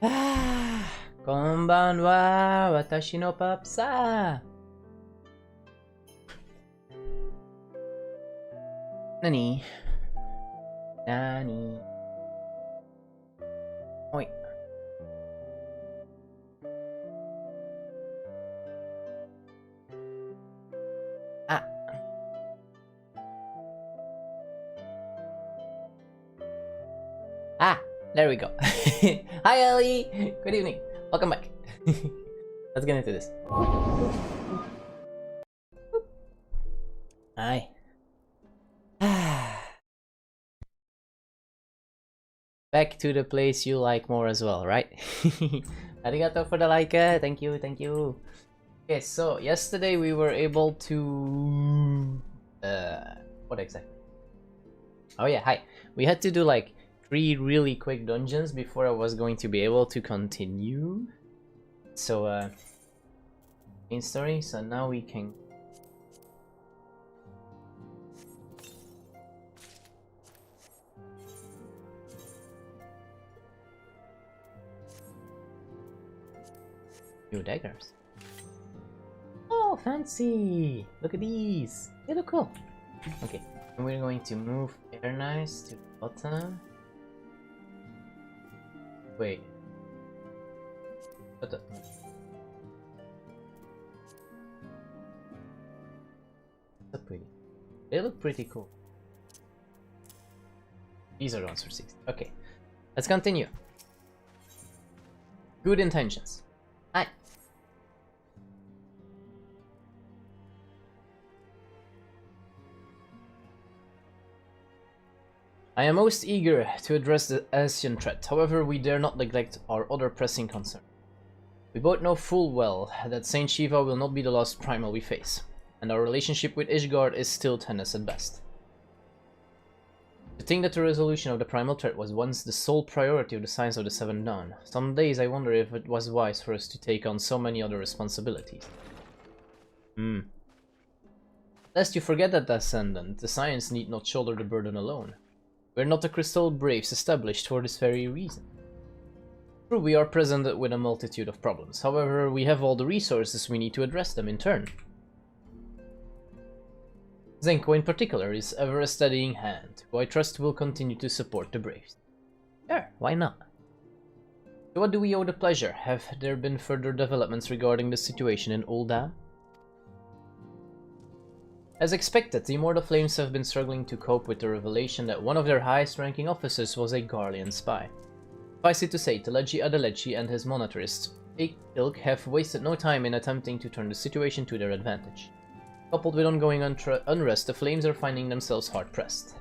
Ah, Konbanwa, watashi no papsa. Nani? Nani? Oi. Ah. Ah, there we go. Hi Ellie! Good evening. Welcome back. Let's get into this. Hi. Back to the place you like more as well, right? Arigato for the like. Thank you, thank you. Okay, so yesterday we were able to... what exactly? Oh yeah, hi. We had to do like 3 really quick dungeons before I was going to be able to continue. So, main story, so now we can... New daggers. Oh, fancy! Look at these! They look cool. Okay, and we're going to move Air Nice to the bottom. Wait. What the... So pretty. They look pretty cool. These are the ones for 60. Okay, let's continue. Good intentions. Hi. I am most eager to address the Asian threat, however we dare not neglect our other pressing concern. We both know full well that Saint Shiva will not be the last primal we face, and our relationship with Ishgard is still tenuous at best. To think that the resolution of the primal threat was once the sole priority of the Science of the Seventh Dawn, some days I wonder if it was wise for us to take on so many other responsibilities. Lest you forget that, Ascendant, the Science need not shoulder the burden alone. We are not the Crystal Braves established for this very reason. True, we are present with a multitude of problems, however, we have all the resources we need to address them in turn. Zenko in particular is ever a steadying hand, who I trust will continue to support the Braves. Sure, why not? To what do we owe the pleasure? Have there been further developments regarding the situation in Ul'dah? As expected, the Immortal Flames have been struggling to cope with the revelation that one of their highest-ranking officers was a Garlean spy. Suffice it to say, Teleji Adeleji and his monetarist ilk have wasted no time in attempting to turn the situation to their advantage. Coupled with ongoing unrest, the Flames are finding themselves hard-pressed.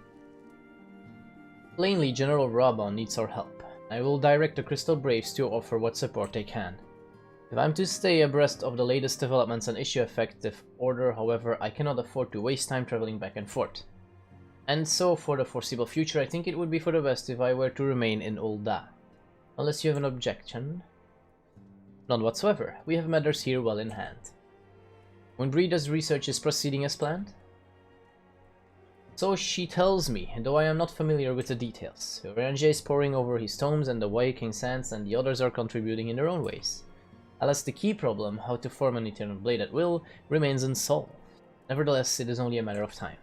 Plainly, General Raban needs our help. I will direct the Crystal Braves to offer what support they can. If I'm to stay abreast of the latest developments and issue effective order, however, I cannot afford to waste time traveling back and forth. And so, for the foreseeable future, I think it would be for the best if I were to remain in Ul'dah. Unless you have an objection? None whatsoever. We have matters here well in hand. Mundrida's research is proceeding as planned? So she tells me, though I am not familiar with the details. Eorzea is poring over his tomes and the Viking sands, and the others are contributing in their own ways. Alas, the key problem, how to form an eternal blade at will, remains unsolved. Nevertheless, it is only a matter of time.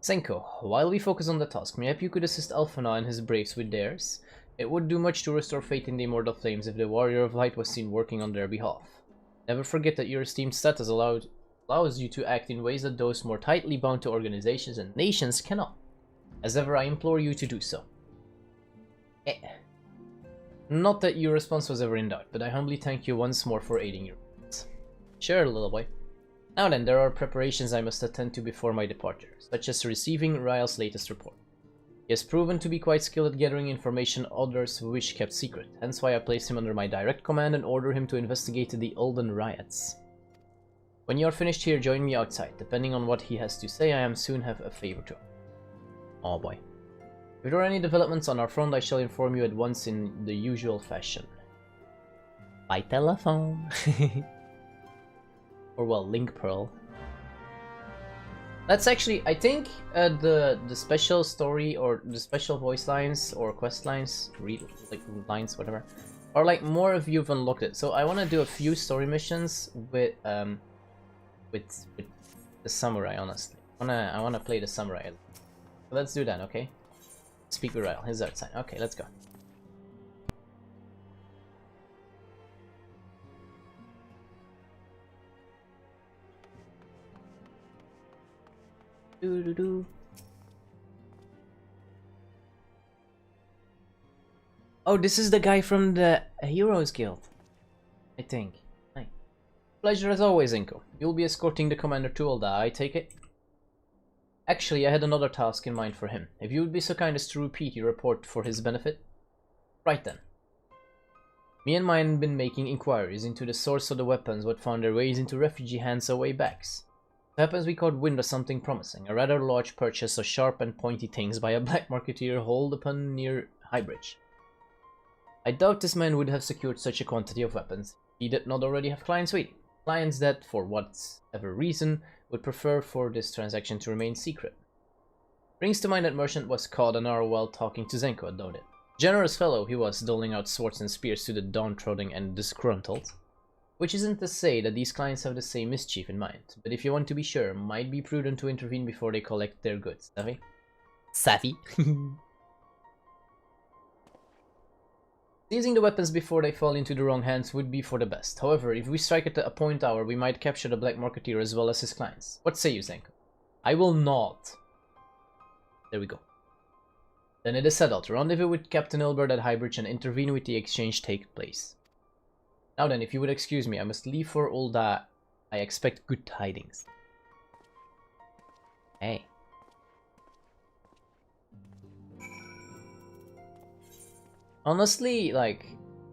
Senko, while we focus on the task, maybe you could assist Alphana and his braves with theirs. It would do much to restore faith in the Immortal Flames if the Warrior of Light was seen working on their behalf. Never forget that your esteemed status allows you to act in ways that those more tightly bound to organizations and nations cannot. As ever, I implore you to do so. Not that your response was ever in doubt, but I humbly thank you once more for aiding your friends. Sure, little boy. Now then, there are preparations I must attend to before my departure, such as receiving Ryal's latest report. He has proven to be quite skilled at gathering information others wish kept secret, hence why I placed him under my direct command and order him to investigate the Ul'dah riots. When you are finished here, join me outside. Depending on what he has to say, I am soon have a favor to. Oh boy. If there are any developments on our front, I shall inform you at once in the usual fashion. By telephone. Or well, link pearl. That's actually, I think, the special story or the special voice lines or quest lines, like lines, whatever, are like more if you've unlocked it. So I want to do a few story missions with the samurai. Honestly, I wanna play the samurai. So let's do that, okay? Speak with Ryle. He's outside. Okay, let's go. Doo-doo-doo. Oh, this is the guy from the Heroes Guild, I think. Hi. Pleasure as always, Inko. You'll be escorting the commander to Ulda, I take it? Actually, I had another task in mind for him. If you would be so kind as to repeat your report for his benefit. Right then. Me and mine have been making inquiries into the source of the weapons what found their ways into refugee hands a way backs. It happens we caught wind of something promising, a rather large purchase of sharp and pointy things by a black marketeer holed upon near Highbridge. I doubt this man would have secured such a quantity of weapons if he did not already have clients waiting. Clients that, for whatever reason, would prefer for this transaction to remain secret. Brings to mind that merchant was caught an hour while talking to Zenko at Dodit. Generous fellow he was, doling out swords and spears to the downtrodden and disgruntled. Which isn't to say that these clients have the same mischief in mind, but if you want to be sure, might be prudent to intervene before they collect their goods, savvy? Savvy? Seizing the weapons before they fall into the wrong hands would be for the best. However, if we strike at a point hour, we might capture the black marketeer as well as his clients. What say you, Zenko? I will not. There we go. Then it is settled. Rendezvous with Captain Ilbert at Highbridge and intervene with the exchange take place. Now then, if you would excuse me, I must leave for Ulda. I expect good tidings. Hey. Honestly, like,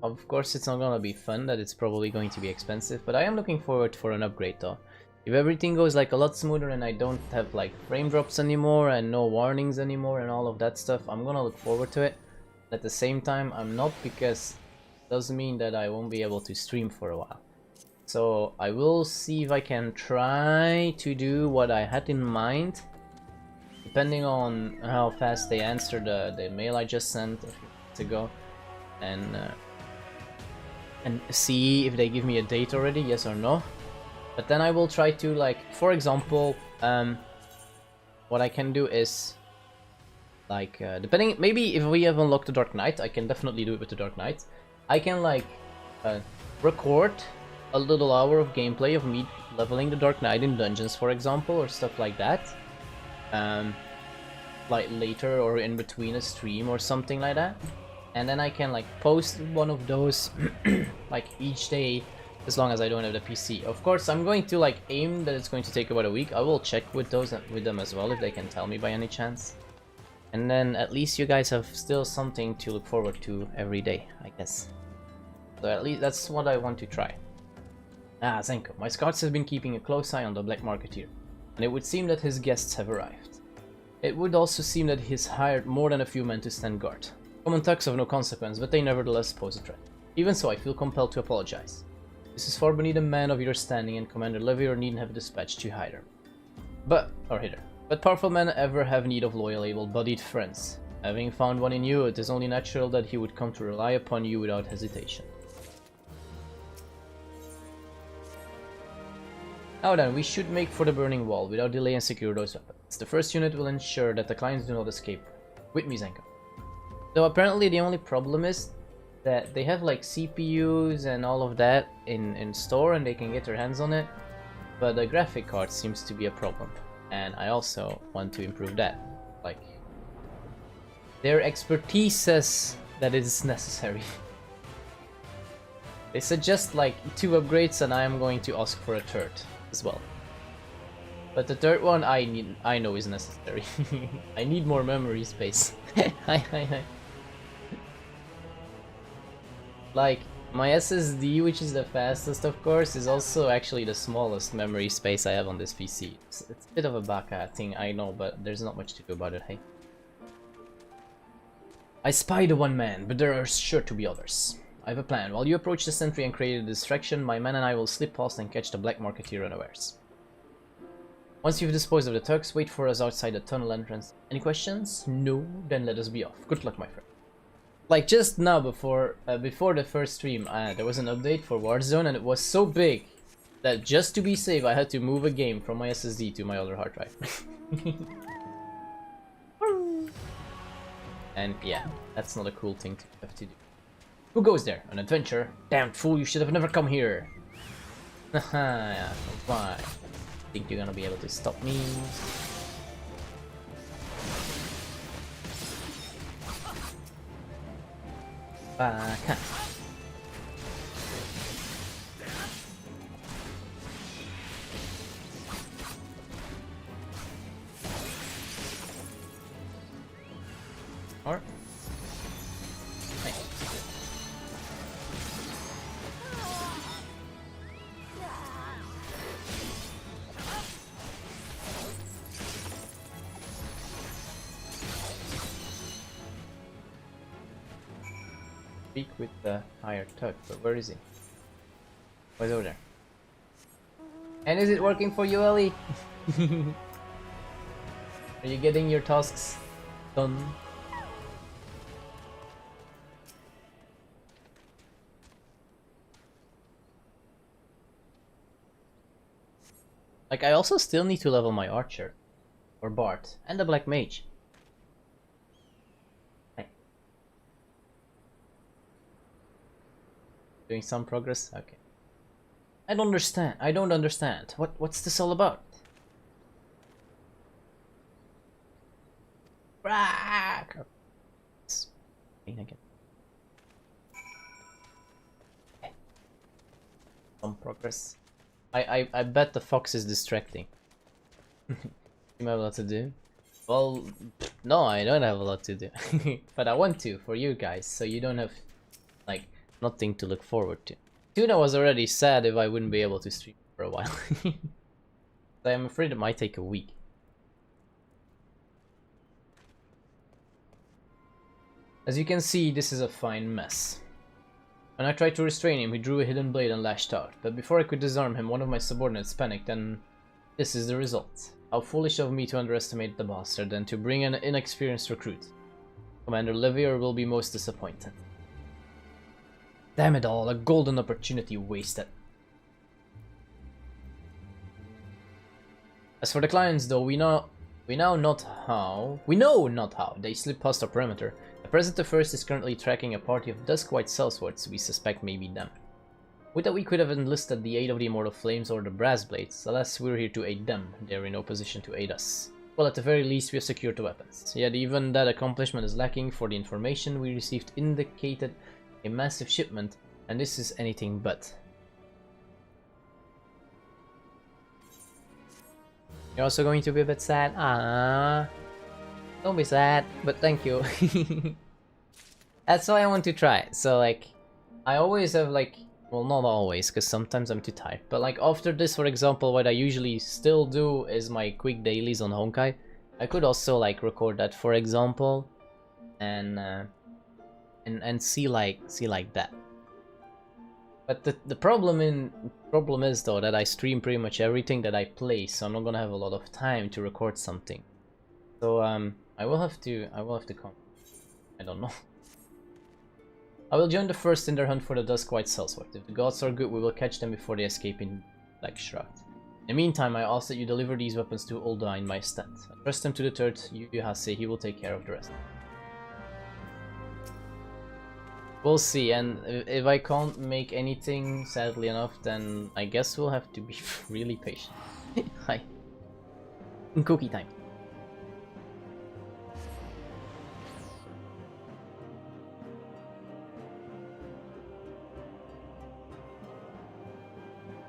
of course it's not gonna be fun, that it's probably going to be expensive, but I am looking forward for an upgrade though. If everything goes like a lot smoother and I don't have like frame drops anymore and no warnings anymore and all of that stuff, I'm gonna look forward to it. At the same time, I'm not, because it does mean that I won't be able to stream for a while. So I will see if I can try to do what I had in mind, depending on how fast they answer the mail I just sent a few minutes ago, and see if they give me a date already, yes or no. But then I will try to, like, for example, what I can do is, like, depending, maybe if we have unlocked the Dark Knight, I can definitely do it with the Dark Knight. I can, like, record a little hour of gameplay of me leveling the Dark Knight in dungeons, for example, or stuff like that. Like later or in between a stream or something like that. And then I can, like, post one of those, like, each day, as long as I don't have the PC. Of course, I'm going to, like, aim that it's going to take about a week. I will check with them as well, if they can tell me by any chance. And then at least you guys have still something to look forward to every day, I guess. So at least that's what I want to try. Ah, Zenko, my scouts have been keeping a close eye on the black marketeer, and it would seem that his guests have arrived. It would also seem that he's hired more than a few men to stand guard. Common thugs of no consequence, but they nevertheless pose a threat. Even so, I feel compelled to apologize. This is far beneath a man of your standing, and Commander Levier needn't have dispatched you hither. But powerful men ever have need of loyal, able-bodied friends. Having found one in you, it is only natural that he would come to rely upon you without hesitation. Now then, we should make for the burning wall without delay and secure those weapons. The first unit will ensure that the clients do not escape. With me, Zenko. Though apparently the only problem is that they have, like, CPUs and all of that in store and they can get their hands on it, but the graphic card seems to be a problem, and I also want to improve that. Like, their expertise says that it is necessary. They suggest, like, 2 upgrades, and I am going to ask for a third as well. But the third one I know is necessary. I need more memory space. Like, my SSD, which is the fastest of course, is also actually the smallest memory space I have on this PC. It's a bit of a baka thing, I know, but there's not much to do about it, hey? I spy the one man, but there are sure to be others. I have a plan. While you approach the sentry and create a distraction, my men and I will slip past and catch the black marketeer unawares. Once you've disposed of the tugs, wait for us outside the tunnel entrance. Any questions? No? Then let us be off. Good luck, my friend. Like just now, before the first stream, there was an update for Warzone, and it was so big that just to be safe, I had to move a game from my SSD to my other hard drive. And yeah, that's not a cool thing to have to do. Who goes there? An adventure? Damn fool, you should have never come here. Haha, yeah, why? Think you're gonna be able to stop me? Baka. Or speak with the higher tug, but where is he? Where's over there? And is it working for you, Ellie? Are you getting your tasks done? Like, I also still need to level my archer, or Bart, and the black mage. Right. Doing some progress? Okay. I don't understand. I don't understand. What's this all about? Again. Okay. Some progress. I bet the fox is distracting. You have a lot to do? Well, no, I don't have a lot to do. But I want to, for you guys, so you don't have, like, nothing to look forward to. Tuna was already sad if I wouldn't be able to stream for a while. I'm afraid it might take a week. As you can see, this is a fine mess. When I tried to restrain him, he drew a hidden blade and lashed out, but before I could disarm him, one of my subordinates panicked, and this is the result. How foolish of me to underestimate the bastard and to bring an inexperienced recruit. Commander Levier will be most disappointed. Damn it all, a golden opportunity wasted. As for the clients though, we know not how they slip past our perimeter. The President First is currently tracking a party of Duskwhite sellswords we suspect may be them. Would that we could have enlisted the aid of the Immortal Flames or the Brass Blades, alas we're here to aid them, they're in no position to aid us. Well, at the very least we have secured the weapons, yet even that accomplishment is lacking, for the information we received indicated a massive shipment, and this is anything but. You're also going to be a bit sad? Ah, don't be sad, but thank you. That's why I want to try. So like, I always have like, well not always, because sometimes I'm too tired, but like after this, for example, what I usually still do is my quick dailies on Honkai. I could also like record that, for example, and see like that. But the problem is though that I stream pretty much everything that I play, so I'm not gonna have a lot of time to record something. So I will have to come. I don't know. I will join the first in their hunt for the Duskwhite sellsword. If the gods are good, we will catch them before they escape in Black Shroud. In the meantime, I ask that you deliver these weapons to Ulda in my stead. Trust them to the third Yuhase, he will take care of the rest. We'll see, and if I can't make anything, sadly enough, then I guess we'll have to be really patient. Hi. Cookie time.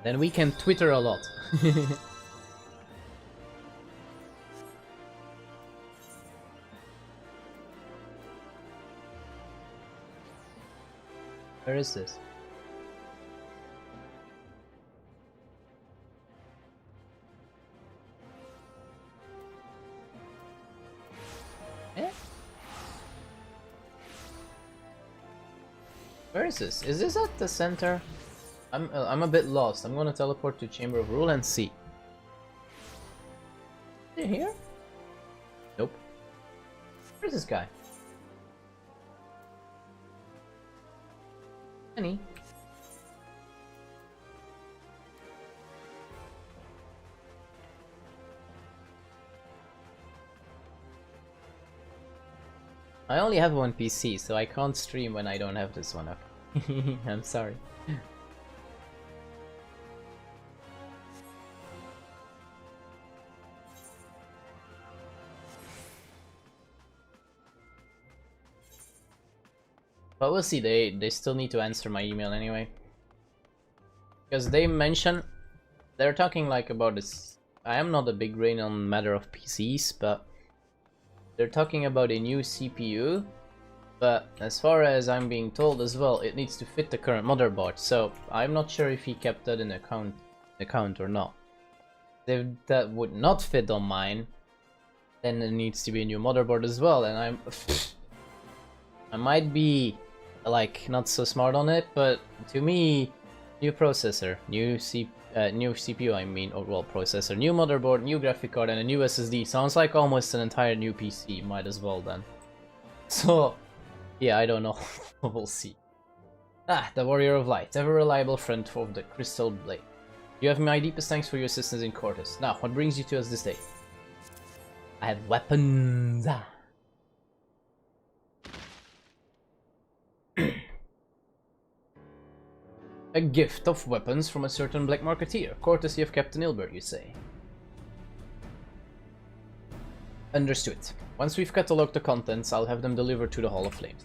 Then we can Twitter a lot. Where is this? Eh? Where is this? Is this at the center? I'm a bit lost. I'm gonna teleport to Chamber of Rule and see. Is it here? Nope. Where's this guy? Honey. I only have one PC, so I can't stream when I don't have this one up. I'm sorry. But we'll see, they still need to answer my email anyway. Because they mention, they're talking like about this, I am not a big brain on matter of PCs, but they're talking about a new CPU, but as far as I'm being told as well, it needs to fit the current motherboard, so I'm not sure if he kept that in account or not. If that would not fit on mine, then it needs to be a new motherboard as well, and I might be like not so smart on it, but to me, new processor, new CPU I mean, or well, processor, new motherboard, new graphic card, and a new SSD sounds like almost an entire new PC. Might as well then. So yeah, I don't know. We'll see. Ah, the Warrior of Light, ever reliable friend of the Crystal Blade. You have my deepest thanks for your assistance in Cortes. Now, what brings you to us this day? I have weapons. A gift of weapons from a certain black marketeer, courtesy of Captain Ilbert, you say? Understood. Once we've catalogued the contents, I'll have them delivered to the Hall of Flames.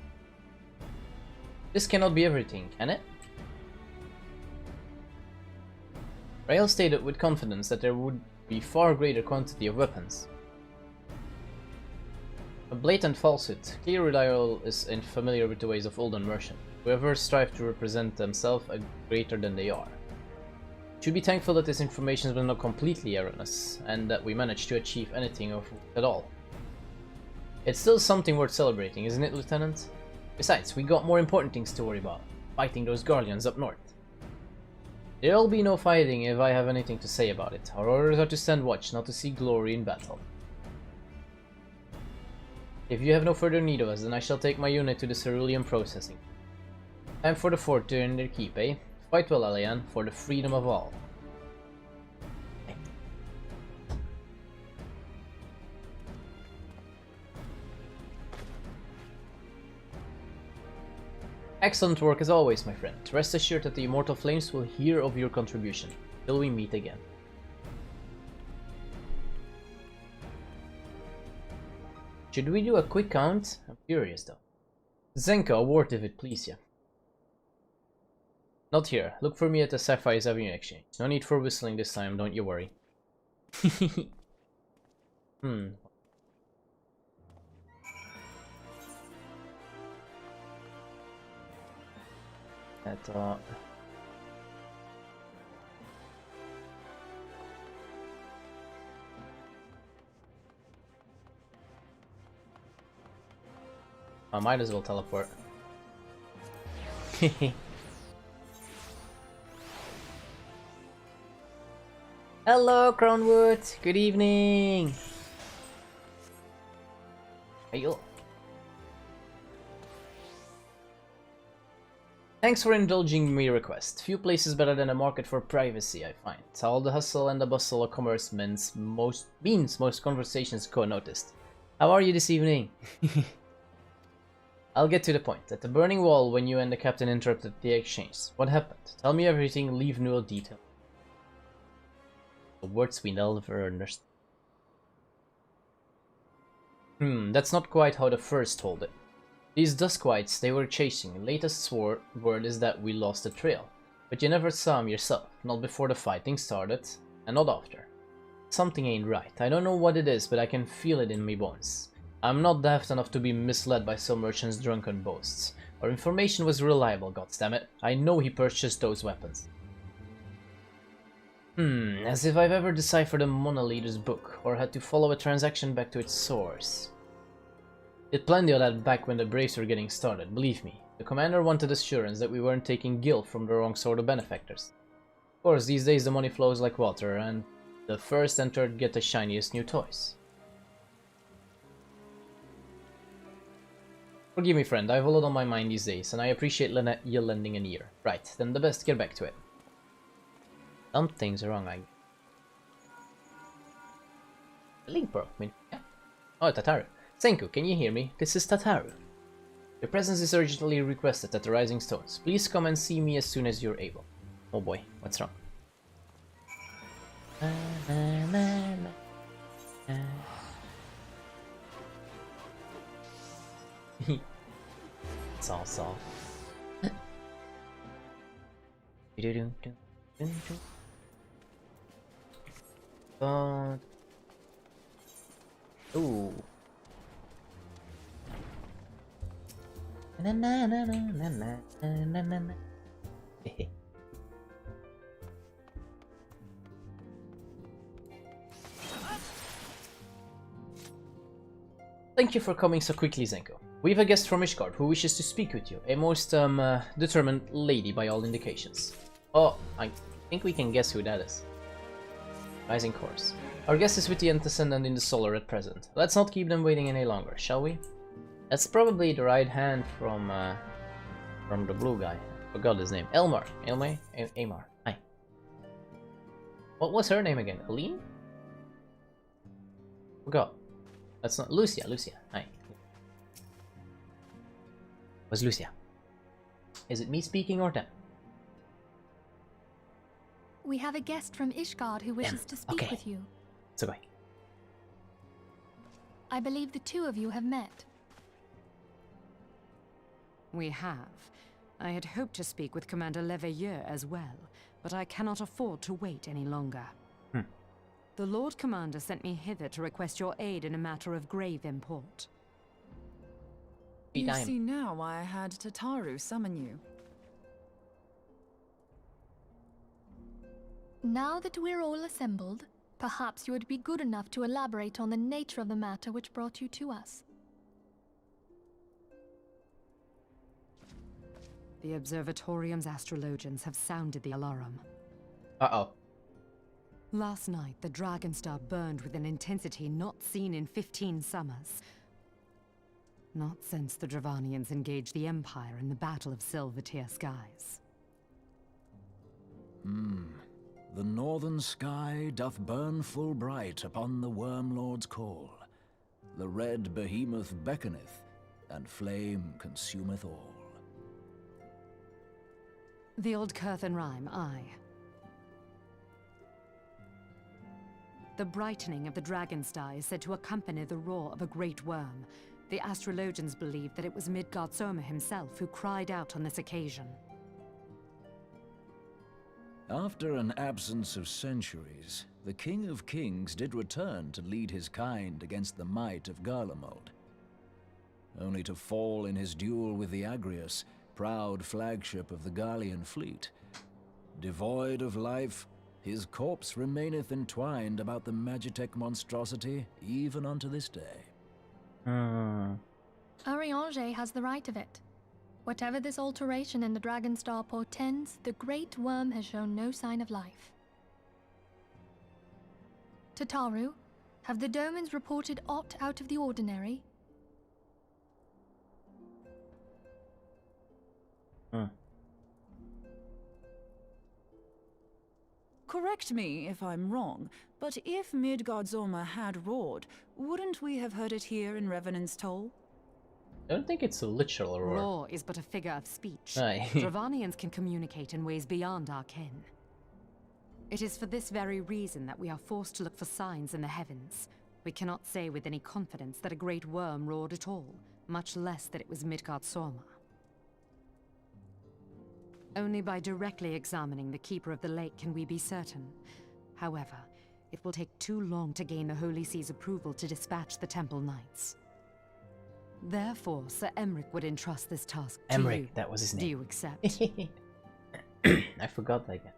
This cannot be everything, can it? Rael stated with confidence that there would be far greater quantity of weapons. A blatant falsehood. Clearly Rael is unfamiliar with the ways of olden merchants. Whoever strive to represent themselves as greater than they are. Should be thankful that this information was not completely erroneous, and that we managed to achieve anything at all. It's still something worth celebrating, isn't it, Lieutenant? Besides, we got more important things to worry about. Fighting those guardians up north. There'll be no fighting if I have anything to say about it. Our orders are to stand watch, not to see glory in battle. If you have no further need of us, then I shall take my unit to the cerulean processing. Time for the fort to earn their keep, eh? Fight well, Alian, for the freedom of all. Excellent work as always, my friend. Rest assured that the Immortal Flames will hear of your contribution. Till we meet again. Should we do a quick count? I'm curious though. Zenka, a word if it please you. Not here. Look for me at the Sapphire's Avenue Exchange. No need for whistling this time, don't you worry. I might as well teleport. Hello, Crownwood. Good evening. Ayo. Thanks for indulging my request. Few places better than a market for privacy, I find. All the hustle and the bustle of commerce means most conversations go unnoticed. How are you this evening? I'll get to the point. At the burning wall, when you and the captain interrupted the exchange, what happened? Tell me everything, leave no detail. The words we never understood. That's not quite how the first told it. These Duskwites they were chasing, latest word is that we lost the trail. But you never saw him yourself, not before the fighting started, and not after. Something ain't right. I don't know what it is, but I can feel it in me bones. I'm not daft enough to be misled by some merchant's drunken boasts. Our information was reliable, goddammit. I know he purchased those weapons. As if I've ever deciphered a Monolither's book, or had to follow a transaction back to its source. Did plenty of that back when the Braves were getting started, believe me. The commander wanted assurance that we weren't taking guilt from the wrong sort of benefactors. Of course, these days the money flows like water, and The first and third get the shiniest new toys. Forgive me, friend, I have a lot on my mind these days, and I appreciate you lending an ear. Right, then the best get back to it. Something's wrong, I... Link broke me. Yeah. Oh, Tataru. Senku, can you hear me? This is Tataru. Your presence is urgently requested at the Rising Stones. Please come and see me as soon as you're able. Oh boy, what's wrong? It's all soft. But... Ooh. Na na na na na na na na. Thank you for coming so quickly, Zenko. We have a guest from Ishgard who wishes to speak with you. A most determined lady by all indications. Oh, I think we can guess who that is. Rising course. Our guest is with the Antecedent in the Solar at present. Let's not keep them waiting any longer, shall we? That's probably the right hand from the blue guy. I forgot his name. Elmar. Amar. Hi. What was her name again? Aline? Forgot. That's not Lucia. Lucia. Hi. Was Lucia? Is it me speaking or them? We have a guest from Ishgard who wishes to speak with you. So bye. I believe the two of you have met. We have. I had hoped to speak with Commander Leveilleur as well, but I cannot afford to wait any longer. The Lord Commander sent me hither to request your aid in a matter of grave import. You see now why I had Tataru summon you. Now that we're all assembled, perhaps you would be good enough to elaborate on the nature of the matter which brought you to us. The Observatorium's astrologians have sounded the alarm. Uh-oh. Last night, the Dragon Star burned with an intensity not seen in 15 summers. Not since the Dravanians engaged the Empire in the Battle of Silvertear Skies. The northern sky doth burn full bright upon the Wormlord's call. The red behemoth beckoneth, and flame consumeth all. The old Curthan rhyme, aye. The brightening of the Dragon Star is said to accompany the roar of a great worm. The astrologians believe that it was Midgard Soma himself who cried out on this occasion. After an absence of centuries, the King of Kings did return to lead his kind against the might of Garlemald. Only to fall in his duel with the Agrius, proud flagship of the Gallian fleet. Devoid of life, his corpse remaineth entwined about the Magitech monstrosity even unto this day. Eorzea has the right of it. Whatever this alteration in the Dragon Star portends, the Great Worm has shown no sign of life. Tataru, have the Domans reported aught out of the ordinary? Correct me if I'm wrong, but if Midgard Soma had roared, wouldn't we have heard it here in Revenant's Toll? I don't think it's a literal roar. Roar is but a figure of speech. Aye. Dravanians can communicate in ways beyond our ken. It is for this very reason that we are forced to look for signs in the heavens. We cannot say with any confidence that a great worm roared at all, much less that it was Midgard Soma. Only by directly examining the Keeper of the Lake can we be certain. However, it will take too long to gain the Holy See's approval to dispatch the Temple Knights. Therefore, Sir Emric would entrust this task to you. Emric, that was his name. Do you accept? I forgot that again.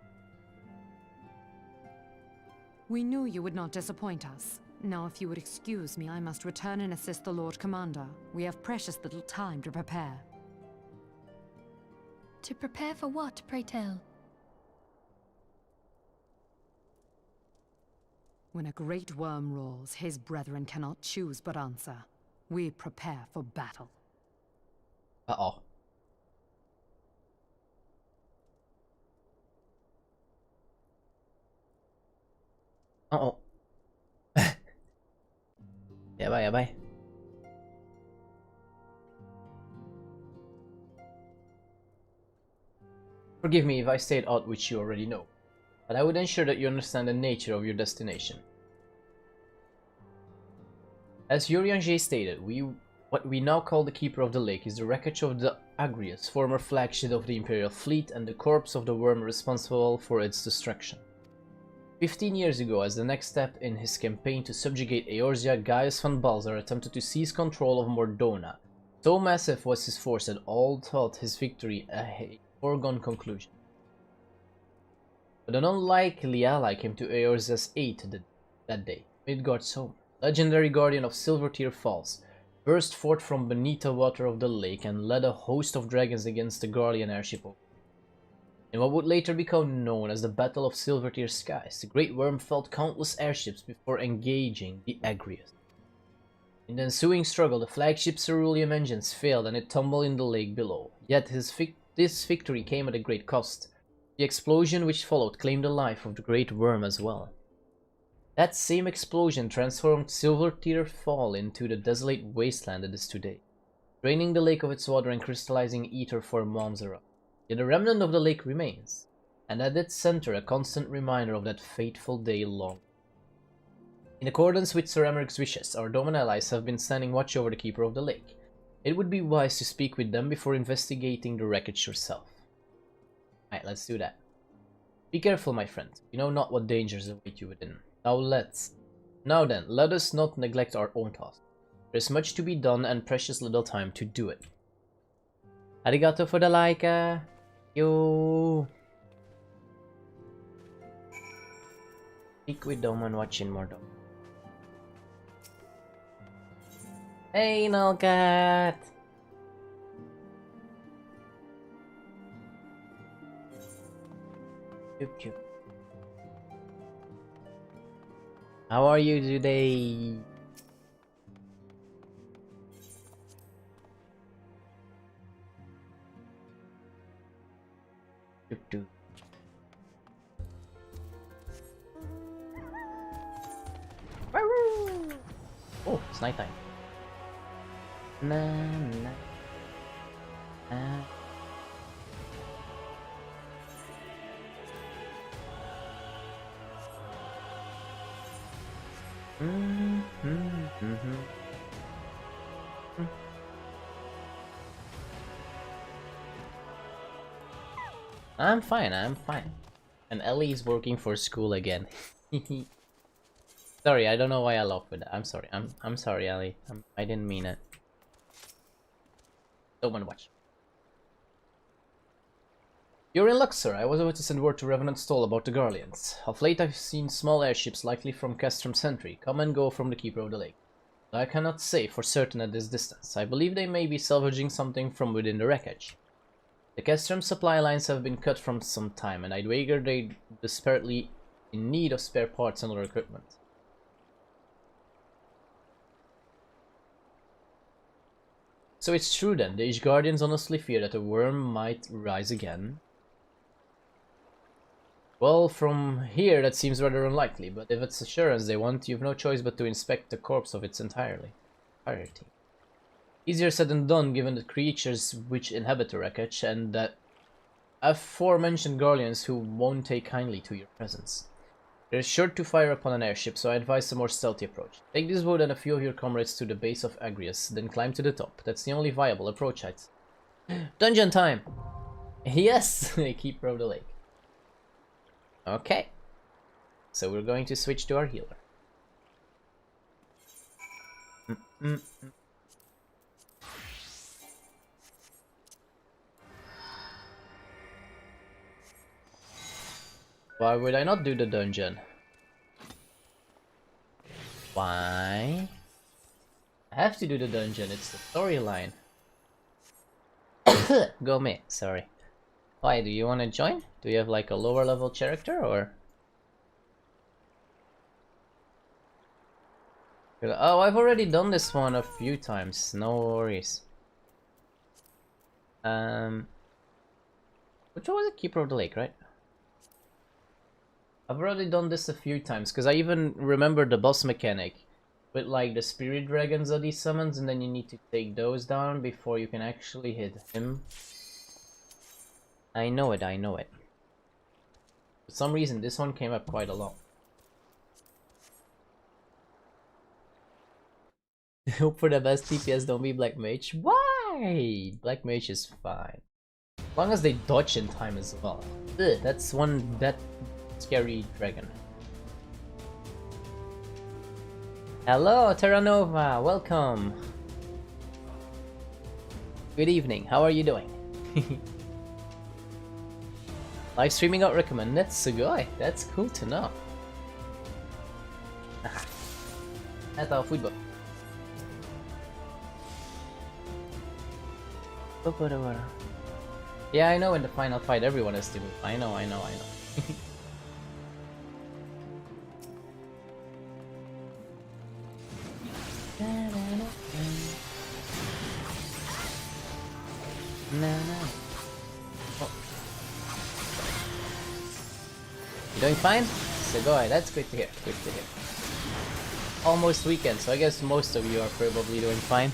We knew you would not disappoint us. Now, if you would excuse me, I must return and assist the Lord Commander. We have precious little time to prepare. To prepare for what, pray tell? When a great worm roars, his brethren cannot choose but answer. We prepare for battle. Uh-oh. Uh-oh. Yabay. Forgive me if I state aught which you already know, but I would ensure that you understand the nature of your destination. As Eorzea stated, what we now call the Keeper of the Lake is the wreckage of the Agrius, former flagship of the Imperial fleet, and the corpse of the worm responsible for its destruction. 15 years ago, as the next step in his campaign to subjugate Eorzea, Gaius van Balzar attempted to seize control of Mordona. So massive was his force that all thought his victory a foregone conclusion. But an unlikely ally came to Eorzea's aid that day. Midgard Somr, legendary guardian of Silvertear Falls, burst forth from beneath the water of the lake and led a host of dragons against the Garlean airship. In what would later become known as the Battle of Silvertear Skies, the Great Worm felled countless airships before engaging the Agrius. In the ensuing struggle, the flagship's cerulean engines failed and it tumbled in the lake below. Yet this victory came at a great cost. The explosion which followed claimed the life of the Great Worm as well. That same explosion transformed Silvertear Fall into the desolate wasteland it is today, draining the lake of its water and crystallizing ether for months around. Yet a remnant of the lake remains, and at its center a constant reminder of that fateful day long. In accordance with Sir Emeric's wishes, our Doman allies have been standing watch over the Keeper of the Lake. It would be wise to speak with them before investigating the wreckage yourself. Alright, let's do that. Be careful, my friend. You know not what dangers await you within. Now then, let us not neglect our own task. There is much to be done and precious little time to do it. Arigato for the like, yo. Speak with Doman, watching more Doman. Hey, Nolcat! Chup. How are you today? Chup. Oh, it's nighttime. Na. I'm fine. And Ellie is working for school again. Sorry, I don't know why I laughed with that. I'm sorry. I'm sorry, Ellie. I didn't mean it. Don't want to watch. You're in luck, sir. I was about to send word to Revenant Stoll about the Garleans. Of late I've seen small airships likely from Castrum Sentry come and go from the Keeper of the Lake. I cannot say for certain at this distance. I believe they may be salvaging something from within the wreckage. The Castrum supply lines have been cut from some time, and I'd wager they're desperately in need of spare parts and other equipment. So it's true then, the Age Guardians honestly fear that the worm might rise again. Well, from here that seems rather unlikely, but if it's assurance they want, you've no choice but to inspect the corpse of its entirety. Easier said than done given the creatures which inhabit the wreckage, and that aforementioned Garleans who won't take kindly to your presence. They're sure to fire upon an airship, so I advise a more stealthy approach. Take this boat and a few of your comrades to the base of Agrius, then climb to the top. That's the only viable approach, I'd say. Dungeon time! Yes! Keeper of the Lake. Okay. So we're going to switch to our healer. Why would I not do the dungeon? Why? I have to do the dungeon, it's the storyline. Go me, sorry. Why, do you want to join? Do you have like a lower level character or? Oh, I've already done this one a few times. No worries. Which one was it? Keeper of the Lake, right? I've already done this a few times because I even remember the boss mechanic with like the spirit dragons that he summons, and then you need to take those down before you can actually hit him. I know it, I know it. For some reason, this one came up quite a lot. Hope for the best. TPS, don't be Black Mage. Why? Black Mage is fine. As long as they dodge in time as well. Ugh, that's one that scary dragon. Hello, Terranova. Welcome. Good evening. How are you doing? Live streaming out recommended. Sugoi. That's cool to know. That's our football. Yeah, I know in the final fight everyone has to move. I know. Oh. You doing fine? Sugoi, that's good to hear. Good to hear. Almost weekend, so I guess most of you are probably doing fine.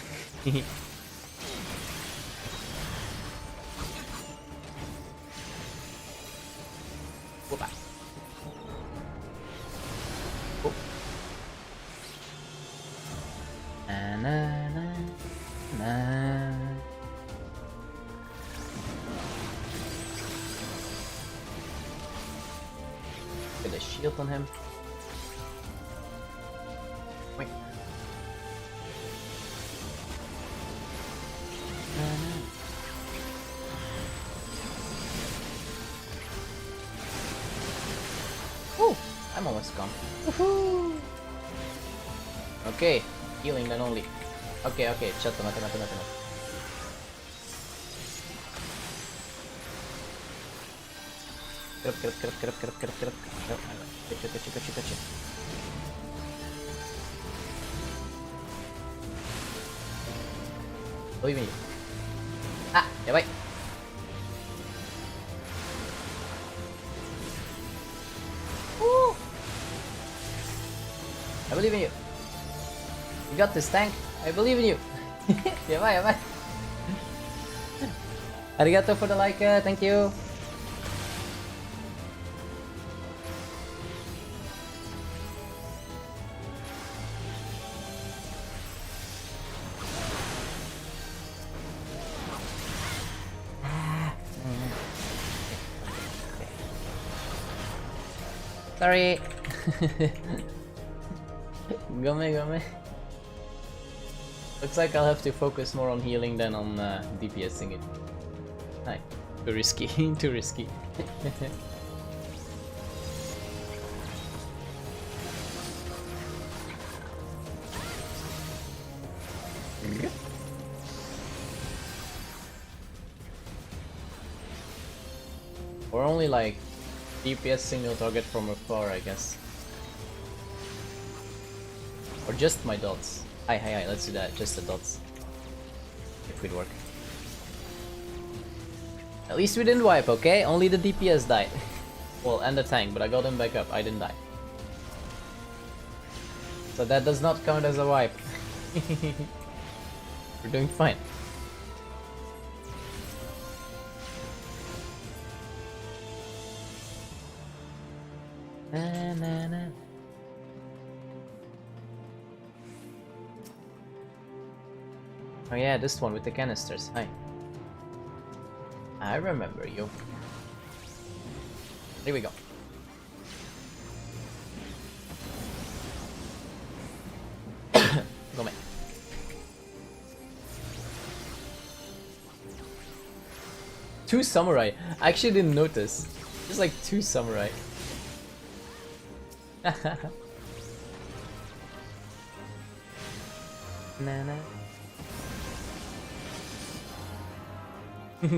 Get a shield on him. Wait. Ooh, I'm almost gone. Woohoo! Okay, healing then only. Okay, shut up, mate. Get up. Believe in you. Ah, yeah, bye. Woo! I believe in you. You got this, tank. I believe in you. Yeah, bye. Arigato for the like, thank you. Sorry. Gome. Looks like I'll have to focus more on healing than on DPSing it. Hi. Too risky. Too risky. Or only like DPS single target from afar, I guess. Or just my dots. Hi, let's do that, just the dots. It could work. At least we didn't wipe, okay? Only the DPS died. Well, and the tank, but I got him back up, I didn't die. So that does not count as a wipe. We're doing fine. Na. Oh yeah, this one with the canisters. Hi. I remember you. Here we go. Go, man. Two samurai. I actually didn't notice. Just like two samurai. Nana.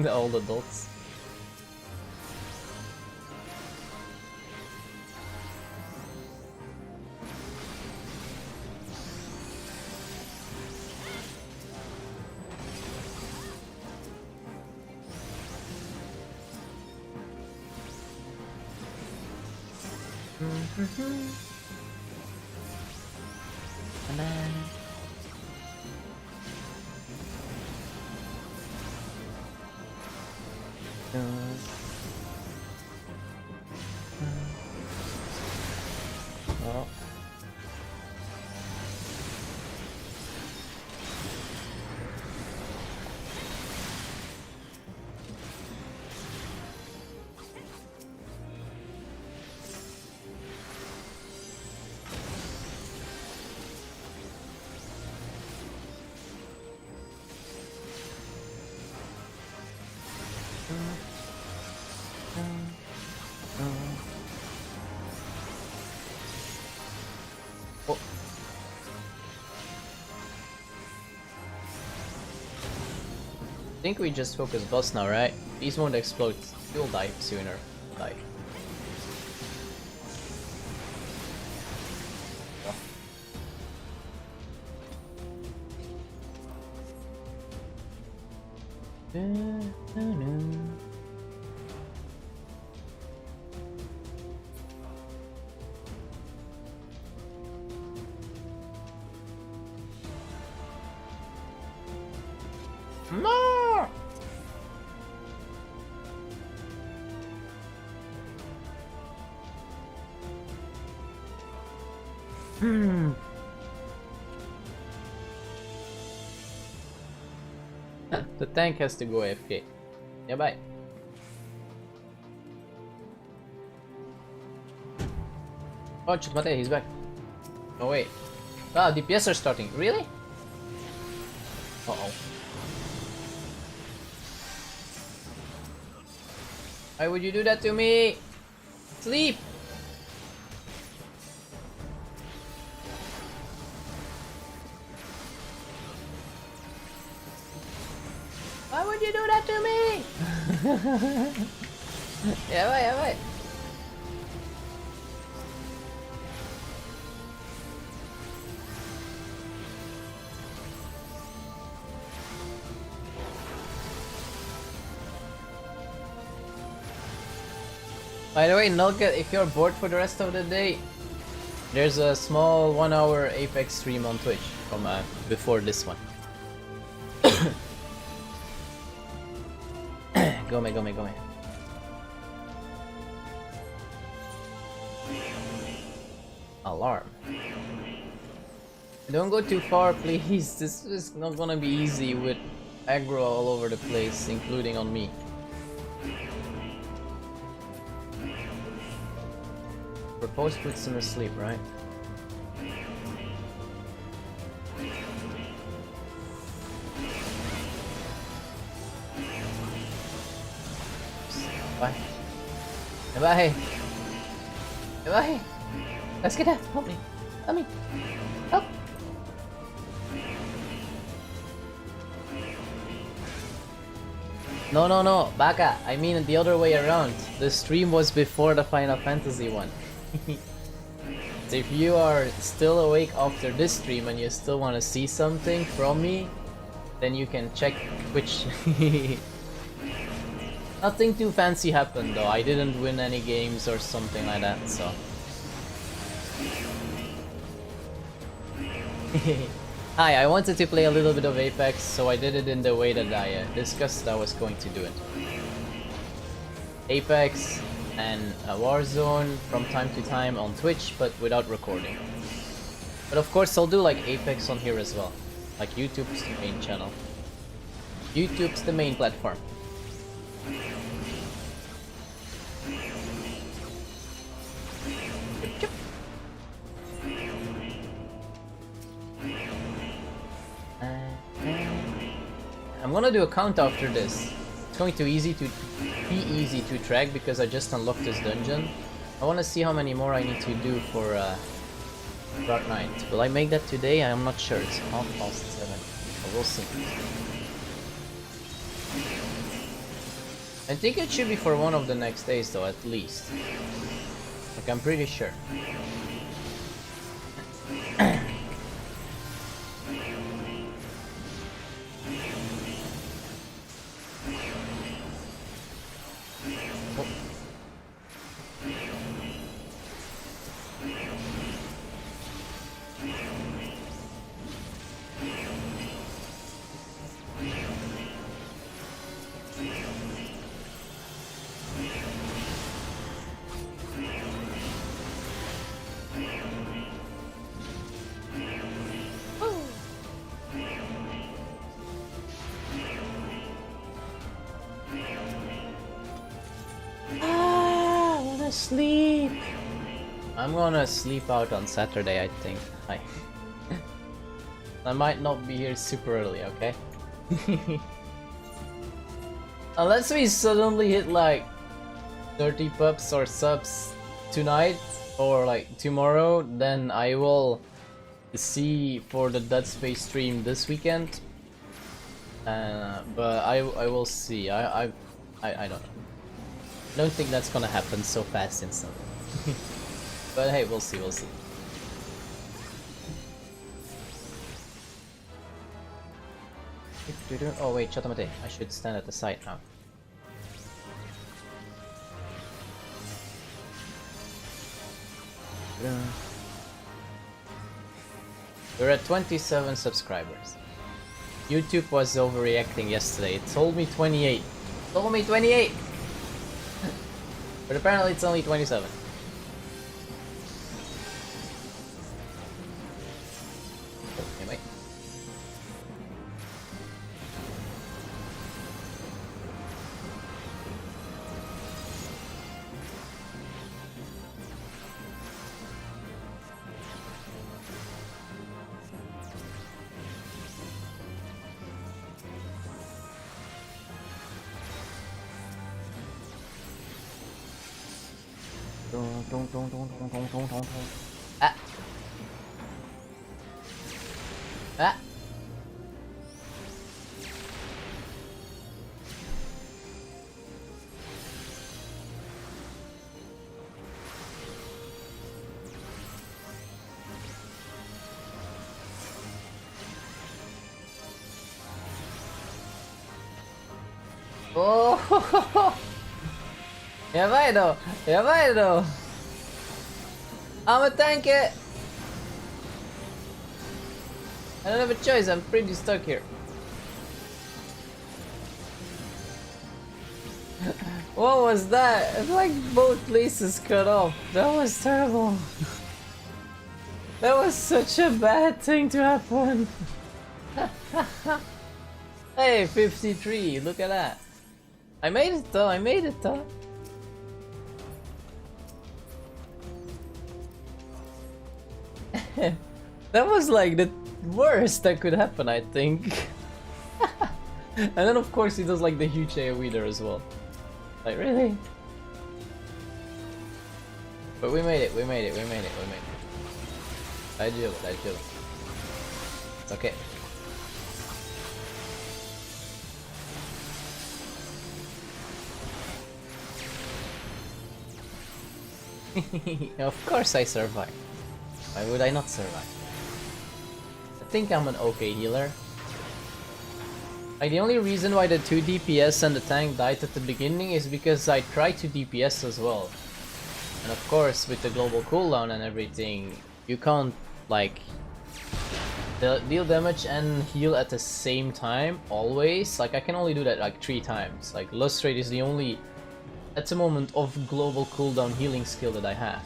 All the dots. Come on. Oh. Oh. I think we just focus boss now, right? These won't explode. You'll die sooner. Die. More! The tank has to go AFK. Yeah, bye. Oh, Chutmate, he's back. Oh, wait. Ah, DPS are starting. Really? Uh-oh. Why would you do that to me? Sleep! Why would you do that to me? Yeah, bye, yeah, bye. By the way, Nulka, if you're bored for the rest of the day, there's a small 1 hour Apex stream on Twitch from before this one. Go me, go me, go me. Alarm. Don't go too far, please. This is not gonna be easy with aggro all over the place, including on me. Propose puts him asleep, right? Bye. Bye. Bye. Let's get out. Help me. Help me. Help. No, no, no. Baka. I mean the other way around. The stream was before the Final Fantasy one. So if you are still awake after this stream and you still want to see something from me, then you can check Twitch. Nothing too fancy happened though. I didn't win any games or something like that, so. Hi, I wanted to play a little bit of Apex, so I did it in the way that I discussed I was going to do it. Apex and Warzone from time to time on Twitch, but without recording. But of course I'll do like Apex on here as well. Like YouTube's the main channel. YouTube's the main platform. I'm gonna do a count after this. It's going to be easy to track because I just unlocked this dungeon. I want to see how many more I need to do for Dark Knight. Will I make that today? I'm not sure. It's 7:30. But we'll see. I think it should be for one of the next days though, at least. Like, I'm pretty sure. sleep. I'm gonna sleep out on Saturday, I think. I might not be here super early, okay? Unless we suddenly hit like 30 pups or subs tonight or like tomorrow, then I will see for the Dead Space stream this weekend. But I will see. I don't know. I don't think that's gonna happen so fast instantly. But hey, we'll see, we'll see. Oh wait, Chatamate, I should stand at the side now. We're at 27 subscribers. YouTube was overreacting yesterday. It told me 28. It told me 28! But apparently it's only 27. Okay, wait. Ah. Ah. Oh. やばいのやばいの I'm a tank it! I don't have a choice, I'm pretty stuck here. What was that? It's like both places cut off. That was terrible. That was such a bad thing to happen. Hey, 53, look at that. I made it though, I made it though. That was like the worst that could happen, I think. And then of course he does like the huge AoE there as well. Like really? But we made it, we made it, we made it, we made it. I do. It's okay. Of course I survived. Why would I not survive? I think I'm an okay healer. Like the only reason why the 2 DPS and the tank died at the beginning is because I tried to DPS as well. And of course with the global cooldown and everything, you can't like deal damage and heal at the same time always. Like I can only do that like 3 times. Like Lustrate is the only at the moment of global cooldown healing skill that I have.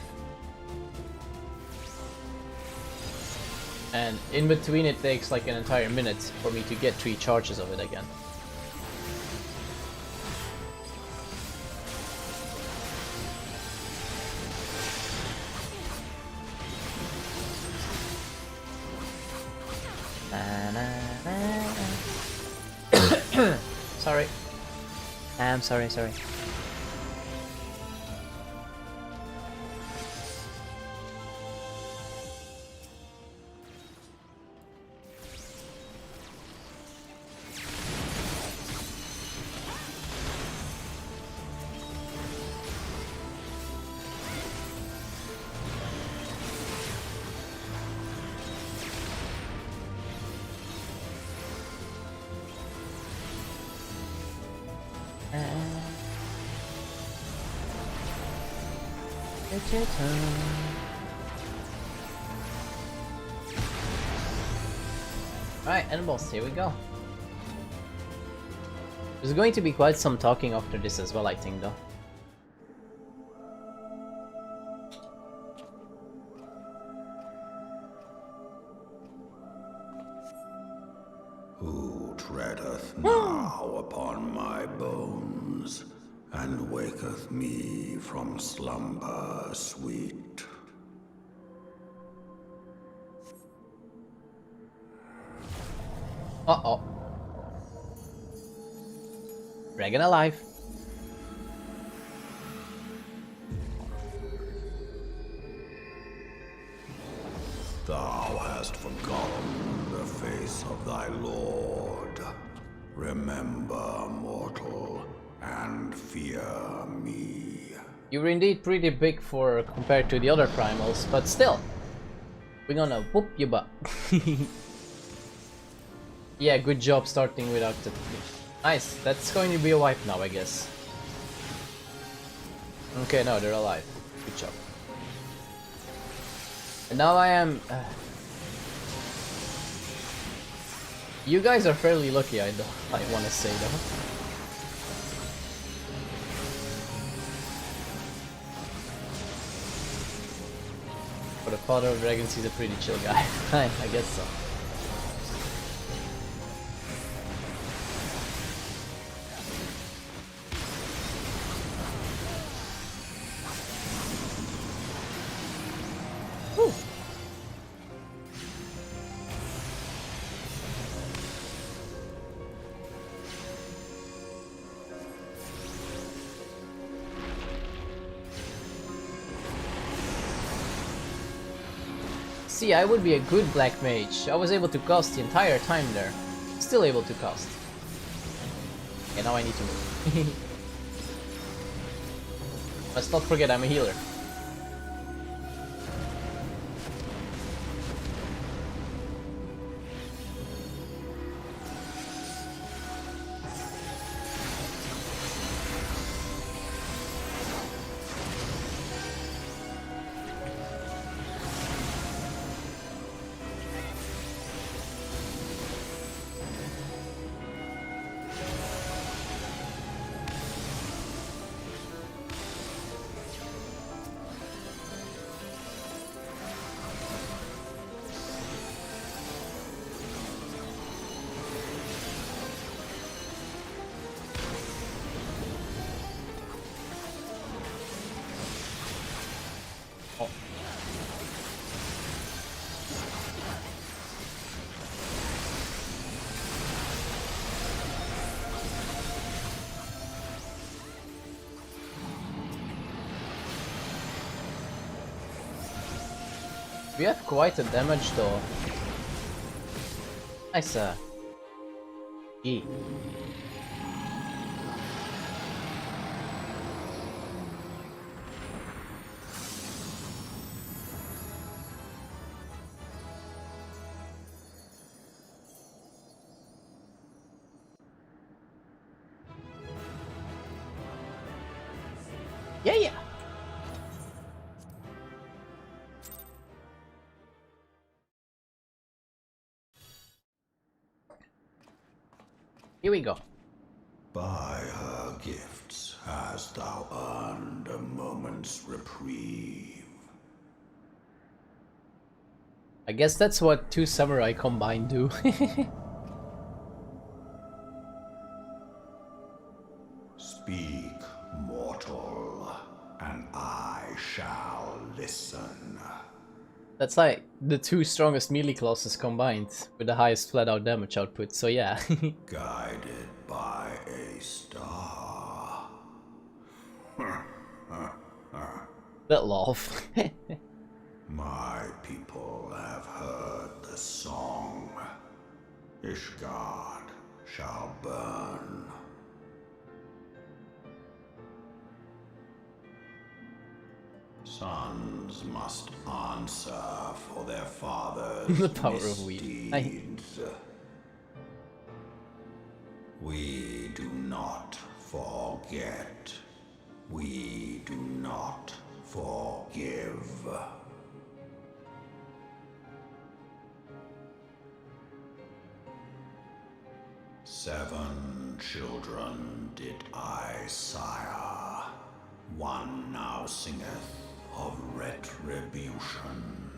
And in between it takes like an entire minute for me to get 3 charges of it again. Sorry. I'm sorry. It's your turn. Alright, animals, here we go. There's going to be quite some talking after this as well, I think, though. Who treadeth now upon my bones? and waketh me from slumber sweet. Uh-oh. Dragon alive. Thou hast forgotten the face of thy lord. Remember, mortal, and fear me. You were indeed pretty big for compared to the other primals, but still, we're gonna whoop your butt. Yeah, good job starting without the... Nice, that's going to be a wipe now, I guess. Okay, no, they're alive. Good job. And now I am... You guys are fairly lucky, I want to say though. For the father of dragons, he's a pretty chill guy. I guess so. Whew. See, I would be a good black mage. I was able to cast the entire time there. Still able to cast. Okay, now I need to move. Let's not forget I'm a healer. Oh. We have quite a damage though. Nice E. Yeah, yeah. Here we go. By her gifts hast thou earned a moment's reprieve. I guess that's what two samurai combined do. Speak, mortal, and I shall listen. That's like the two strongest melee classes combined with the highest flat out damage output, so yeah. Guided by a star. That laugh. My people have heard the song. Ishgard shall burn. Sons must answer for their father's The power of weed. misdeeds. We do not forget. We do not forgive. Seven children did I sire. One now singeth of retribution.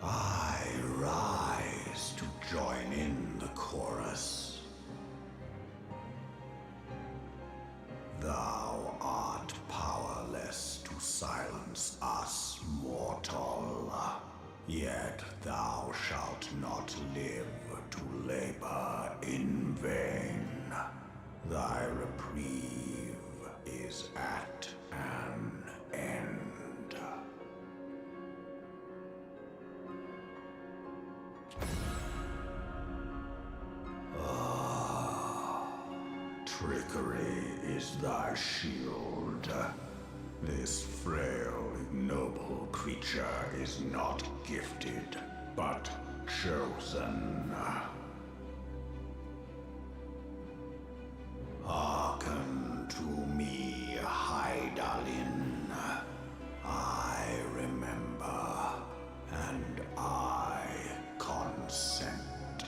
I rise to join in the chorus. labor in vain. Thy reprieve is at an end. Trickery is thy shield. This frail, ignoble creature is not gifted, but chosen. Hearken to me, Hydaelyn. I remember, and I consent.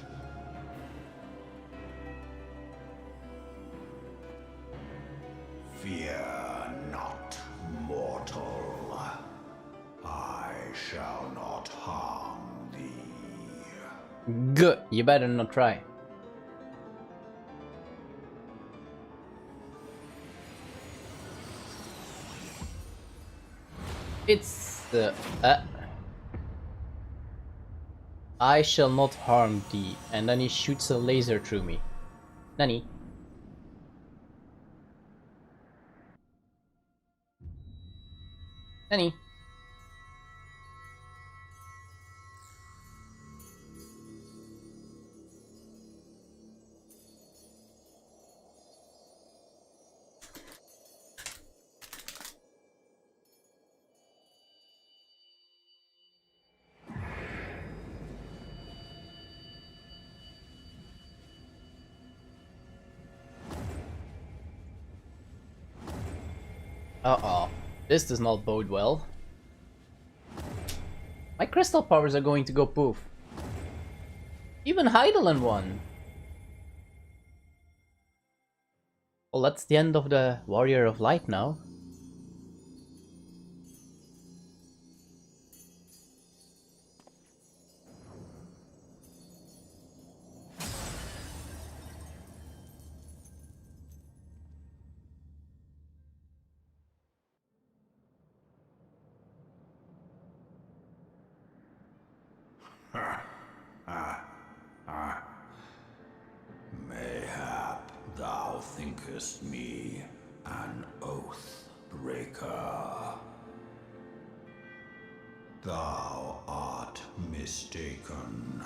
Fear not, mortal. I shall not harm thee. Good. You better not try. It's the... I shall not harm thee. And then he shoots a laser through me. Nani? Nani? Uh-oh. This does not bode well. My crystal powers are going to go poof. Even Hydaelyn won. Well, that's the end of the Warrior of Light now. Mayhap thou thinkest me an oath breaker. Thou art mistaken.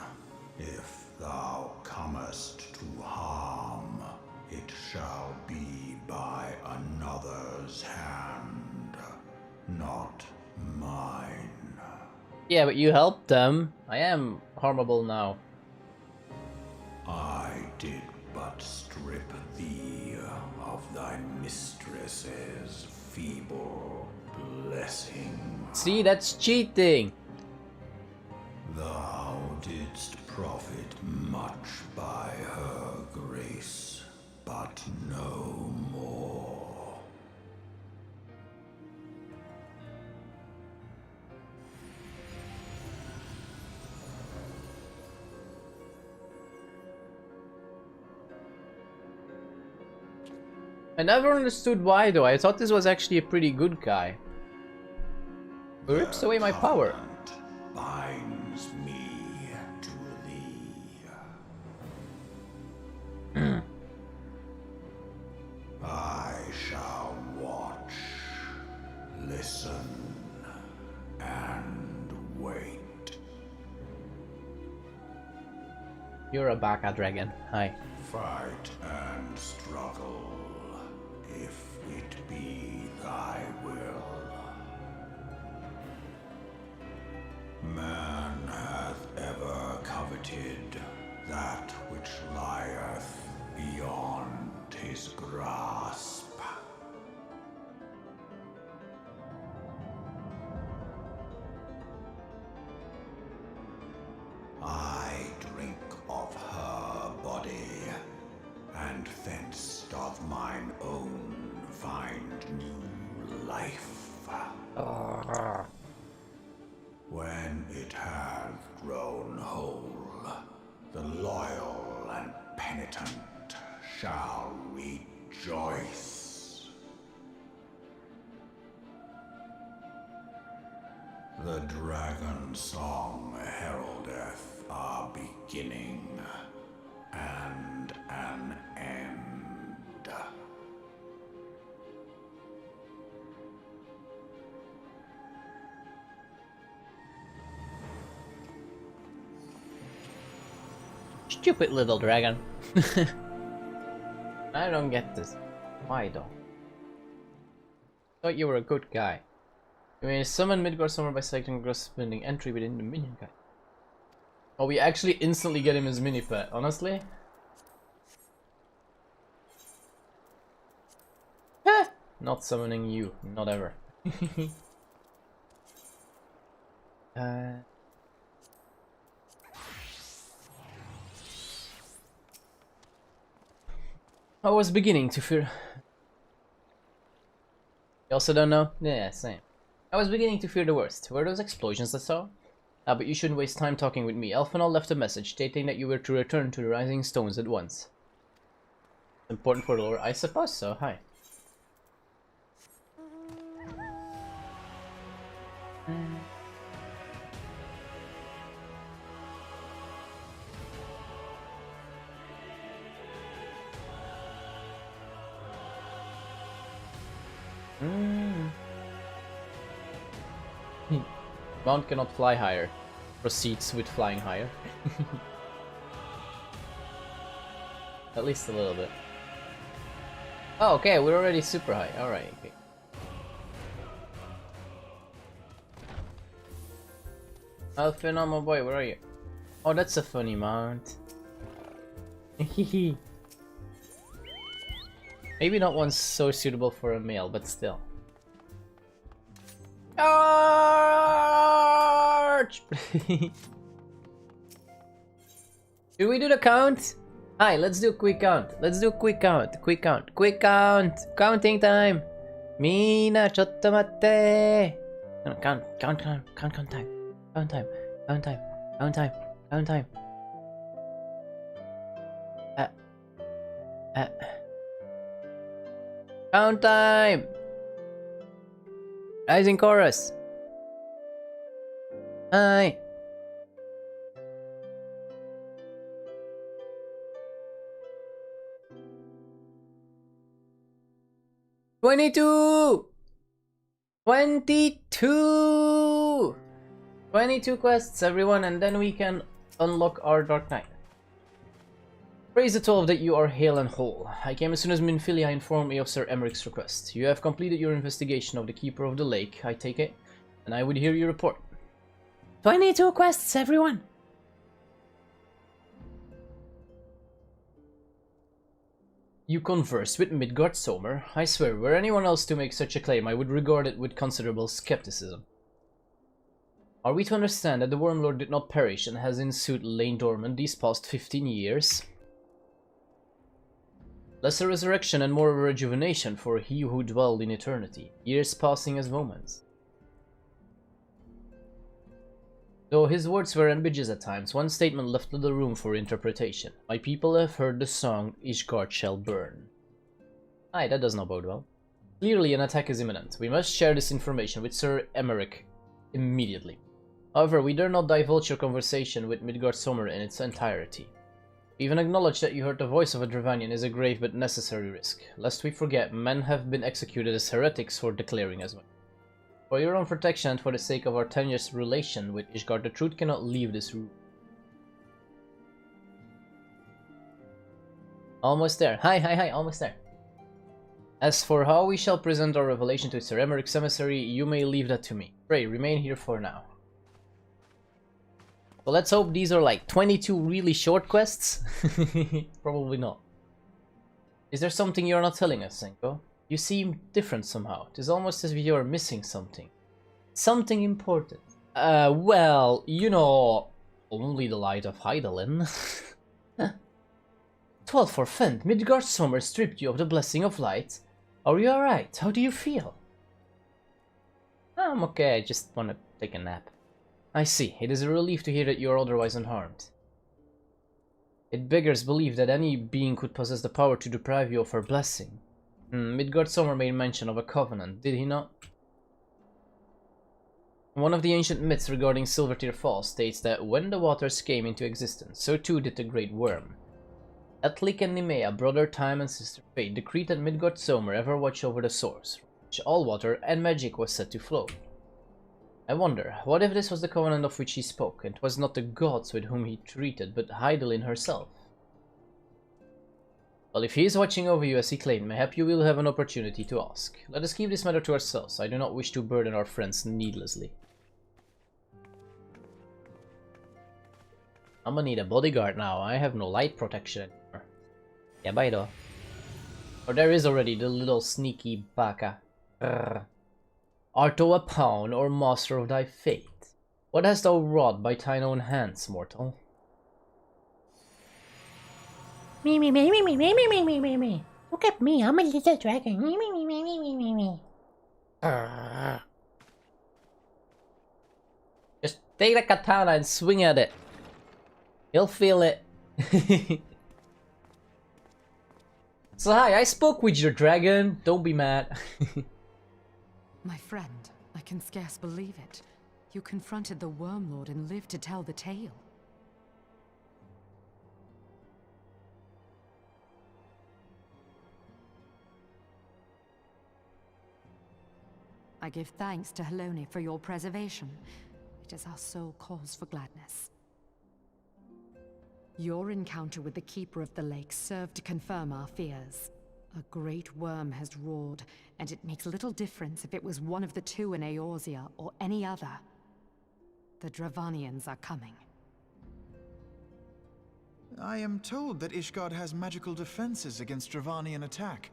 If thou comest to harm, it shall be by another's hand, not mine. Yeah, but you helped them. I am harmable now. I did but strip thee of thy mistress's feeble blessing. See, that's cheating. Thou didst profit much by her grace, but no more. I never understood why though. I thought this was actually a pretty good guy. Who rips away my power? Covenant binds me to thee. I shall watch, listen, and wait. You're a Baka dragon. Hi. Fight and struggle, if it be thy will. Man hath ever coveted that which lieth beyond his grasp. I drink of her body, and thence doth mine own find new life. When it hath grown whole, the loyal and penitent shall rejoice. The dragon song heraldeth our beginning. Stupid little dragon. I don't get this. Why though? Thought you were a good guy. You may summon Midgard Summer by selecting a corresponding entry within the minion guide. Oh, we actually instantly get him as mini pet, honestly? Not summoning you, not ever. I was beginning to fear. You also don't know? Yeah, same. I was beginning to fear the worst. Were those explosions I saw? Ah, but you shouldn't waste time talking with me. Elfenal left a message stating that you were to return to the Rising Stones at once. Important for the lore? I suppose so. Hi. Mount cannot fly higher. Proceeds with flying higher. At least a little bit. Oh, okay, we're already super high. Alright, okay. Alphin, my boy, where are you? Oh, that's a funny mount. Maybe not one so suitable for a male, but still. Arch! Should we do the count? Hi, let's do a quick count. Let's do a quick count. Quick count. Quick count. Counting time. Mina, chotto matte. Count time. Count time. Count time. Count time. Count time. Count time. Count time. Rising chorus. Hi. $22. 22 quests, everyone, and then we can unlock our Dark Knight. Praise the 12 that you are hale and whole. I came as soon as Minfilia informed me of Sir Emmerich's request. You have completed your investigation of the Keeper of the Lake, I take it, and I would hear your report. 22 quests, everyone! You conversed with Midgard Somer. I swear, were anyone else to make such a claim, I would regard it with considerable skepticism. Are we to understand that the Wormlord did not perish and has in sooth lain dormant these past 15 years? Less a resurrection and more of a rejuvenation for he who dwelled in eternity, years passing as moments. Though his words were ambiguous at times, one statement left little room for interpretation. My people have heard the song, Ishgard shall burn. Aye, that does not bode well. Clearly an attack is imminent. We must share this information with Sir Emmerich immediately. However, we dare not divulge your conversation with Midgard Somer in its entirety. We even acknowledge that you heard the voice of a Dravanian is a grave but necessary risk. Lest we forget, men have been executed as heretics for declaring as much. For your own protection and for the sake of our tenuous relation with Ishgard, the truth cannot leave this room. Almost there. Hi, almost there. As for how we shall present our revelation to Sir Emmerich's emissary, you may leave that to me. Pray, remain here for now. Well, let's hope these are like 22 really short quests. Probably not. Is there something you're not telling us, Senko? You seem different somehow. It is almost as if you're missing something. Something important. Well, you know, only the light of Hydaelyn. 12 for Fent, Midgard Somer stripped you of the blessing of light. Are you alright? How do you feel? I'm okay, I just want to take a nap. I see. It is a relief to hear that you are otherwise unharmed. It beggars belief that any being could possess the power to deprive you of her blessing. Midgard Somer made mention of a covenant, did he not? One of the ancient myths regarding Silvertear Falls states that when the waters came into existence, so too did the Great Worm. Etlik and Nimea, brother Time and sister Fate, decreed that Midgard Somer ever watch over the source, from which all water and magic was set to flow. I wonder, what if this was the covenant of which he spoke, and 'twas not the gods with whom he treated, but Hydaelyn herself? Well, if he is watching over you as he claimed, mayhap you will have an opportunity to ask. Let us keep this matter to ourselves. I do not wish to burden our friends needlessly. I'm gonna need a bodyguard now. I have no light protection anymore. Yeah, bye though. Or there is already the little sneaky baka. Art thou a pawn or master of thy fate? What hast thou wrought by thine own hands, mortal? Me. Look at me, I'm a little dragon. Me. Just take the katana and swing at it. He'll feel it. So hi, I spoke with your dragon. Don't be mad. My friend, I can scarce believe it. You confronted the Worm Lord and lived to tell the tale. I give thanks to Helone for your preservation. It is our sole cause for gladness. Your encounter with the Keeper of the Lake served to confirm our fears. A great worm has roared, and it makes little difference if it was one of the two in Eorzea or any other. The Dravanians are coming. I am told that Ishgard has magical defenses against Dravanian attack,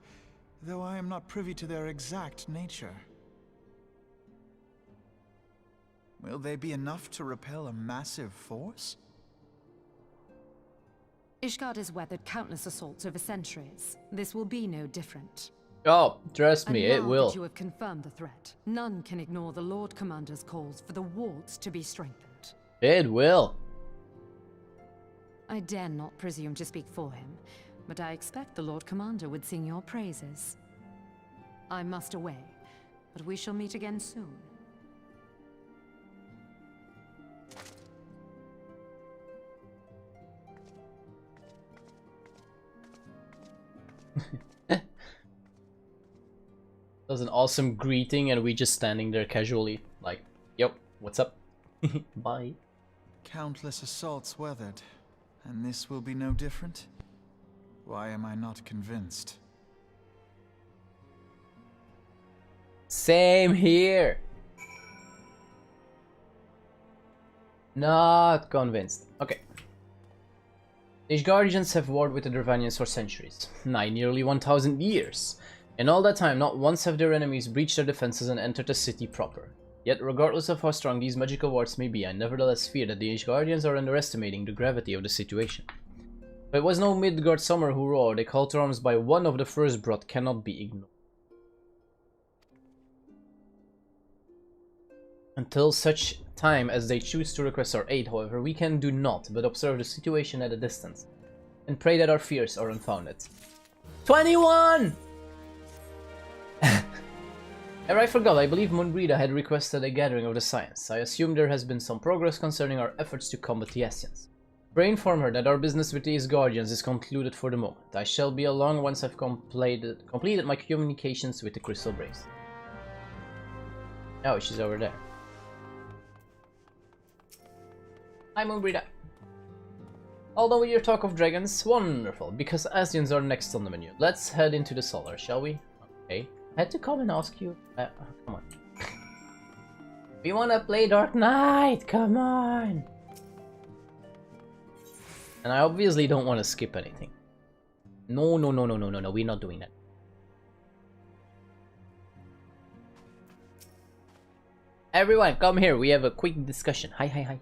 though I am not privy to their exact nature. Will they be enough to repel a massive force? Ishgard has weathered countless assaults over centuries. This will be no different. Oh, trust me, And it now will. that you have confirmed the threat, none can ignore the Lord Commander's calls for the wards to be strengthened. It will. I dare not presume to speak for him, but I expect the Lord Commander would sing your praises. I must away, but we shall meet again soon. That was an awesome greeting, and we just standing there casually, like, yo, what's up? Bye. Countless assaults weathered, and this will be no different? Why am I not convinced? Same here. Not convinced. Okay. These guardians have warred with the Dravanians for centuries. Nearly 1,000 years. In all that time, not once have their enemies breached their defenses and entered the city proper. Yet, regardless of how strong these magical wards may be, I nevertheless fear that the Age Guardians are underestimating the gravity of the situation. But it was no Midgard summer who roared, a call to arms by one of the firstbrought cannot be ignored. Until such time as they choose to request our aid, however, we can do naught but observe the situation at a distance, and pray that our fears are unfounded. 21! And I forgot, I believe Moonbrida had requested a gathering of the Science. I assume there has been some progress concerning our efforts to combat the Ascians. Pray inform her that our business with these Guardians is concluded for the moment. I shall be along once I've completed my communications with the Crystal Brace. Oh, she's over there. Hi Moonbrida. All done with your talk of dragons? Wonderful, because Ascians are next on the menu. Let's head into the Solar, shall we? Okay. I had to come and ask you. Come on. We wanna play Dark Knight, come on! And I obviously don't want to skip anything. No, we're not doing that. Everyone, come here, we have a quick discussion. Hi.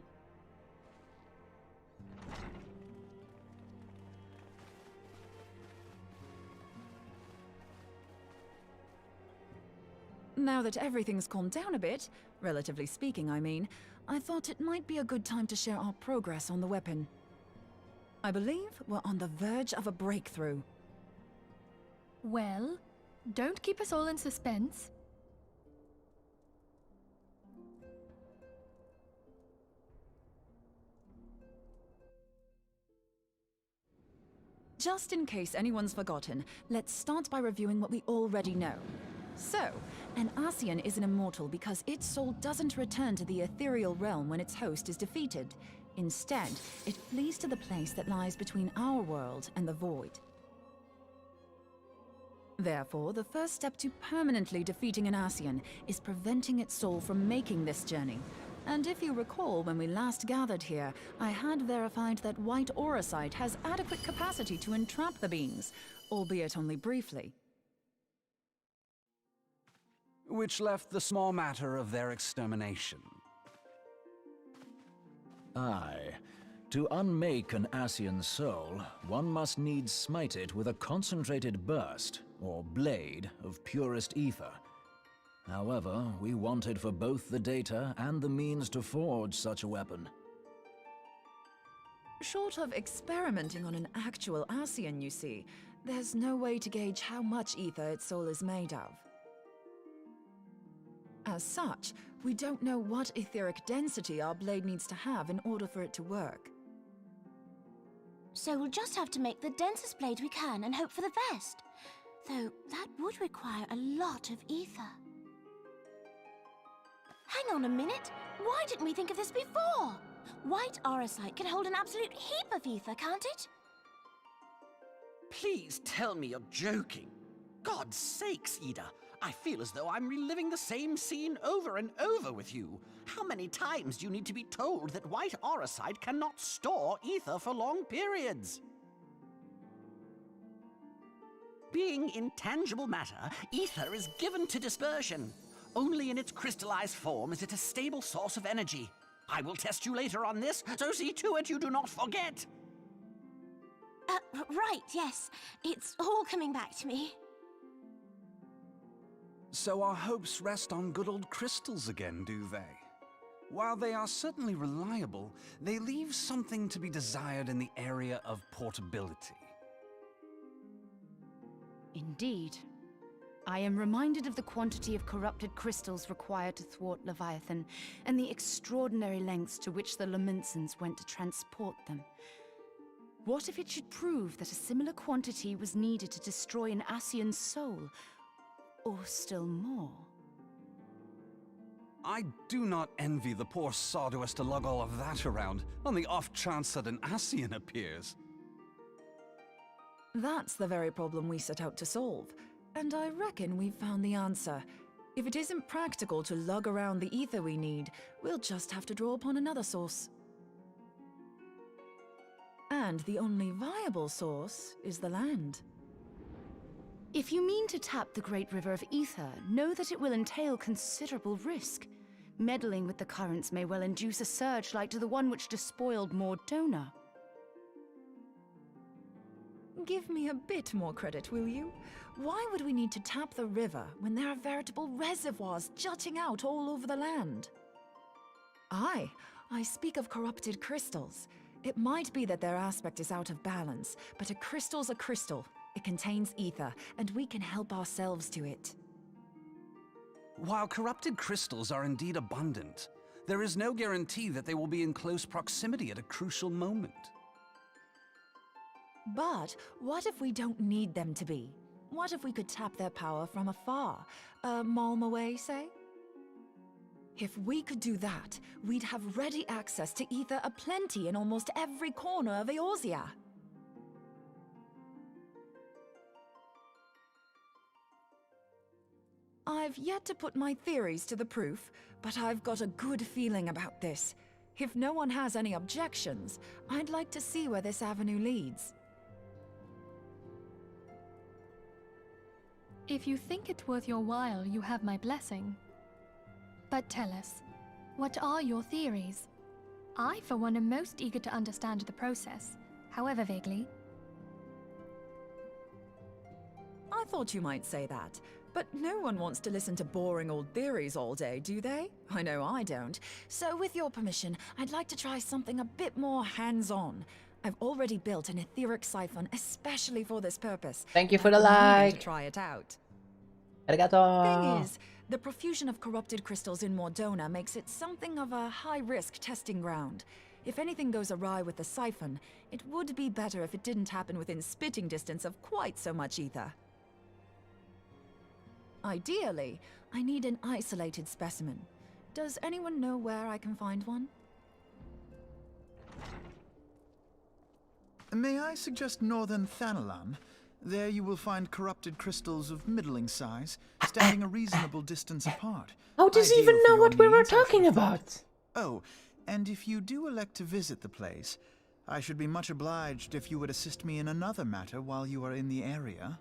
Now that everything's calmed down a bit, relatively speaking I mean, I thought it might be a good time to share our progress on the weapon. I believe we're on the verge of a breakthrough. Well, don't keep us all in suspense. Just in case anyone's forgotten, let's start by reviewing what we already know. So, An Ascian is an immortal because its soul doesn't return to the ethereal realm when its host is defeated. Instead, it flees to the place that lies between our world and the void. Therefore, the first step to permanently defeating an Ascian is preventing its soul from making this journey. And if you recall, when we last gathered here, I had verified that white auracite has adequate capacity to entrap the beings, albeit only briefly. Which left the small matter of their extermination. Aye. To unmake an Ascian soul, one must needs smite it with a concentrated burst, or blade, of purest ether. However, we wanted for both the data and the means to forge such a weapon. Short of experimenting on an actual Ascian, you see, there's no way to gauge how much ether its soul is made of. As such, we don't know what etheric density our blade needs to have in order for it to work. So we'll just have to make the densest blade we can and hope for the best. Though that would require a lot of ether. Hang on a minute! Why didn't we think of this before? White auracite can hold an absolute heap of ether, can't it? Please tell me you're joking. God's sakes, Ida. I feel as though I'm reliving the same scene over and over with you. How many times do you need to be told that white auracite cannot store ether for long periods? Being intangible matter, ether is given to dispersion. Only in its crystallized form is it a stable source of energy. I will test you later on this, so see to it you do not forget. Right, yes. It's all coming back to me. So our hopes rest on good old crystals again, do they? While they are certainly reliable, they leave something to be desired in the area of portability. Indeed. I am reminded of the quantity of corrupted crystals required to thwart Leviathan, and the extraordinary lengths to which the Lamentsons went to transport them. What if it should prove that a similar quantity was needed to destroy an Ascian's soul? Or still more? I do not envy the poor sod who has to lug all of that around, on the off chance that an Ascian appears. That's the very problem we set out to solve. And I reckon we've found the answer. If it isn't practical to lug around the ether we need, we'll just have to draw upon another source. And the only viable source is the land. If you mean to tap the Great River of Ether, know that it will entail considerable risk. Meddling with the currents may well induce a surge like to the one which despoiled Mordona. Give me a bit more credit, will you? Why would we need to tap the river when there are veritable reservoirs jutting out all over the land? Aye, I speak of corrupted crystals. It might be that their aspect is out of balance, but a crystal's a crystal. It contains ether, and we can help ourselves to it. While corrupted crystals are indeed abundant, there is no guarantee that they will be in close proximity at a crucial moment. But what if we don't need them to be? What if we could tap their power from afar? A malm away, say? If we could do that, we'd have ready access to ether aplenty in almost every corner of Eorzea. I've yet to put my theories to the proof, but I've got a good feeling about this. If no one has any objections, I'd like to see where this avenue leads. If you think it worth your while, you have my blessing. But tell us, what are your theories? I, for one, am most eager to understand the process, however vaguely. I thought you might say that, but no one wants to listen to boring old theories all day, do they? I know I don't. So with your permission, I'd like to try something a bit more hands-on. I've already built an etheric siphon especially for this purpose. Thank you for the I've been needing like. to try it out. Arigato. Thing is, the profusion of corrupted crystals in Mordona makes it something of a high-risk testing ground. If anything goes awry with the siphon, it would be better if it didn't happen within spitting distance of quite so much ether. Ideally, I need an isolated specimen. Does anyone know where I can find one? May I suggest northern Thanalan? There you will find corrupted crystals of middling size, standing a reasonable distance apart. How does he Ideal even for know your what we were needs, I should talking have about? thought. Oh, and if you do elect to visit the place, I should be much obliged if you would assist me in another matter while you are in the area.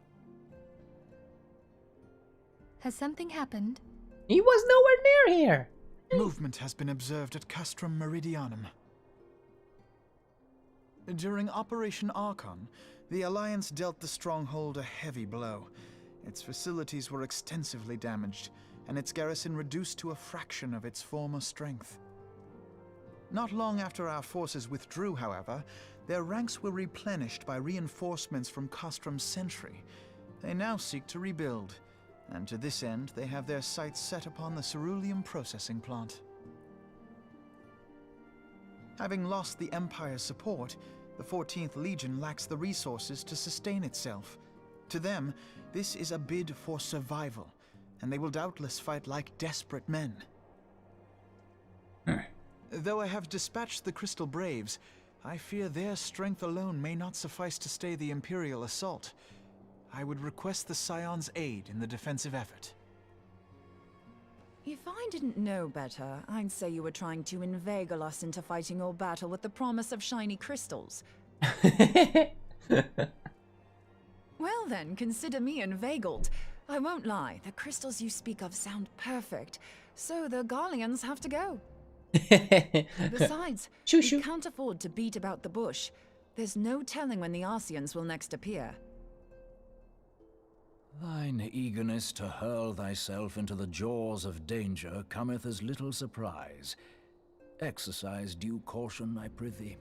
Has something happened? He was nowhere near here. Movement has been observed at Castrum Meridianum. During Operation Archon, the Alliance dealt the stronghold a heavy blow. Its facilities were extensively damaged, and its garrison reduced to a fraction of its former strength. Not long after our forces withdrew, however, their ranks were replenished by reinforcements from Castrum's sentry. They now seek to rebuild, and to this end they have their sights set upon the ceruleum processing plant. Having lost the Empire's support, the 14th Legion lacks the resources to sustain itself. To them, this is a bid for survival, and they will doubtless fight like desperate men. Though I have dispatched the Crystal Braves, I fear their strength alone may not suffice to stay the Imperial assault. I would request the Scion's aid in the defensive effort. If I didn't know better, I'd say you were trying to inveigle us into fighting your battle with the promise of shiny crystals. Well then, consider me inveigled. I won't lie, the crystals you speak of sound perfect, so the Garleans have to go. Besides, we can't afford to beat about the bush. There's no telling when the Arceans will next appear. Thine eagerness to hurl thyself into the jaws of danger cometh as little surprise. Exercise due caution, I prithee.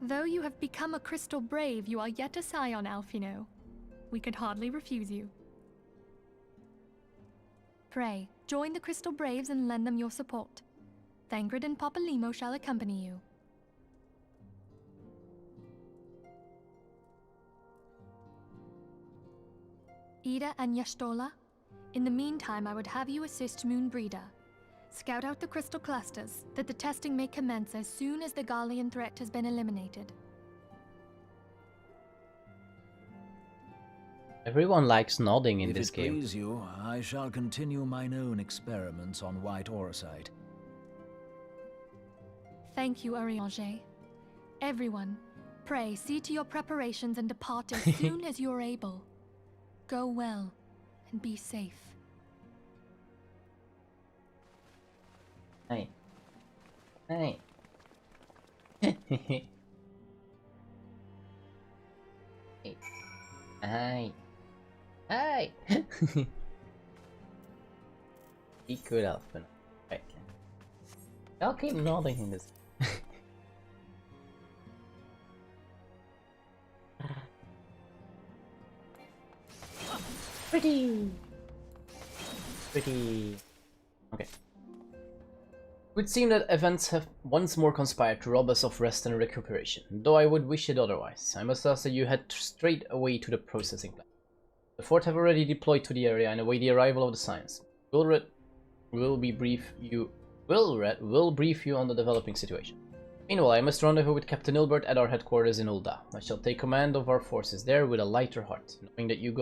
Though you have become a crystal brave, you are yet a scion, Alphino. We could hardly refuse you. Pray, join the Crystal Braves and lend them your support. Thangred and Papalymo shall accompany you. Ida and Yashtola, in the meantime I would have you assist Moonbreeder. Scout out the crystal clusters, that the testing may commence as soon as the Garlean threat has been eliminated. Everyone likes nodding in this If it game. please you, I shall continue mine own experiments on white Eorzea. Thank you, Eorzea. Everyone, pray see to your preparations and depart as soon as you're able. Go well, and be safe. Hey. Hey. Hey. Hey. He could have been. Right. I'll keep nodding in this. Pretty. Pretty. Okay. It would seem that events have once more conspired to rob us of rest and recuperation, though I would wish it otherwise. I must ask that you head straight away to the processing plant. The fort have already deployed to the area and await the arrival of the Scions. Wilred will brief you on the developing situation. Meanwhile, I must rendezvous with Captain Ilbert at our headquarters in Ul'dah. I shall take command of our forces there with a lighter heart, knowing that you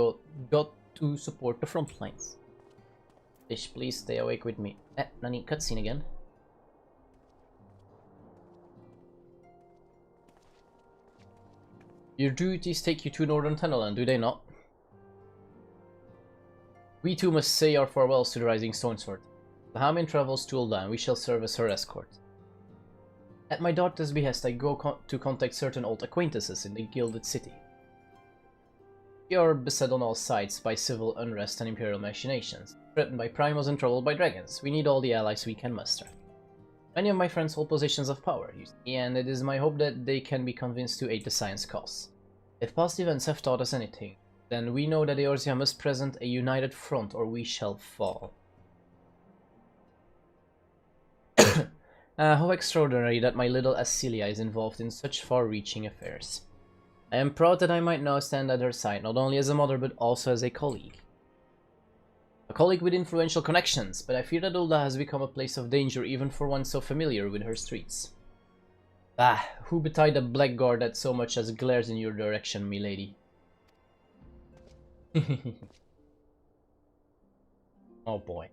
got to support the front lines. Fish, please stay awake with me. Nani, cutscene again. Your duties take you to Northern Thanalan, do they not? We too must say our farewells to the Rising Stonesword. Bahamut travels to Ul'dah and we shall serve as her escort. At my daughter's behest, I go to contact certain old acquaintances in the Gilded City. We are beset on all sides by civil unrest and imperial machinations, threatened by primals and troubled by dragons. We need all the allies we can muster. Many of my friends hold positions of power, you see, and it is my hope that they can be convinced to aid the Science cause. If past events have taught us anything, then we know that Eorzea must present a united front or we shall fall. How extraordinary that my little Ascilia is involved in such far-reaching affairs. I am proud that I might now stand at her side, not only as a mother but also as a colleague. A colleague with influential connections, but I fear that Ulda has become a place of danger even for one so familiar with her streets. Ah, who betide the blackguard that so much as glares in your direction, milady? Oh boy.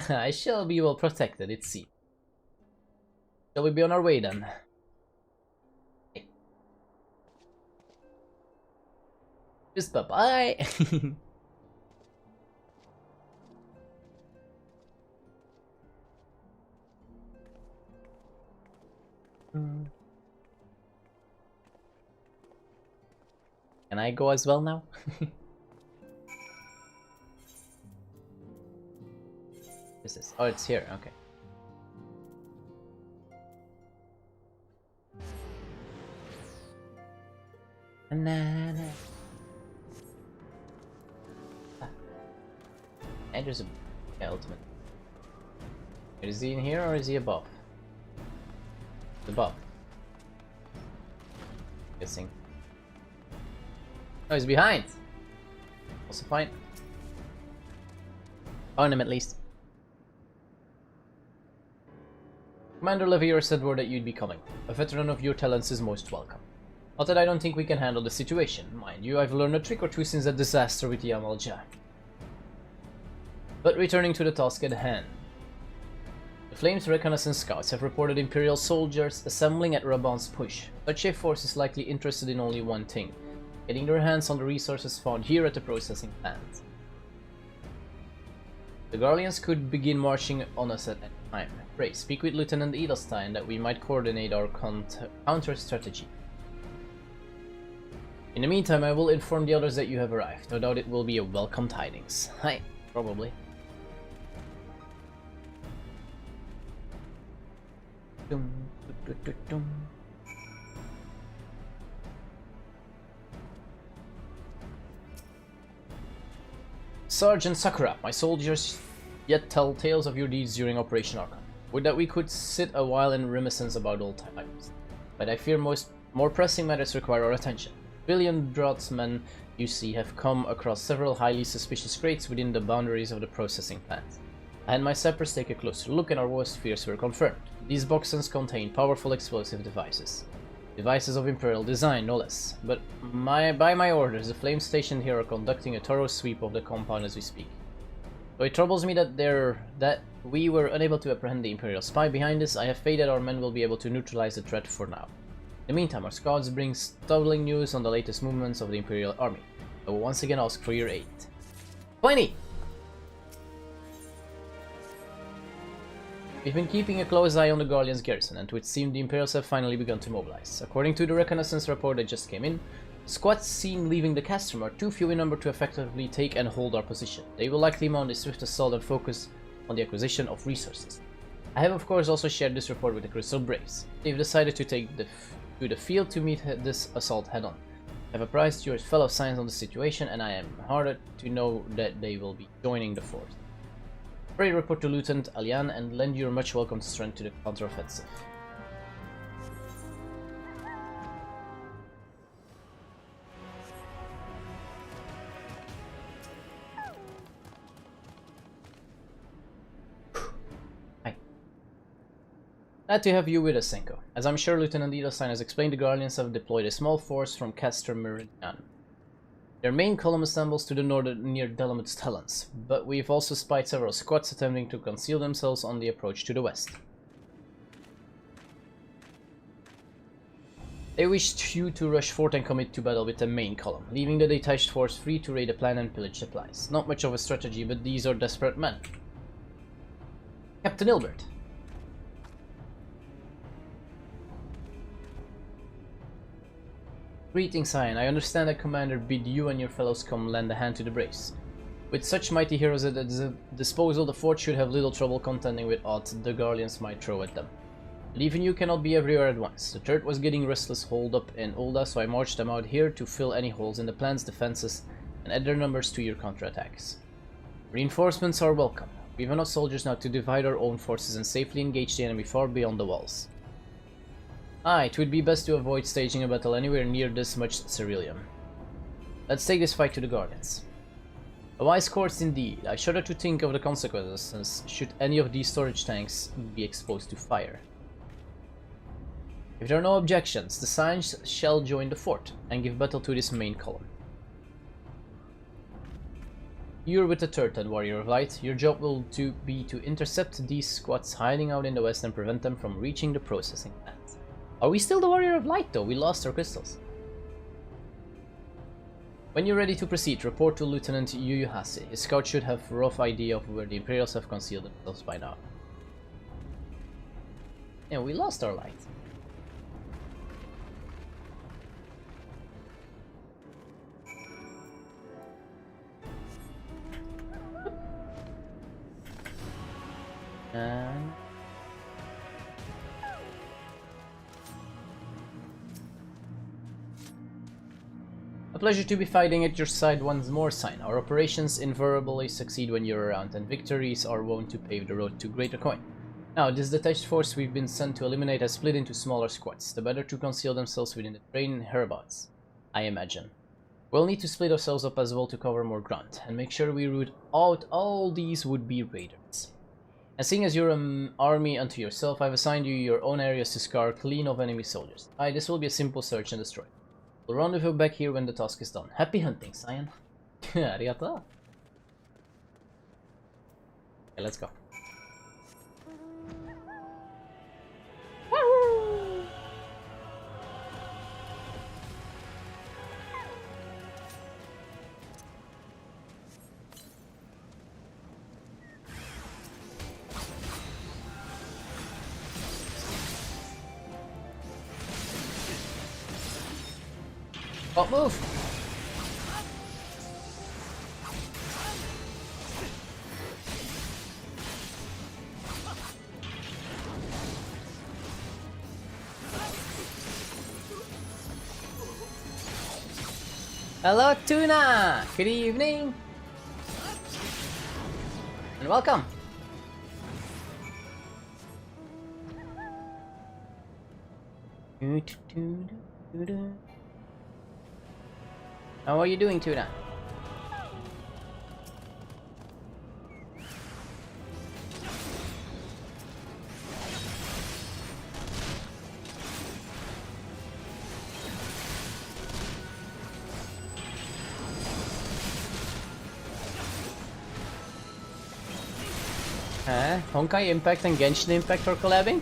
I shall be well protected, it seems. Shall we be on our way then? Just bye-bye! Can I go as well now? What's this? Oh, it's here, okay. Banana. And there's a ultimate. Is he in here or is he above? Above. Guessing. Oh, he's behind. Also fine. Found him at least. Commander Levier said word that you'd be coming. A veteran of your talents is most welcome. Not that I don't think we can handle the situation. Mind you, I've learned a trick or two since that disaster with the Eorzea. But returning to the task at hand. The Flame's reconnaissance scouts have reported Imperial soldiers assembling at Raban's push. Such a force is likely interested in only one thing: getting their hands on the resources found here at the processing plant. The Garleans could begin marching on us at any time. Pray, speak with Lieutenant Edelstein that we might coordinate our counter strategy. In the meantime, I will inform the others that you have arrived. No doubt it will be a welcome tidings. Hi, probably. Dum, dum, dum, dum. Sergeant Sakura, my soldiers yet tell tales of your deeds during Operation Archon. Would that we could sit a while in reminiscence about old times. But I fear more pressing matters require our attention. Billion draftsmen, you see, have come across several highly suspicious crates within the boundaries of the processing plant. I had my sappers take a closer look and our worst fears were confirmed. These boxes contain powerful explosive devices. Devices of Imperial design, no less. But by my orders, the Flame stationed here are conducting a thorough sweep of the compound as we speak. Though it troubles me that we were unable to apprehend the Imperial spy behind this, I have faith that our men will be able to neutralize the threat for now. In the meantime, our scouts bring startling news on the latest movements of the Imperial army. I will once again ask for your aid. 20! We've been keeping a close eye on the Garlean's garrison, and it would seem the Imperials have finally begun to mobilize. According to the reconnaissance report that just came in, squads seen leaving the castrum are too few in number to effectively take and hold our position. They will likely mount a swift assault and focus on the acquisition of resources. I have of course also shared this report with the Crystal Braves. They've decided to take to the field to meet this assault head-on. I've apprised your fellow Scions on the situation, and I am heartened to know that they will be joining the force. Pray report to Lieutenant Alian and lend your much welcome strength to the counteroffensive. Hi. Glad to have you with us, Senko. As I'm sure Lieutenant Edelstein has explained, the Guardians have deployed a small force from Castor Meridian. Their main column assembles to the north near Delamut's talons, but we've also spied several squads attempting to conceal themselves on the approach to the west. They wished you to rush forth and commit to battle with the main column, leaving the detached force free to raid the plant and pillage supplies. Not much of a strategy, but these are desperate men. Captain Ilbert. Greetings, Scion. I understand that Commander bid you and your fellows come lend a hand to the Braves. With such mighty heroes at its disposal, the fort should have little trouble contending with odds the Guardians might throw at them. But even you cannot be everywhere at once. The third was getting restless holed up in Ulda, so I marched them out here to fill any holes in the plan's defenses and add their numbers to your counterattacks. Reinforcements are welcome. We have enough soldiers now to divide our own forces and safely engage the enemy far beyond the walls. It would be best to avoid staging a battle anywhere near this much ceruleum. Let's take this fight to the Guardians. A wise course indeed. I shudder to think of the consequences, since should any of these storage tanks be exposed to fire. If there are no objections, the Signs shall join the fort and give battle to this main column. You're with the third Warrior of Light. Your job will be to intercept these squads hiding out in the west and prevent them from reaching the processing plant. Are we still the Warrior of Light though? We lost our crystals. When you're ready to proceed, report to Lieutenant Yuyuhase. His scout should have a rough idea of where the Imperials have concealed themselves by now. Yeah, we lost our light. And a pleasure to be fighting at your side once more, Sign. Our operations invariably succeed when you're around, and victories are wont to pave the road to greater coin. Now, this detached force we've been sent to eliminate has split into smaller squads, the better to conceal themselves within the terrain hereabouts, I imagine. We'll need to split ourselves up as well to cover more ground, and make sure we root out all these would-be raiders. And seeing as you're an army unto yourself, I've assigned you your own areas to scour clean of enemy soldiers. This will be a simple search and destroy. We'll rendezvous back here when the task is done. Happy hunting, Cyan. Arigato. Okay, let's go. Oh, move! Hello, Tuna! Good evening! And welcome! How are you doing, Tuna? Honkai Impact and Genshin Impact are collabing?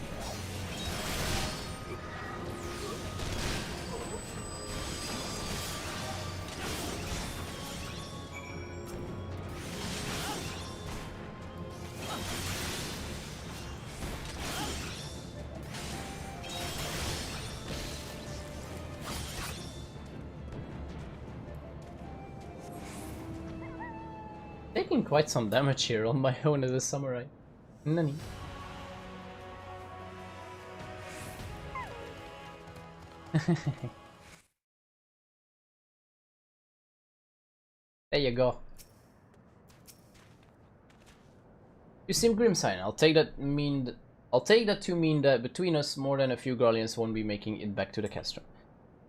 Taking quite some damage here on my own as a samurai. Nani? There you go. You seem grim, Sign. I'll take that to mean that between us, more than a few Guardians won't be making it back to the Castrum.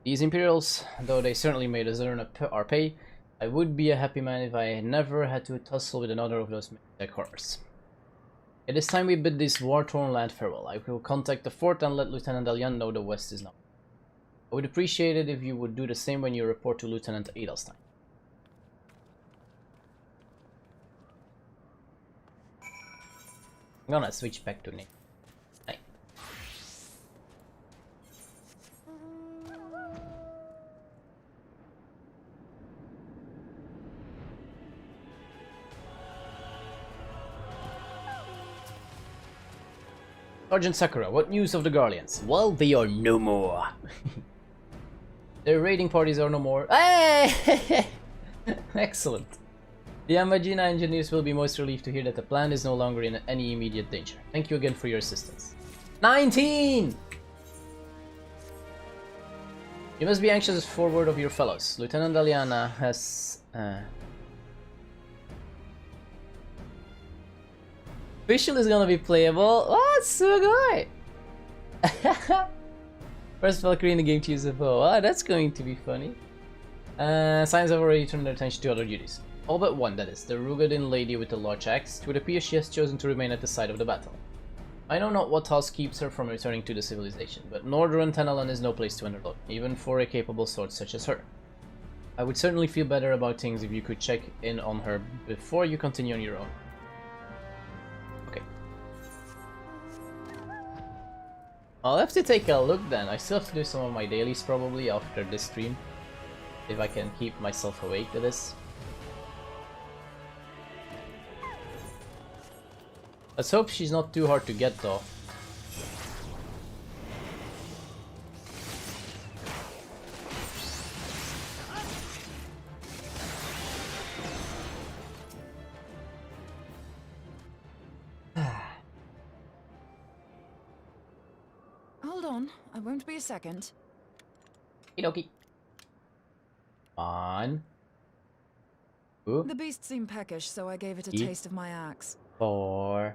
These Imperials, though they certainly made us earn our pay, I would be a happy man if I never had to tussle with another of those tech horrors. It is time we bid this war-torn land farewell. I will contact the fort and let Lieutenant Alyan know the west is now. I would appreciate it if you would do the same when you report to Lieutenant Edelstein. I'm gonna switch back to Nick. Hey. Sergeant Sakura, what news of the Guardians? Well, they are no more. Their raiding parties are no more. Hey! Excellent. The Amagina engineers will be most relieved to hear that the plant is no longer in any immediate danger. Thank you again for your assistance. 19! You must be anxious for word of your fellows. Lieutenant Aliana has... Visual is gonna be playable. Oh, it's so good! First Valkyrie in the game to use a bow. Ah, that's going to be funny. Signs have already turned their attention to other duties. All but one, that is, the Rugadin lady with the large axe. It would appear she has chosen to remain at the site of the battle. I know not what task keeps her from returning to the civilization, but Northern Tenalan is no place to underlook, even for a capable sword such as her. I would certainly feel better about things if you could check in on her before you continue on your own. Okay. I'll have to take a look then. I still have to do some of my dailies probably after this stream. If I can keep myself awake to this. Let's hope she's not too hard to get though. Hold on, I won't be a second. Okie. On. Ooh. The beast seemed peckish, so I gave it a taste of my axe. 4,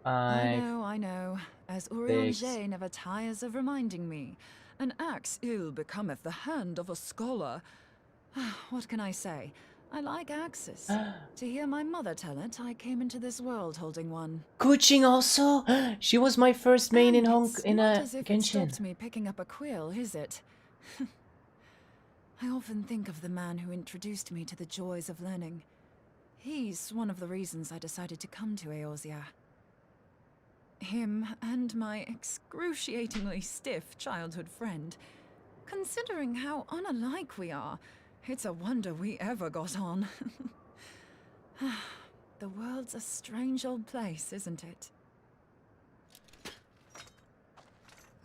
5. I know. As Eorzea never tires of reminding me. An axe ill becometh the hand of a scholar. What can I say? I like axes. To hear my mother tell it, I came into this world holding one. Kuching also? She was my first main in Genshin. It Genshin. stopped me picking up a quill, is it? I often think of the man who introduced me to the joys of learning. He's one of the reasons I decided to come to Eorzea. Him and my excruciatingly stiff childhood friend. Considering how unalike we are, it's a wonder we ever got on. The world's a strange old place, isn't it?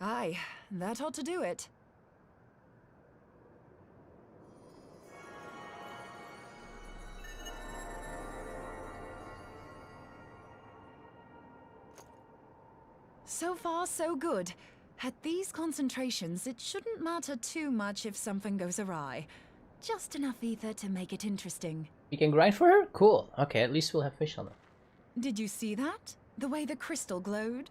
Aye, that ought to do it. So far, so good. At these concentrations, it shouldn't matter too much if something goes awry. Just enough ether to make it interesting. You can grind for her? Cool. Okay, at least we'll have fish on her. Did you see that? The way the crystal glowed?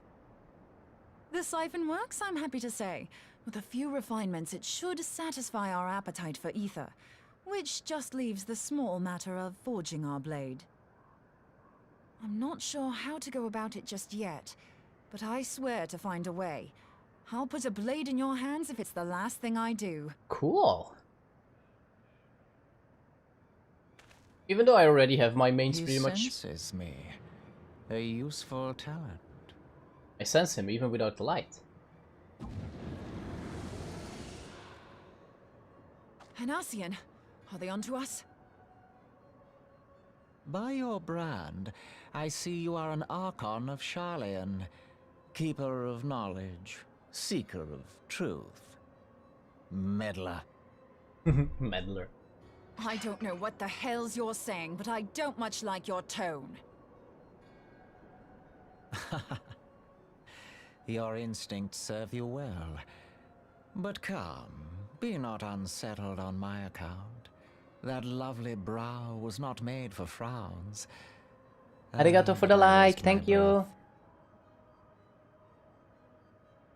The siphon works, I'm happy to say. With a few refinements, it should satisfy our appetite for ether, which just leaves the small matter of forging our blade. I'm not sure how to go about it just yet, but I swear to find a way. I'll put a blade in your hands if it's the last thing I do. Cool. Even though I already have my mains pretty much. He senses me. A useful talent. I sense him even without the light. Hanasian, are they onto us? By your brand, I see you are an Archon of Sharlayan. Keeper of knowledge. Seeker of truth. Meddler. Meddler. I don't know what the hell's you're saying, but I don't much like your tone. Your instincts serve you well. But come, be not unsettled on my account. That lovely brow was not made for frowns. Arigato for the like, thank you.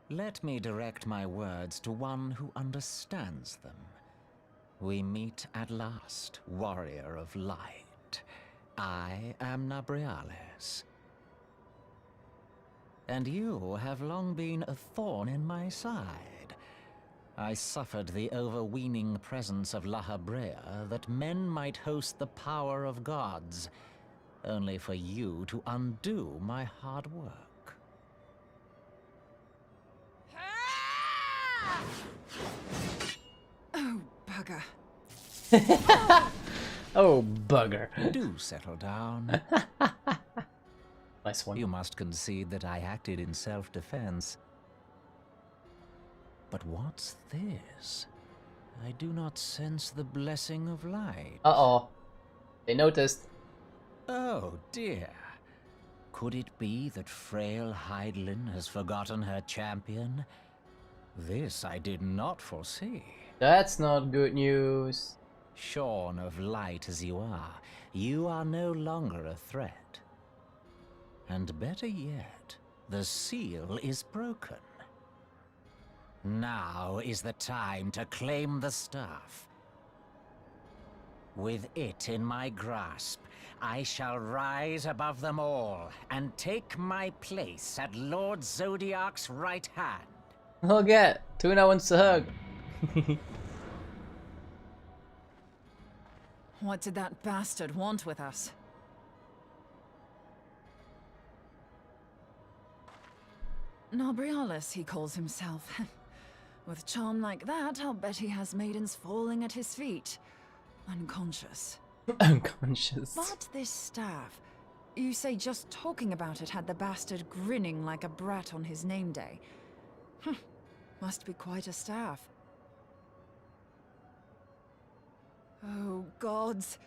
Let me direct my words to one who understands them. We meet at last, warrior of light. I am Nabriales. And you have long been a thorn in my side. I suffered the overweening presence of Lahabrea that men might host the power of gods, only for you to undo my hard work. Oh, bugger. Oh, bugger. Do settle down. Nice one. You must concede that I acted in self-defense. But what's this? I do not sense the blessing of light. Uh-oh. They noticed. Oh dear. Could it be that frail Hydaelyn has forgotten her champion? This I did not foresee. That's not good news. Shorn of light as you are no longer a threat. And better yet, the seal is broken. Now is the time to claim the staff. With it in my grasp, I shall rise above them all and take my place at Lord Zodiac's right hand. Okay, Tuna wants to hug. What did that bastard want with us? Nobrialis, he calls himself. With charm like that, I'll bet he has maidens falling at his feet. Unconscious. Unconscious. But this staff, you say just talking about it had the bastard grinning like a brat on his name day. Must be quite a staff. Oh, gods.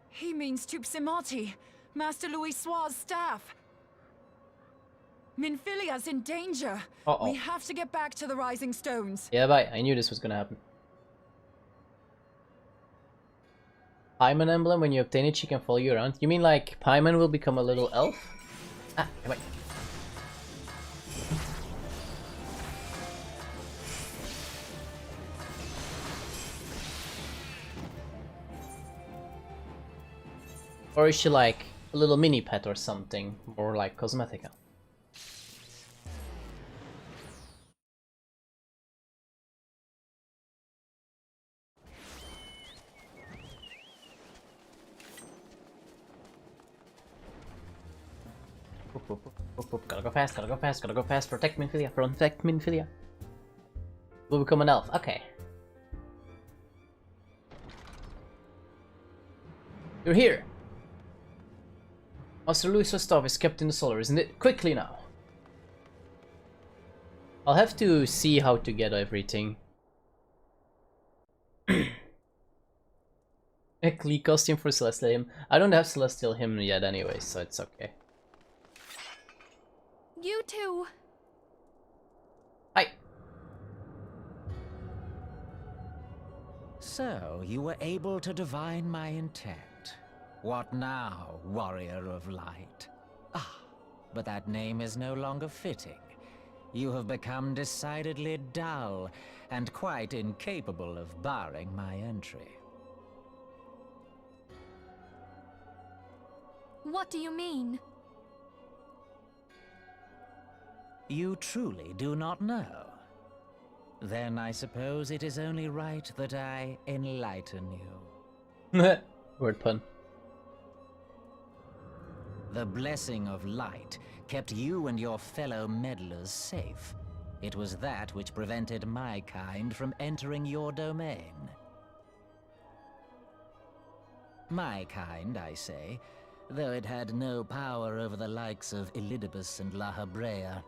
He means Tupsimati, Master Louis Soir's staff. Minfilia's in danger. We have to get back to the Rising Stones. Yeah, bye. I knew this was gonna happen. Paimon emblem, when you obtain it, she can follow you around. You mean like Paimon will become a little elf? Ah, come on. Or is she like a little mini pet or something? More like Cosmetica? Gotta go fast, gotta go fast, gotta go fast. Protect Minfilia, protect Minfilia. We'll become an elf, okay. You're here! Master Louis' stuff is kept in the cellar, isn't it? Quickly now! I'll have to see how to get everything. A Klee costume for Celestial Hymn. I don't have Celestial Hymn yet anyway, so it's okay. You too. Hi. So, you were able to divine my intent. What now, warrior of light? Ah, but that name is no longer fitting. You have become decidedly dull, and quite incapable of barring my entry. What do you mean? You truly do not know? Then I suppose it is only right that I enlighten you. Word pun. The blessing of light kept you and your fellow meddlers safe. It was that which prevented my kind from entering your domain. My kind, I say, though it had no power over the likes of Elidibus and La Habrea.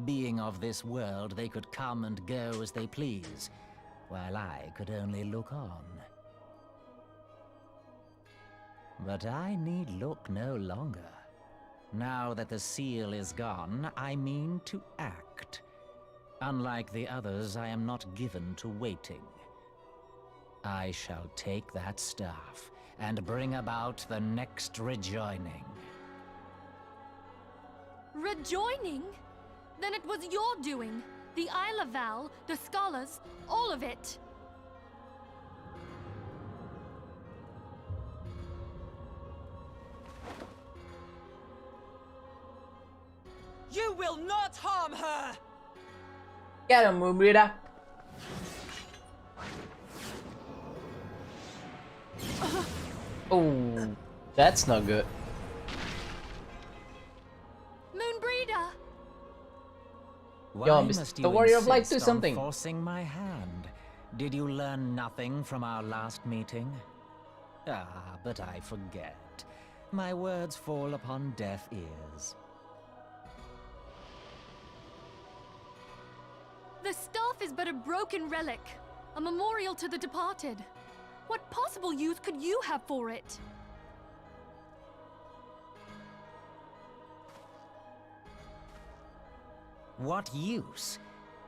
Being of this world, they could come and go as they please, while I could only look on. But I need look no longer. Now that the seal is gone, I mean to act. Unlike the others, I am not given to waiting. I shall take that staff and bring about the next rejoining. Rejoining? Then it was your doing. The Isle of Val, the scholars, all of it. You will not harm her! Get him, Moonbreeder! Oh, that's not good. Moonbreeder! Yo, Mr. Warrior of Light, do something! Forcing my hand. Did you learn nothing from our last meeting? Ah, but I forget. My words fall upon deaf ears. The staff is but a broken relic, a memorial to the departed. What possible use could you have for it? What use?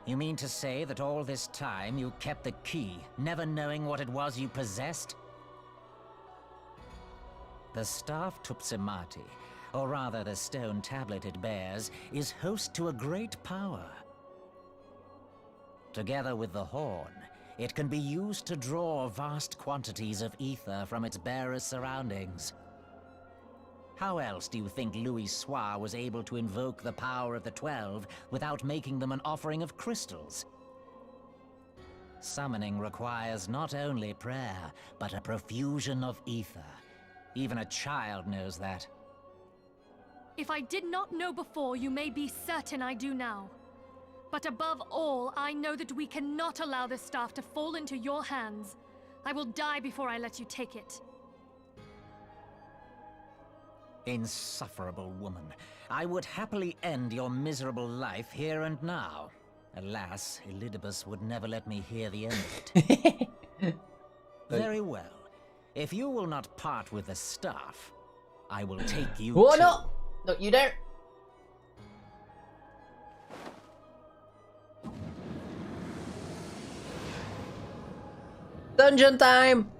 You mean to say that all this time you kept the key, never knowing what it was you possessed? The staff Tupsimati, or rather the stone tablet it bears, is host to a great power. Together with the horn, it can be used to draw vast quantities of ether from its bearer's surroundings. How else do you think Louis Soir was able to invoke the power of the 12 without making them an offering of crystals? Summoning requires not only prayer, but a profusion of ether. Even a child knows that. If I did not know before, you may be certain I do now. But above all, I know that we cannot allow this staff to fall into your hands. I will die before I let you take it. Insufferable woman. I would happily end your miserable life here and now. Alas, Elidibus would never let me hear the end of it. Very well. If you will not part with the staff, I will take you Oh to... no! Don't you dare! Dungeon time!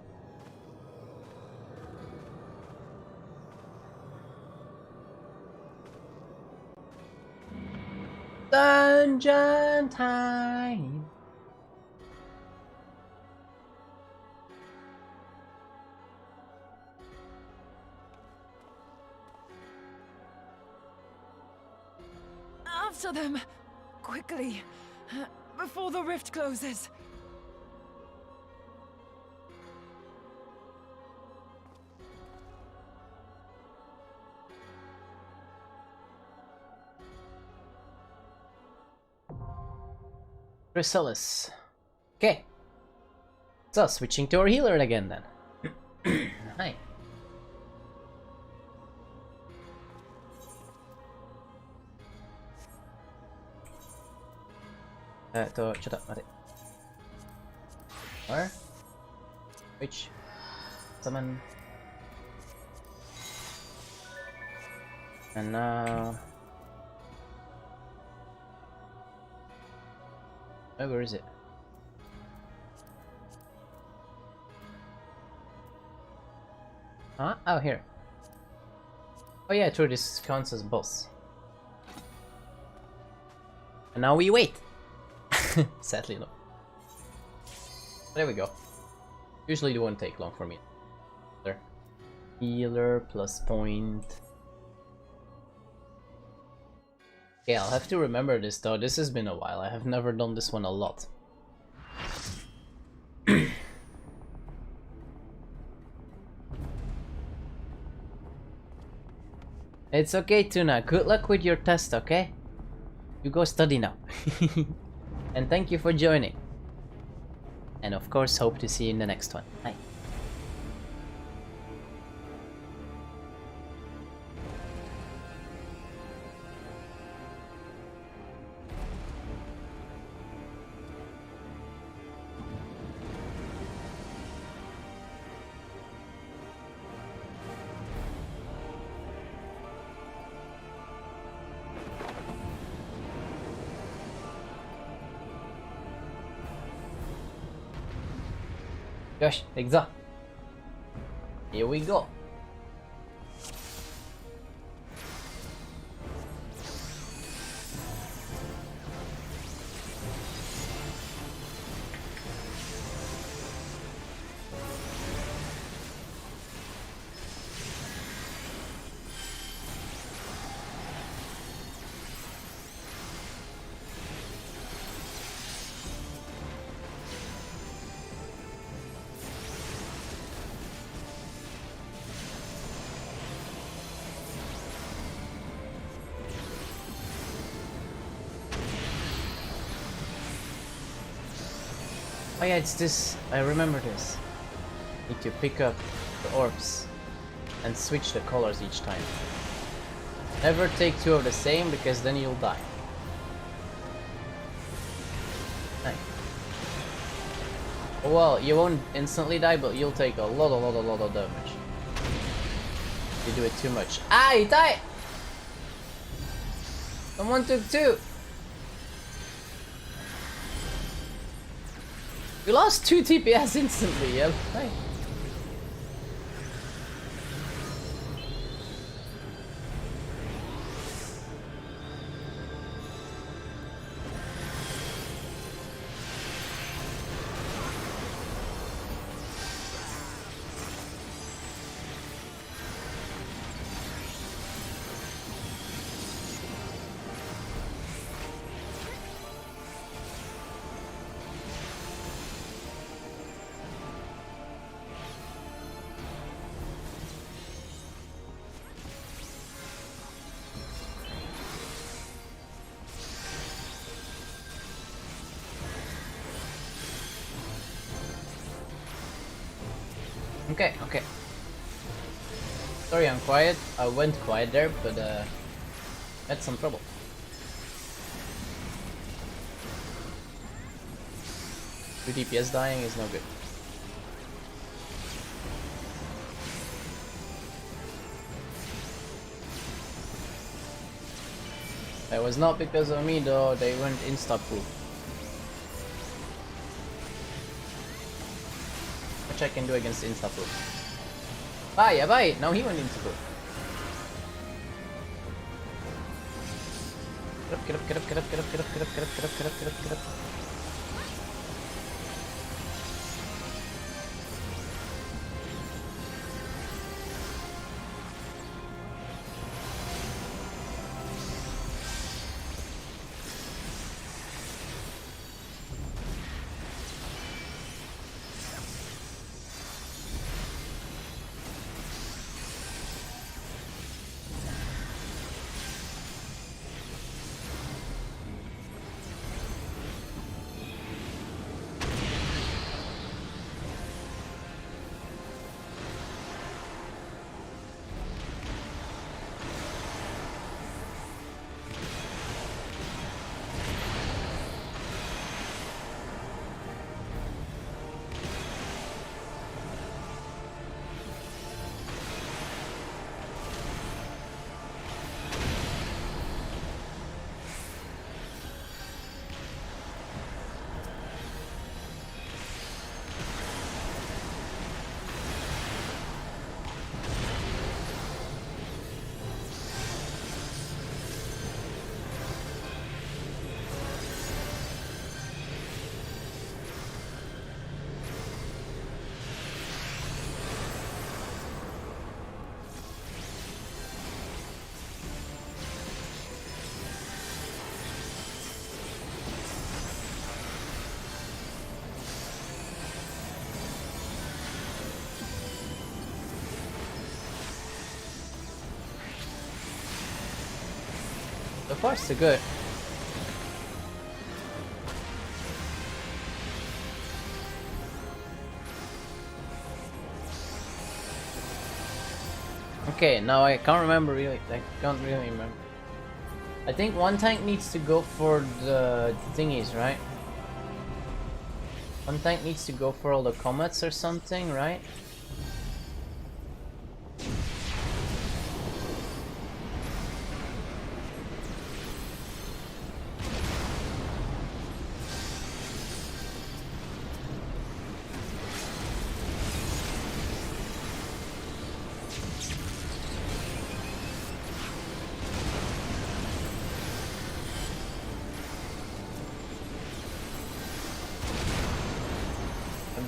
Dungeon time! After them! Quickly! Before the rift closes! Chrysalis. Okay. So, switching to our healer again then. Hi. Shut up,待て. Or? Which? Summon. And now... Oh, where is it? Huh? Oh, here. Oh yeah, true, this counts as boss. And now we wait! Sadly, no. There we go. Usually it won't take long for me. There. Healer plus point. Yeah, I'll have to remember this though. This has been a while. I have never done this one a lot. It's okay, Tuna. Good luck with your test, okay? You go study now. And thank you for joining. And of course, hope to see you in the next one. Bye. Gosh, exo. Here we go. Oh yeah, it's this. I remember this. Need to pick up the orbs and switch the colors each time. Never take two of the same because then you'll die. Nice. Well, you won't instantly die, but you'll take a lot of damage. You do it too much. Ah, you die! Someone took two! We lost 2 TPS instantly, yeah. Hey. Okay, okay. Sorry I'm quiet. I went quiet there, but had some trouble. Two DPS dying is no good. That was not because of me though, they went insta-poo. Which I can do against insta-poo. Bye, bye! Now he went insta-poo. Get up, get up, get up, get up, get up, get up, get up, get up, get up, get up, get up. So far so good. Okay, now I can't remember really. I can't really remember. I think one tank needs to go for the thingies, right? One tank needs to go for all the comets or something, right?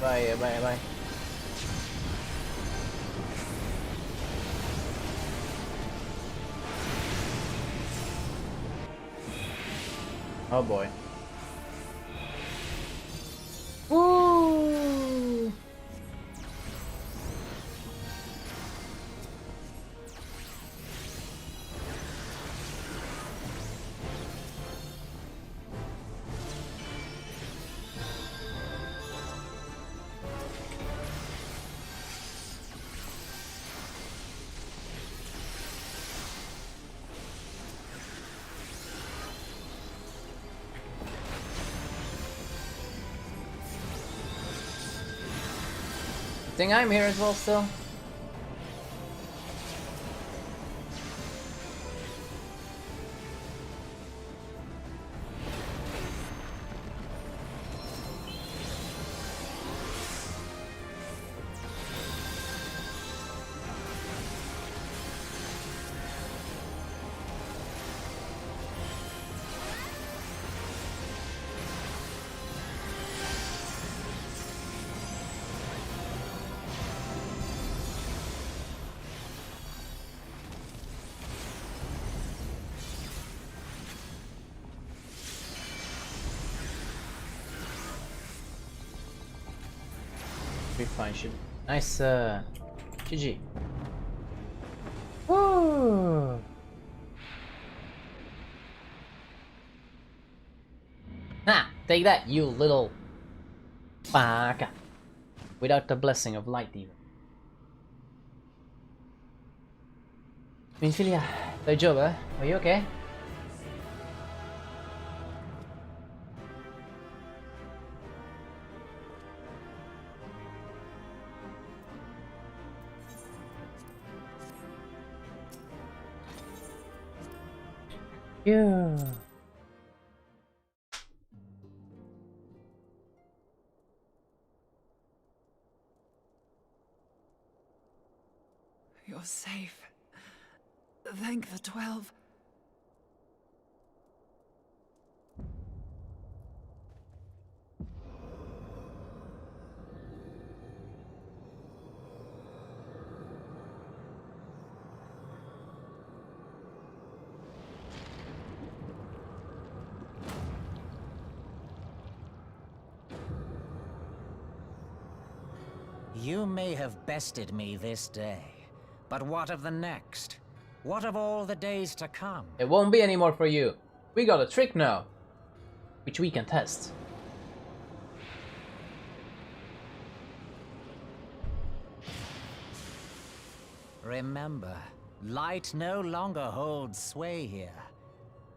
Bye, bye, bye. Oh boy. Woo! Think I'm here as well still. Be fine, should nice GG. Woo! Ha! Take that, you little baka. Without the blessing of light even. Minfilia, daijoubu? Are you okay? Yeah. You're safe. Thank the 12. You may have bested me this day, but what of the next? What of all the days to come? It won't be any more for you. We got a trick now, which we can test. Remember, light no longer holds sway here.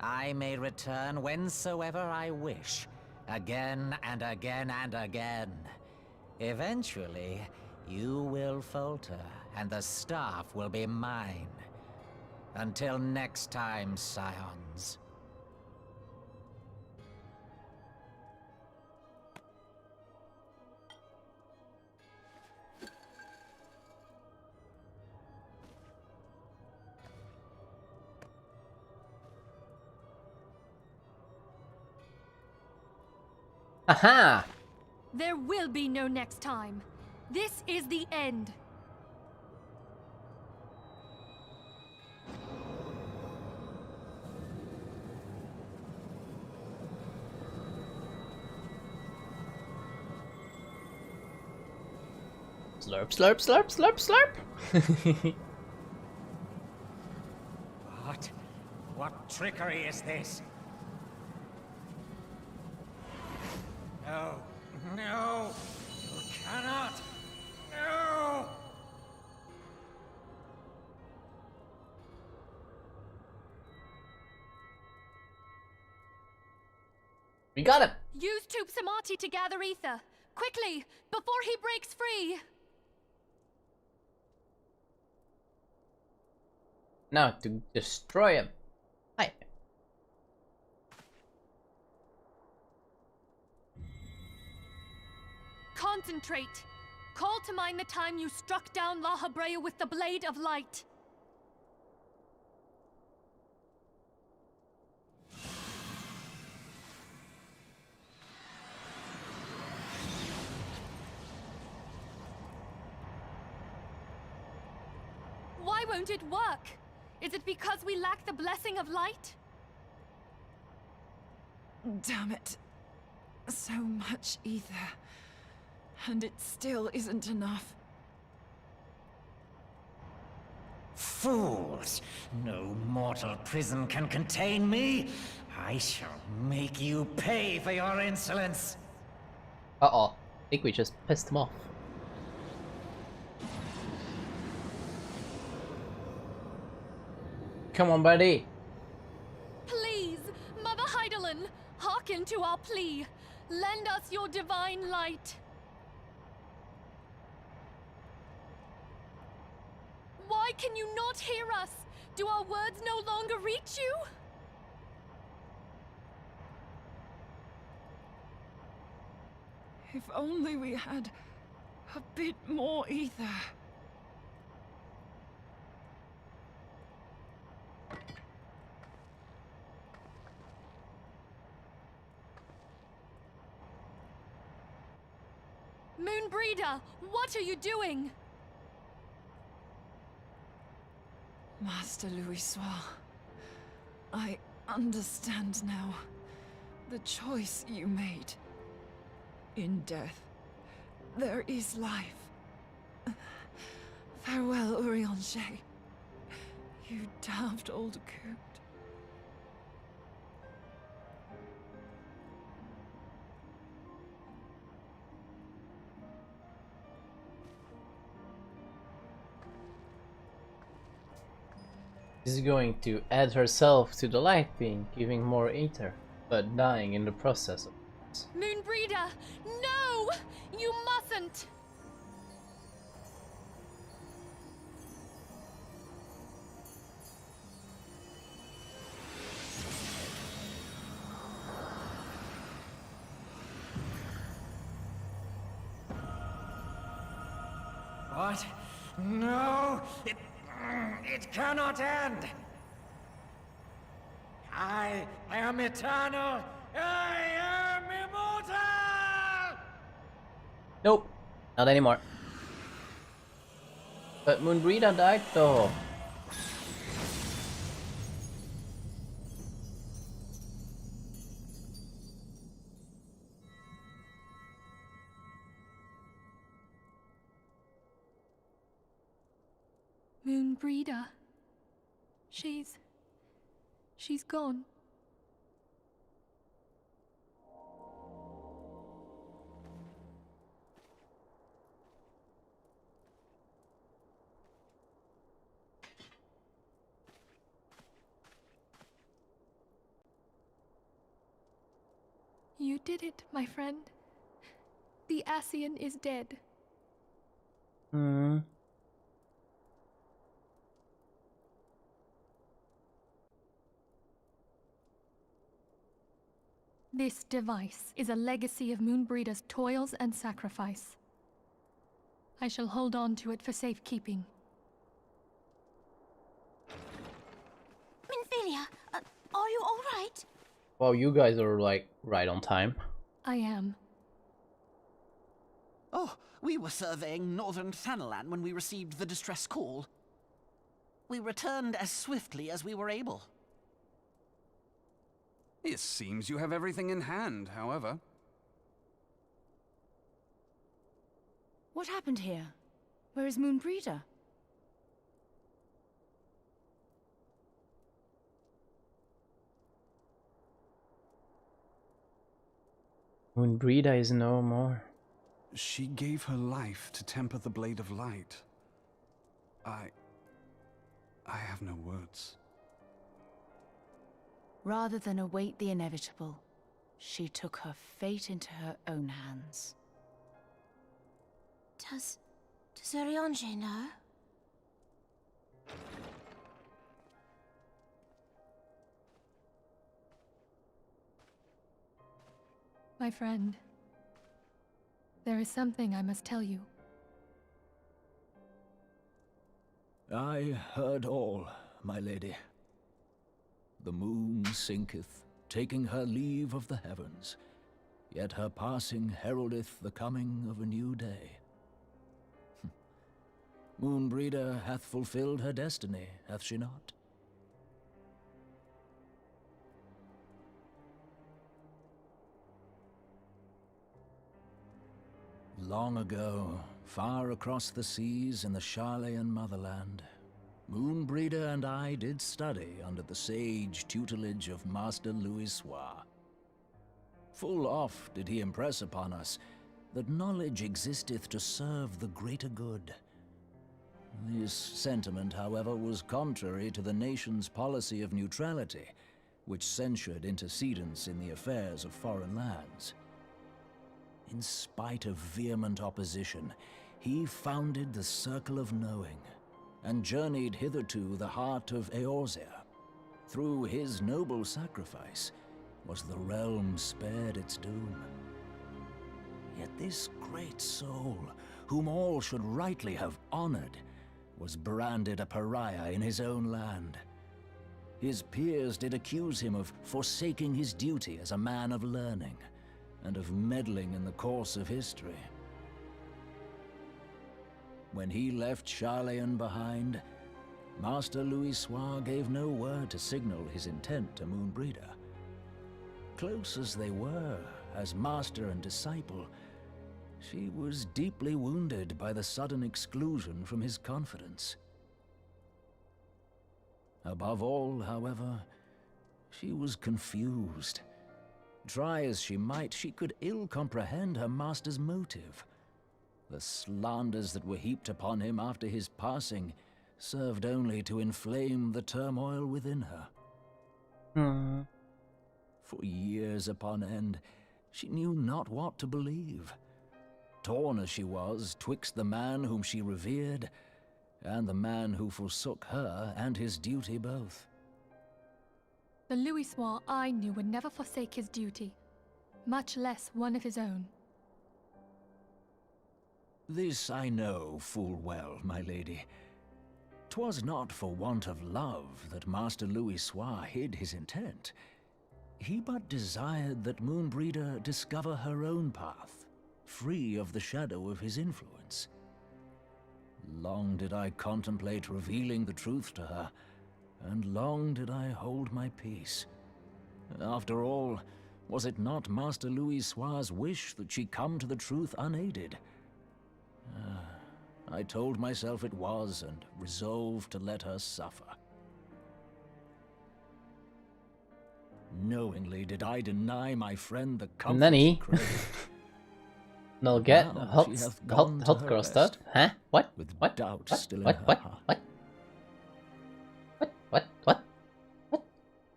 I may return whensoever I wish, again and again and again. Eventually, you will falter, and the staff will be mine. Until next time, scions. Aha! There will be no next time. This is the end. Slurp, slurp, slurp, slurp, slurp! What? What trickery is this? No! No! You cannot! No! We got him! Use Tube Samati to gather ether. Quickly, before he breaks free! Now to destroy him. Hi. Concentrate. Call to mind the time you struck down La Habrea with the Blade of Light. Why won't it work? Is it because we lack the blessing of light? Damn it. So much ether. And it still isn't enough. Fools! No mortal prison can contain me! I shall make you pay for your insolence! Uh-oh. I think we just pissed him off. Come on, buddy. Please, Mother Heidelin, hearken to our plea. Lend us your divine light. Why can you not hear us? Do our words no longer reach you? If only we had a bit more ether. Moonbreeder, what are you doing? Master Louisoix, I understand now the choice you made. In death, there is life. Farewell, Urianger. You daft old coot. She's going to add herself to the light being, giving more ether, but dying in the process. Moonbreeder! No! You mustn't! What? No! It cannot end! I am eternal! I am immortal! Nope, not anymore. But Moonbreeder died though. Moonbreeder. She's gone. You did it, my friend. The Ascian is dead. This device is a legacy of Moonbreeder's toils and sacrifice. I shall hold on to it for safekeeping. Minfilia, are you all right? Wow, you guys are like right on time. I am. Oh, we were surveying northern Thanalan when we received the distress call. We returned as swiftly as we were able. It seems you have everything in hand, however. What happened here? Where is Moonbreeder? Moonbreeder is no more. She gave her life to temper the Blade of Light. I have no words. Rather than await the inevitable, she took her fate into her own hands. Does Eorzea know? My friend, there is something I must tell you. I heard all, my lady. The moon sinketh, taking her leave of the heavens, yet her passing heraldeth the coming of a new day. Moonbreeder hath fulfilled her destiny, hath she not? Long ago, far across the seas in the Sharlayan motherland, Moonbreeder and I did study under the sage tutelage of Master Louisoix. Full oft did he impress upon us that knowledge existeth to serve the greater good. This sentiment, however, was contrary to the nation's policy of neutrality, which censured intercedence in the affairs of foreign lands. In spite of vehement opposition, he founded the Circle of Knowing, and journeyed hither to the heart of Eorzea. Through his noble sacrifice was the realm spared its doom. Yet this great soul, whom all should rightly have honored, was branded a pariah in his own land. His peers did accuse him of forsaking his duty as a man of learning, and of meddling in the course of history. When he left Sharlayan behind, Master Louisoix gave no word to signal his intent to Moonbreeder. Close as they were, as master and disciple, she was deeply wounded by the sudden exclusion from his confidence. Above all, however, she was confused. Try as she might, she could ill comprehend her master's motive. The slanders that were heaped upon him after his passing served only to inflame the turmoil within her. For years upon end, she knew not what to believe. Torn as she was twixt the man whom she revered and the man who forsook her and his duty both. The Louisois I knew would never forsake his duty, much less one of his own. This I know full well, my lady. 'Twas not for want of love that Master Louisois hid his intent. He but desired that Moonbreeder discover her own path, free of the shadow of his influence. Long did I contemplate revealing the truth to her, and long did I hold my peace. After all, was it not Master Louisois' wish that she come to the truth unaided? I told myself it was, and resolved to let her suffer. Knowingly did I deny my friend the comfort Nani? she craved. No get Now hot she hath gone to her crossed rest, out. Huh? What? with What? doubt What? still in What? her What? heart. What? What?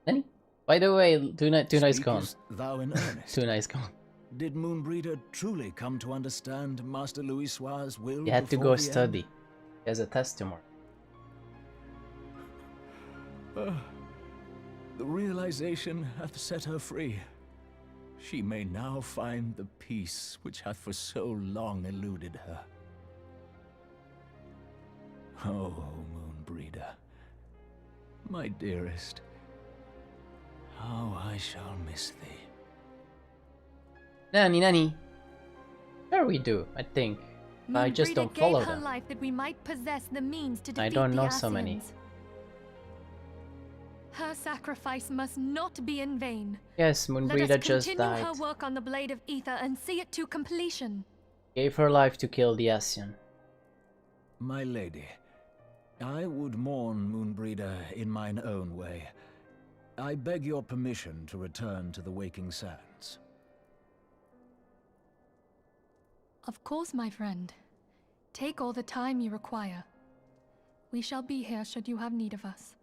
Nani? By the way, Two Nice gone. Speakest thou in earnest? Two Nice gone. Did Moonbreeder truly come to understand Master Louisois' will? You had to before go the study. end? There's a test tomorrow. The realization hath set her free. She may now find the peace which hath for so long eluded her. Oh, Moonbreeder, my dearest, how I shall miss thee. Nani. Sure we do, I think. I just Moonbreeder don't follow gave her them. life that we might possess the means to defeat I don't the know so many. Ascians. Her sacrifice must not be in vain. Yes, Let Moonbreeder us just continue died. her work on the Blade of Ether and see it to completion. Gave her life to kill the Ascian. My lady, I would mourn Moonbreeder in mine own way. I beg your permission to return to the Waking Sands. Of course, my friend. Take all the time you require. We shall be here should you have need of us.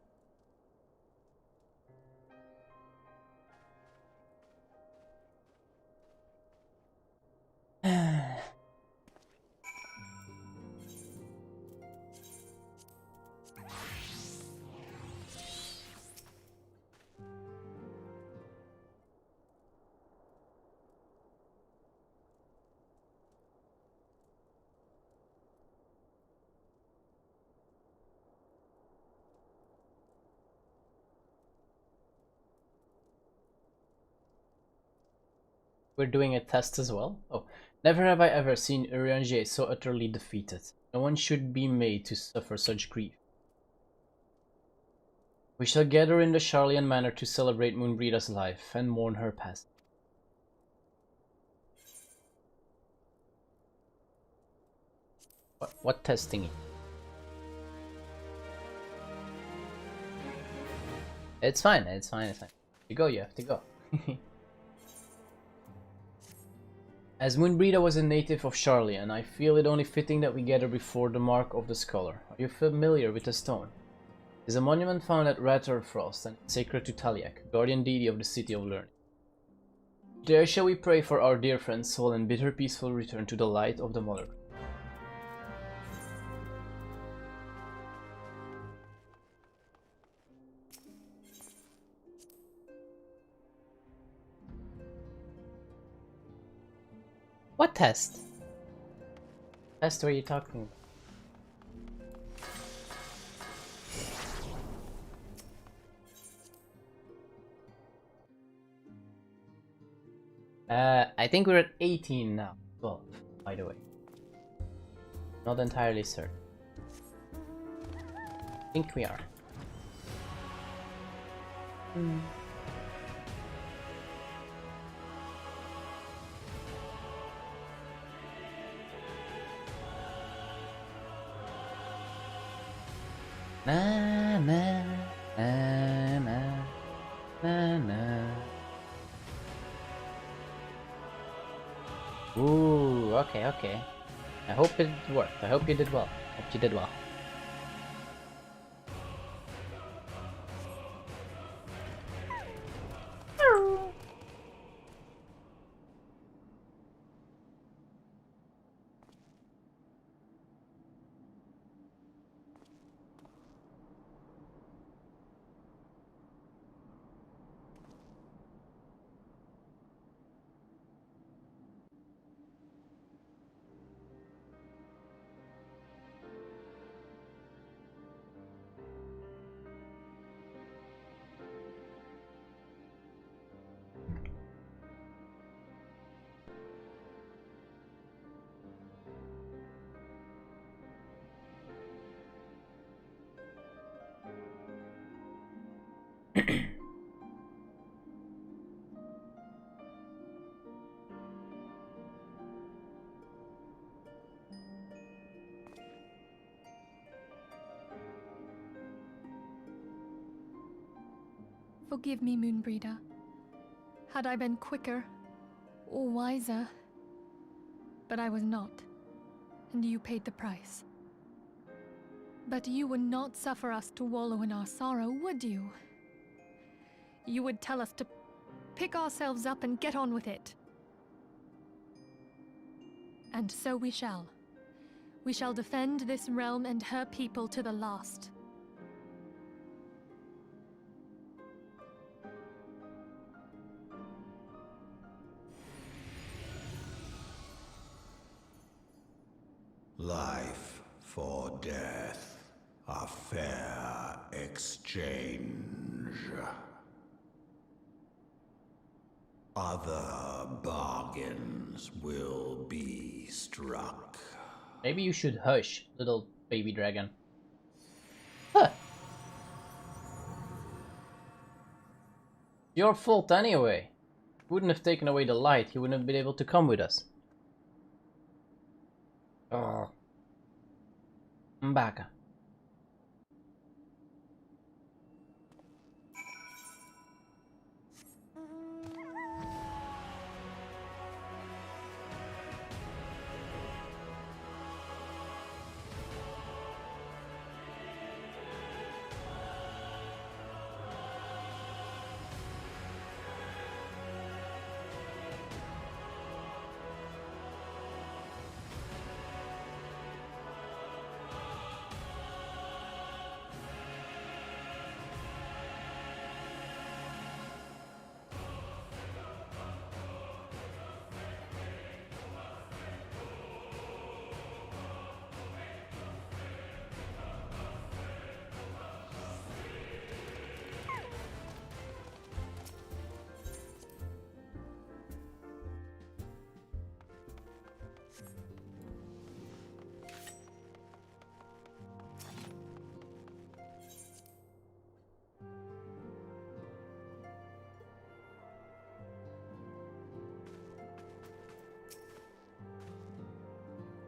We're doing a test as well? Oh. Never have I ever seen Eorzea so utterly defeated. No one should be made to suffer such grief. We shall gather in the Charlian Manor to celebrate Moonbreeder's life and mourn her past. What testing? It's fine, it's fine, it's fine. You have to go. As Moonbreeder was a native of Charlian, I feel it only fitting that we gather before the Mark of the Scholar. Are you familiar with the stone? It is a monument found at Ratterfrost and sacred to Taliak, guardian deity of the City of Learning. There shall we pray for our dear friend's soul and bid her peaceful return to the light of the Mother. What test? Test, what are you talking about? I think we're at 18 now. 12, by the way. Not entirely certain. I think we are. Na na na na na na. Ooh, okay. I hope it worked. I hope you did well. Forgive me, Moonbreeder. Had I been quicker or wiser, but I was not, and you paid the price. But you would not suffer us to wallow in our sorrow, would you? You would tell us to pick ourselves up and get on with it. And so we shall. We shall defend this realm and her people to the last. Life for death, a fair exchange. Other bargains will be struck. Maybe you should hush, little baby dragon. Huh. Your fault anyway. Wouldn't have taken away the light, he wouldn't have been able to come with us. Oh. Mbaka.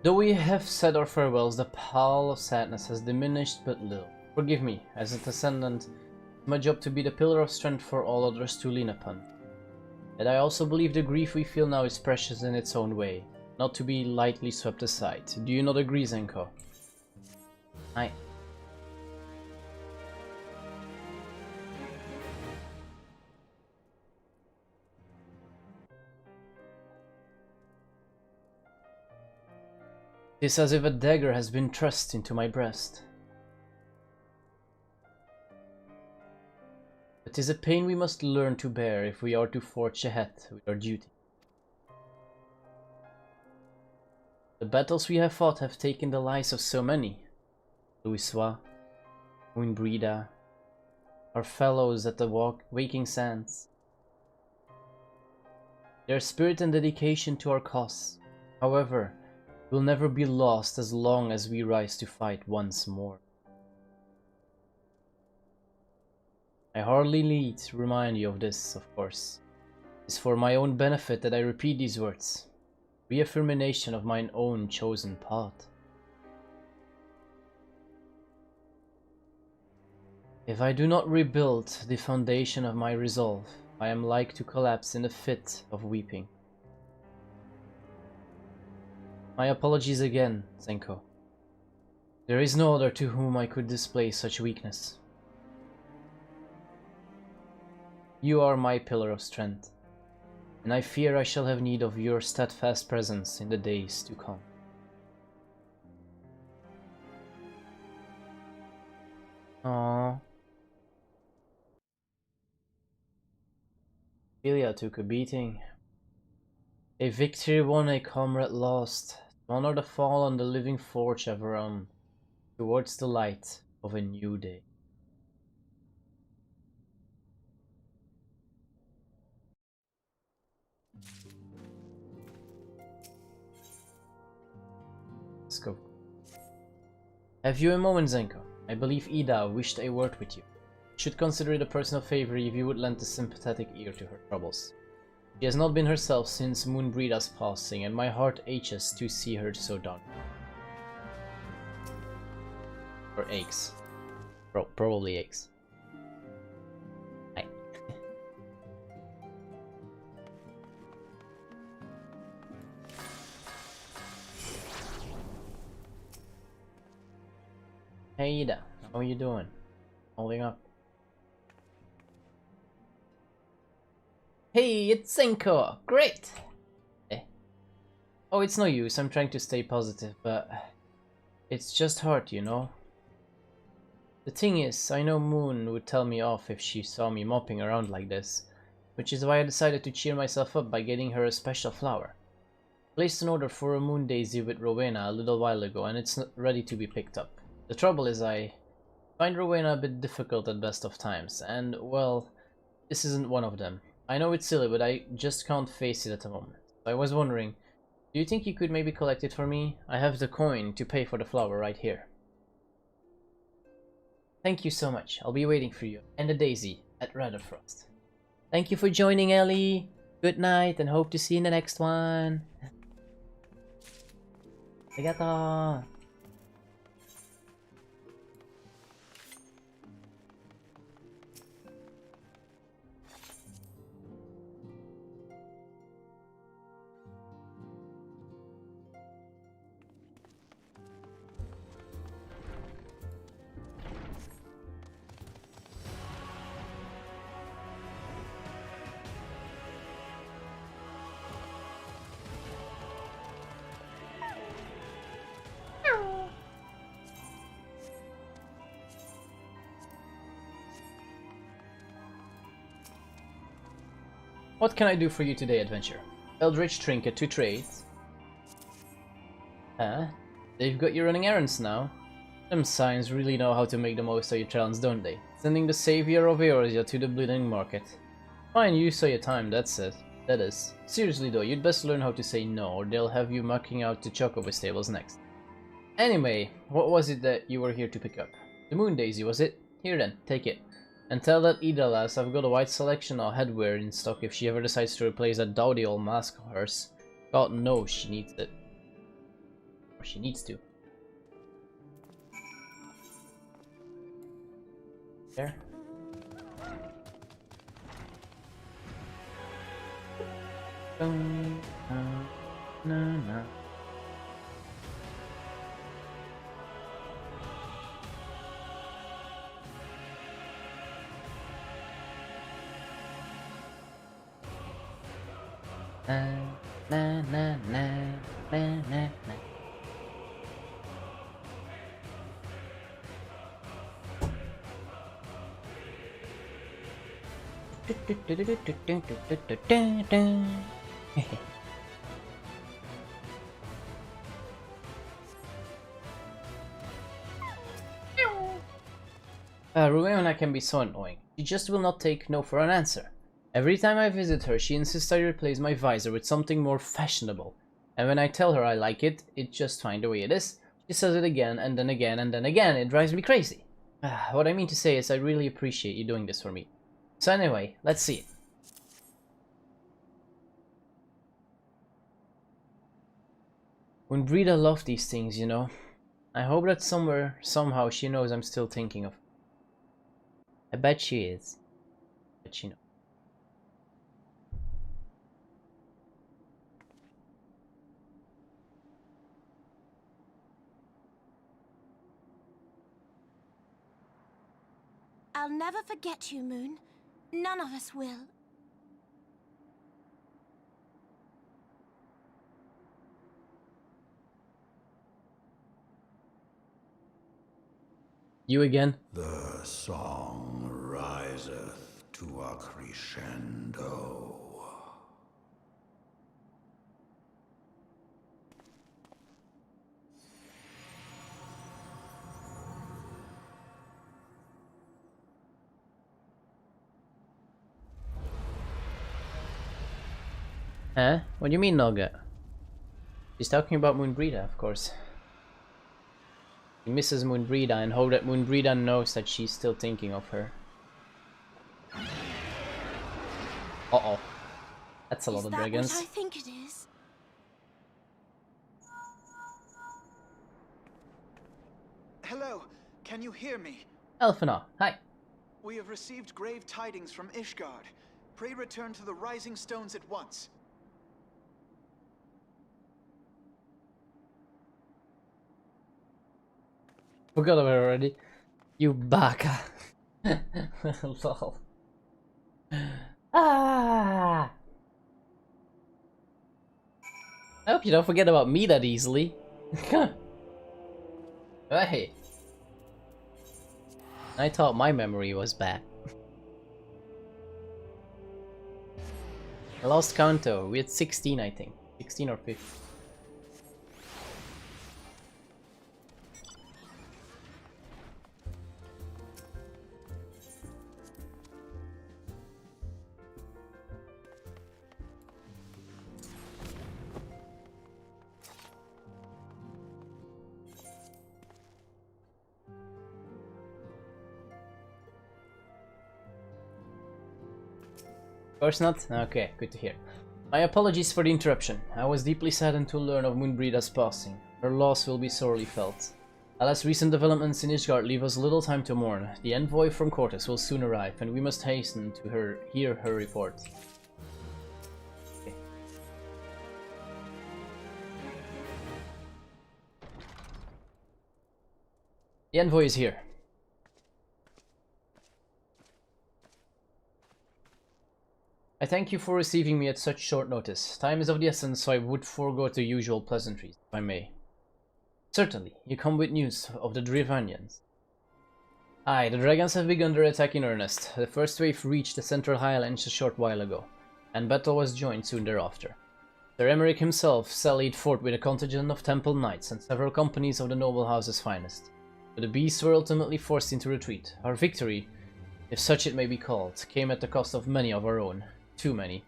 Though we have said our farewells, the pall of sadness has diminished but little. Forgive me, as a descendant, it's my job to be the pillar of strength for all others to lean upon. Yet I also believe the grief we feel now is precious in its own way, not to be lightly swept aside. Do you not agree, Zenko? Aye. It is as if a dagger has been thrust into my breast. It is a pain we must learn to bear if we are to forge ahead with our duty. The battles we have fought have taken the lives of so many. Louisois, Moonbreeder, our fellows at the Waking Sands. Their spirit and dedication to our cause, however, will never be lost as long as we rise to fight once more. I hardly need to remind you of this, of course. It is for my own benefit that I repeat these words. Reaffirmation of mine own chosen path. If I do not rebuild the foundation of my resolve, I am like to collapse in a fit of weeping. My apologies again, Zenko. There is no other to whom I could display such weakness. You are my pillar of strength, and I fear I shall have need of your steadfast presence in the days to come. Aww. Ilya took a beating. A victory won, a comrade lost. To honor the fallen, the living forge ever on, towards the light of a new day. Let's go. Have you a moment, Zenko? I believe Ida wished a word with you. Should consider it a personal favor if you would lend a sympathetic ear to her troubles. She has not been herself since Moonbreeder's passing, and my heart aches to see her so done. Or aches. Probably aches. Aye. Hey Ida, how are you doing? Holding up. Hey, it's Senko! Great! Eh. Oh, it's no use, I'm trying to stay positive, but it's just hard, you know? The thing is, I know Moon would tell me off if she saw me mopping around like this, which is why I decided to cheer myself up by getting her a special flower. Placed an order for a moon daisy with Rowena a little while ago and it's ready to be picked up. The trouble is I find Rowena a bit difficult at best of times, and well, this isn't one of them. I know it's silly, but I just can't face it at the moment. So I was wondering, do you think you could maybe collect it for me? I have the coin to pay for the flower right here. Thank you so much, I'll be waiting for you. And the daisy at Radderfrost. Thank you for joining, Ellie. Good night and hope to see you in the next one. Arigato. What can I do for you today, adventure? Eldritch trinket to trade. Huh? They've got you running errands now. Them signs really know how to make the most of your talents, don't they? Sending the savior of Eorzea to the bleeding market. Fine use of your time, that's it. That is. Seriously though, you'd best learn how to say no, or they'll have you mucking out the Chocobo stables next. Anyway, what was it that you were here to pick up? The moon daisy, was it? Here then, take it. And tell that Ida lass I've got a wide selection of headwear in stock if she ever decides to replace that dowdy old mask of hers. God knows she needs it. Or she needs to. There. Na. Rowena can be so annoying. She just will not take no for an answer. Every time I visit her, she insists I replace my visor with something more fashionable. And when I tell her I like it, it's just fine the way it is. She says it again, and then again, and then again. It drives me crazy. What I mean to say is I really appreciate you doing this for me. So anyway, let's see it. When Brida loved these things, you know. I hope that somewhere, somehow, she knows I'm still thinking of her. I bet she is. But she knows. I'll never forget you, Moon. None of us will. You again? The song riseth to a crescendo. Huh? What do you mean, Noga? She's talking about Moonbrida, of course. He misses Moonbrida and hope that Moonbrida knows that she's still thinking of her. Uh-oh. That's a lot of dragons. Is that what I think it is? Hello, can you hear me? Elfina, hi. We have received grave tidings from Ishgard. Pray return to the Rising Stones at once. Forgot about it already. You baka. Lol. Ah! I hope you don't forget about me that easily. Hey. I thought my memory was bad. I lost count though. We had 16, I think. 16 or 15. Of course not? Okay, good to hear. My apologies for the interruption. I was deeply saddened to learn of Moonbreeda's passing. Her loss will be sorely felt. Alas, recent developments in Ishgard leave us little time to mourn. The envoy from Cortes will soon arrive, and we must hasten to hear her report. Okay. The envoy is here. I thank you for receiving me at such short notice. Time is of the essence, so I would forego the usual pleasantries, if I may. Certainly, you come with news of the Drivanians. Aye, the dragons have begun their attack in earnest. The first wave reached the central highlands a short while ago, and battle was joined soon thereafter. Sir Emeric himself sallied forth with a contingent of temple knights and several companies of the noble house's finest. But the beasts were ultimately forced into retreat. Our victory, if such it may be called, came at the cost of many of our own. Too many.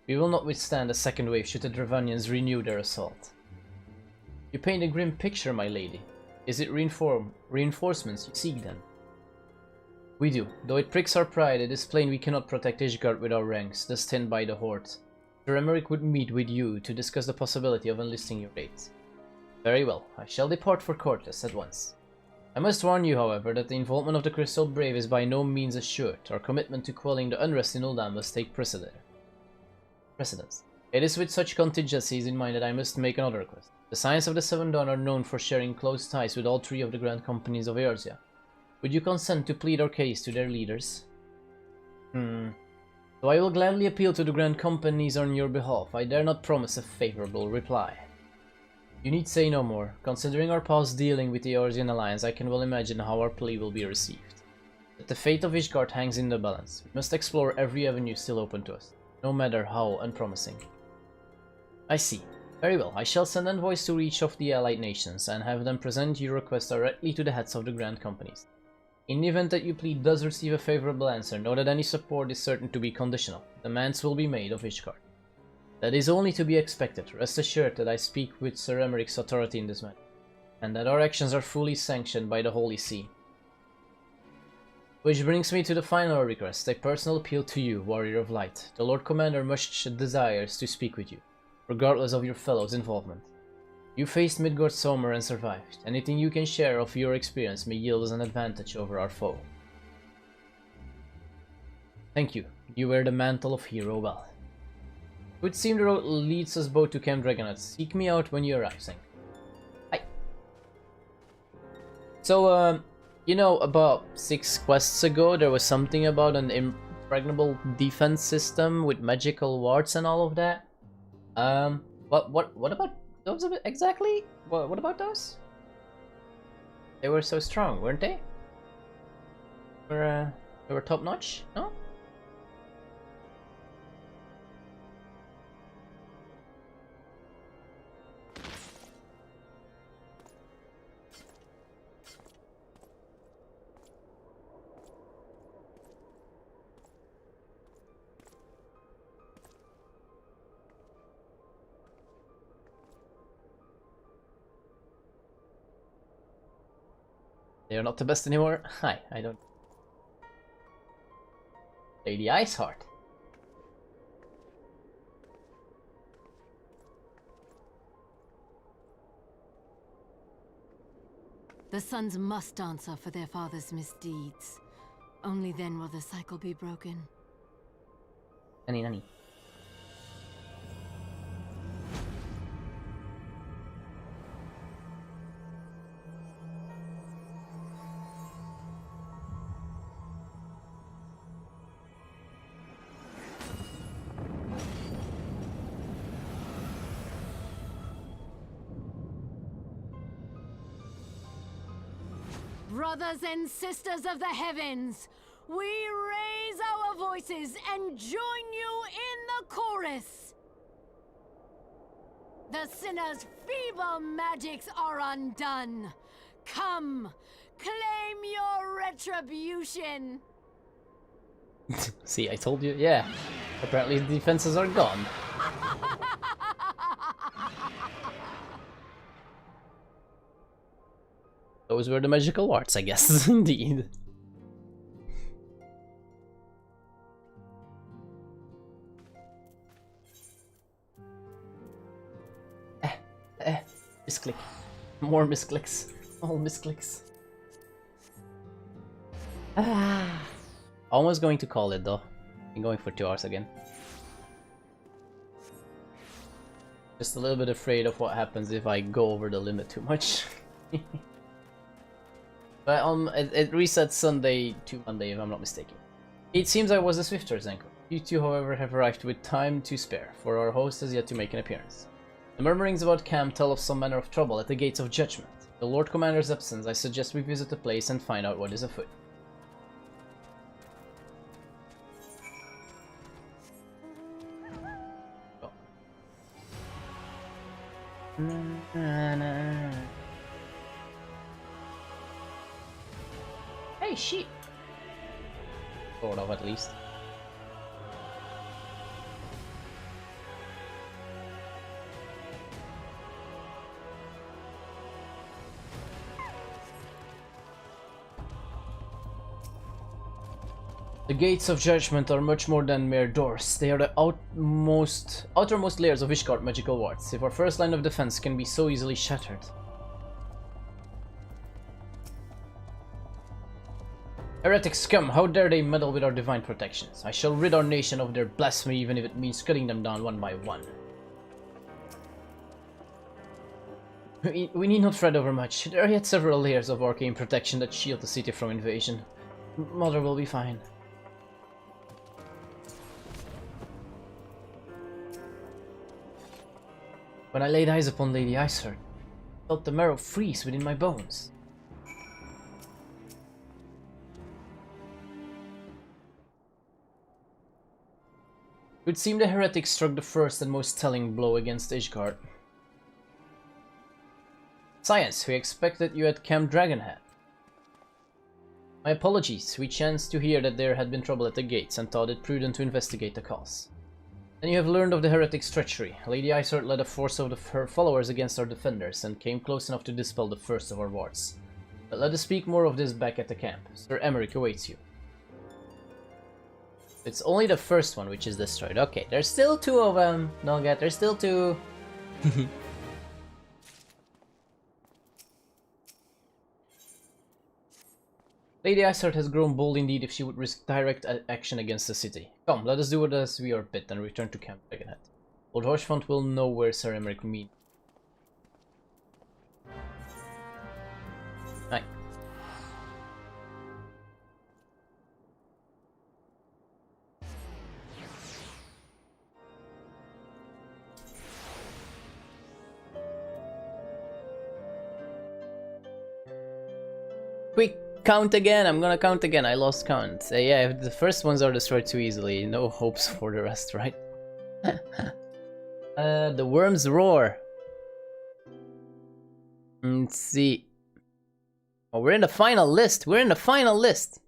We will not withstand a second wave should the Dravanians renew their assault. You paint a grim picture, my lady. Is it reinforcements you seek then? We do. Though it pricks our pride, it is plain we cannot protect Ishgard with our ranks, thus thinned by the horde. Sir Emeric would meet with you to discuss the possibility of enlisting your aid. Very well. I shall depart for Cortes at once. I must warn you, however, that the involvement of the Crystal Brave is by no means assured. Our commitment to quelling the unrest in Ul'dah must take precedence. It is with such contingencies in mind that I must make another request. The Scions of the Seven Dawn are known for sharing close ties with all three of the grand companies of Eorzea. Would you consent to plead our case to their leaders? Though I will gladly appeal to the grand companies on your behalf, I dare not promise a favorable reply. You need say no more. Considering our past dealing with the Eorzean alliance, I can well imagine how our plea will be received. But the fate of Ishgard hangs in the balance. We must explore every avenue still open to us, no matter how unpromising. I see. Very well, I shall send envoys to each of the allied nations, and have them present your request directly to the heads of the grand companies. In the event that your plea does receive a favorable answer, know that any support is certain to be conditional. Demands will be made of Ishgard. That is only to be expected. Rest assured that I speak with Sir Emeric's authority in this matter, and that our actions are fully sanctioned by the Holy See. Which brings me to the final request, a personal appeal to you, Warrior of Light. The Lord Commander much desires to speak with you, regardless of your fellows' involvement. You faced Midgard's summer and survived. Anything you can share of your experience may yield us an advantage over our foe. Thank you. You wear the mantle of hero well. It would seem the road leads us both to Camp Dragonette. Seek me out when you arrive, Sink. Hi. So, you know, about 6 quests ago, there was something about an impregnable defense system with magical wards and all of that. What about those exactly? What about those? They were so strong, weren't they? They were top notch, no? They are not the best anymore? Hi, I don't... Lady Iceheart. The sons must answer for their father's misdeeds. Only then will the cycle be broken. Nani. Brothers and sisters of the heavens, we raise our voices and join you in the chorus. The sinner's feeble magics are undone. Come, claim your retribution. See, I told you, yeah. Apparently the defenses are gone. Those were the magical arts, I guess, indeed. Misclick. More misclicks. All misclicks. Almost going to call it though. I'm going for 2 hours again. Just a little bit afraid of what happens if I go over the limit too much. But it resets Sunday to Monday if I'm not mistaken. It seems I was the swifter, Zenko. You two, however, have arrived with time to spare, for our host has yet to make an appearance. The murmurings about camp tell of some manner of trouble at the gates of judgment. The Lord Commander's absence, I suggest we visit the place and find out what is afoot. Hey, sheep! Sort of, at least. The gates of judgment are much more than mere doors. They are the outermost layers of Ishgard magical wards. If our first line of defense can be so easily shattered. Heretic scum, how dare they meddle with our divine protections? I shall rid our nation of their blasphemy even if it means cutting them down one by one. We need not fret over much. There are yet several layers of arcane protection that shield the city from invasion. Mother will be fine. When I laid eyes upon Lady Icehurt, I felt the marrow freeze within my bones. It would seem the heretic struck the first and most telling blow against Ishgard. Science, we expected you at Camp Dragonhead. My apologies, we chanced to hear that there had been trouble at the gates and thought it prudent to investigate the cause. Then you have learned of the heretic's treachery. Lady Icehurt led a force of her followers against our defenders and came close enough to dispel the first of our wards. But let us speak more of this back at the camp. Sir Emeric awaits you. It's only the first one which is destroyed. Okay, there's still 2 of them. Nulgat, there's still 2. Lady Icehurt has grown bold indeed if she would risk direct action against the city. Come, let us do as we are bid and return to Camp Dragonhead. Old Horshfront will know where Sir Emeric means. Aye. Quick! Count again, I'm gonna count again, I lost count. Yeah, if the first ones are destroyed too easily, no hopes for the rest, right? The worms roar. Let's see. Oh, we're in the final list, we're in the final list.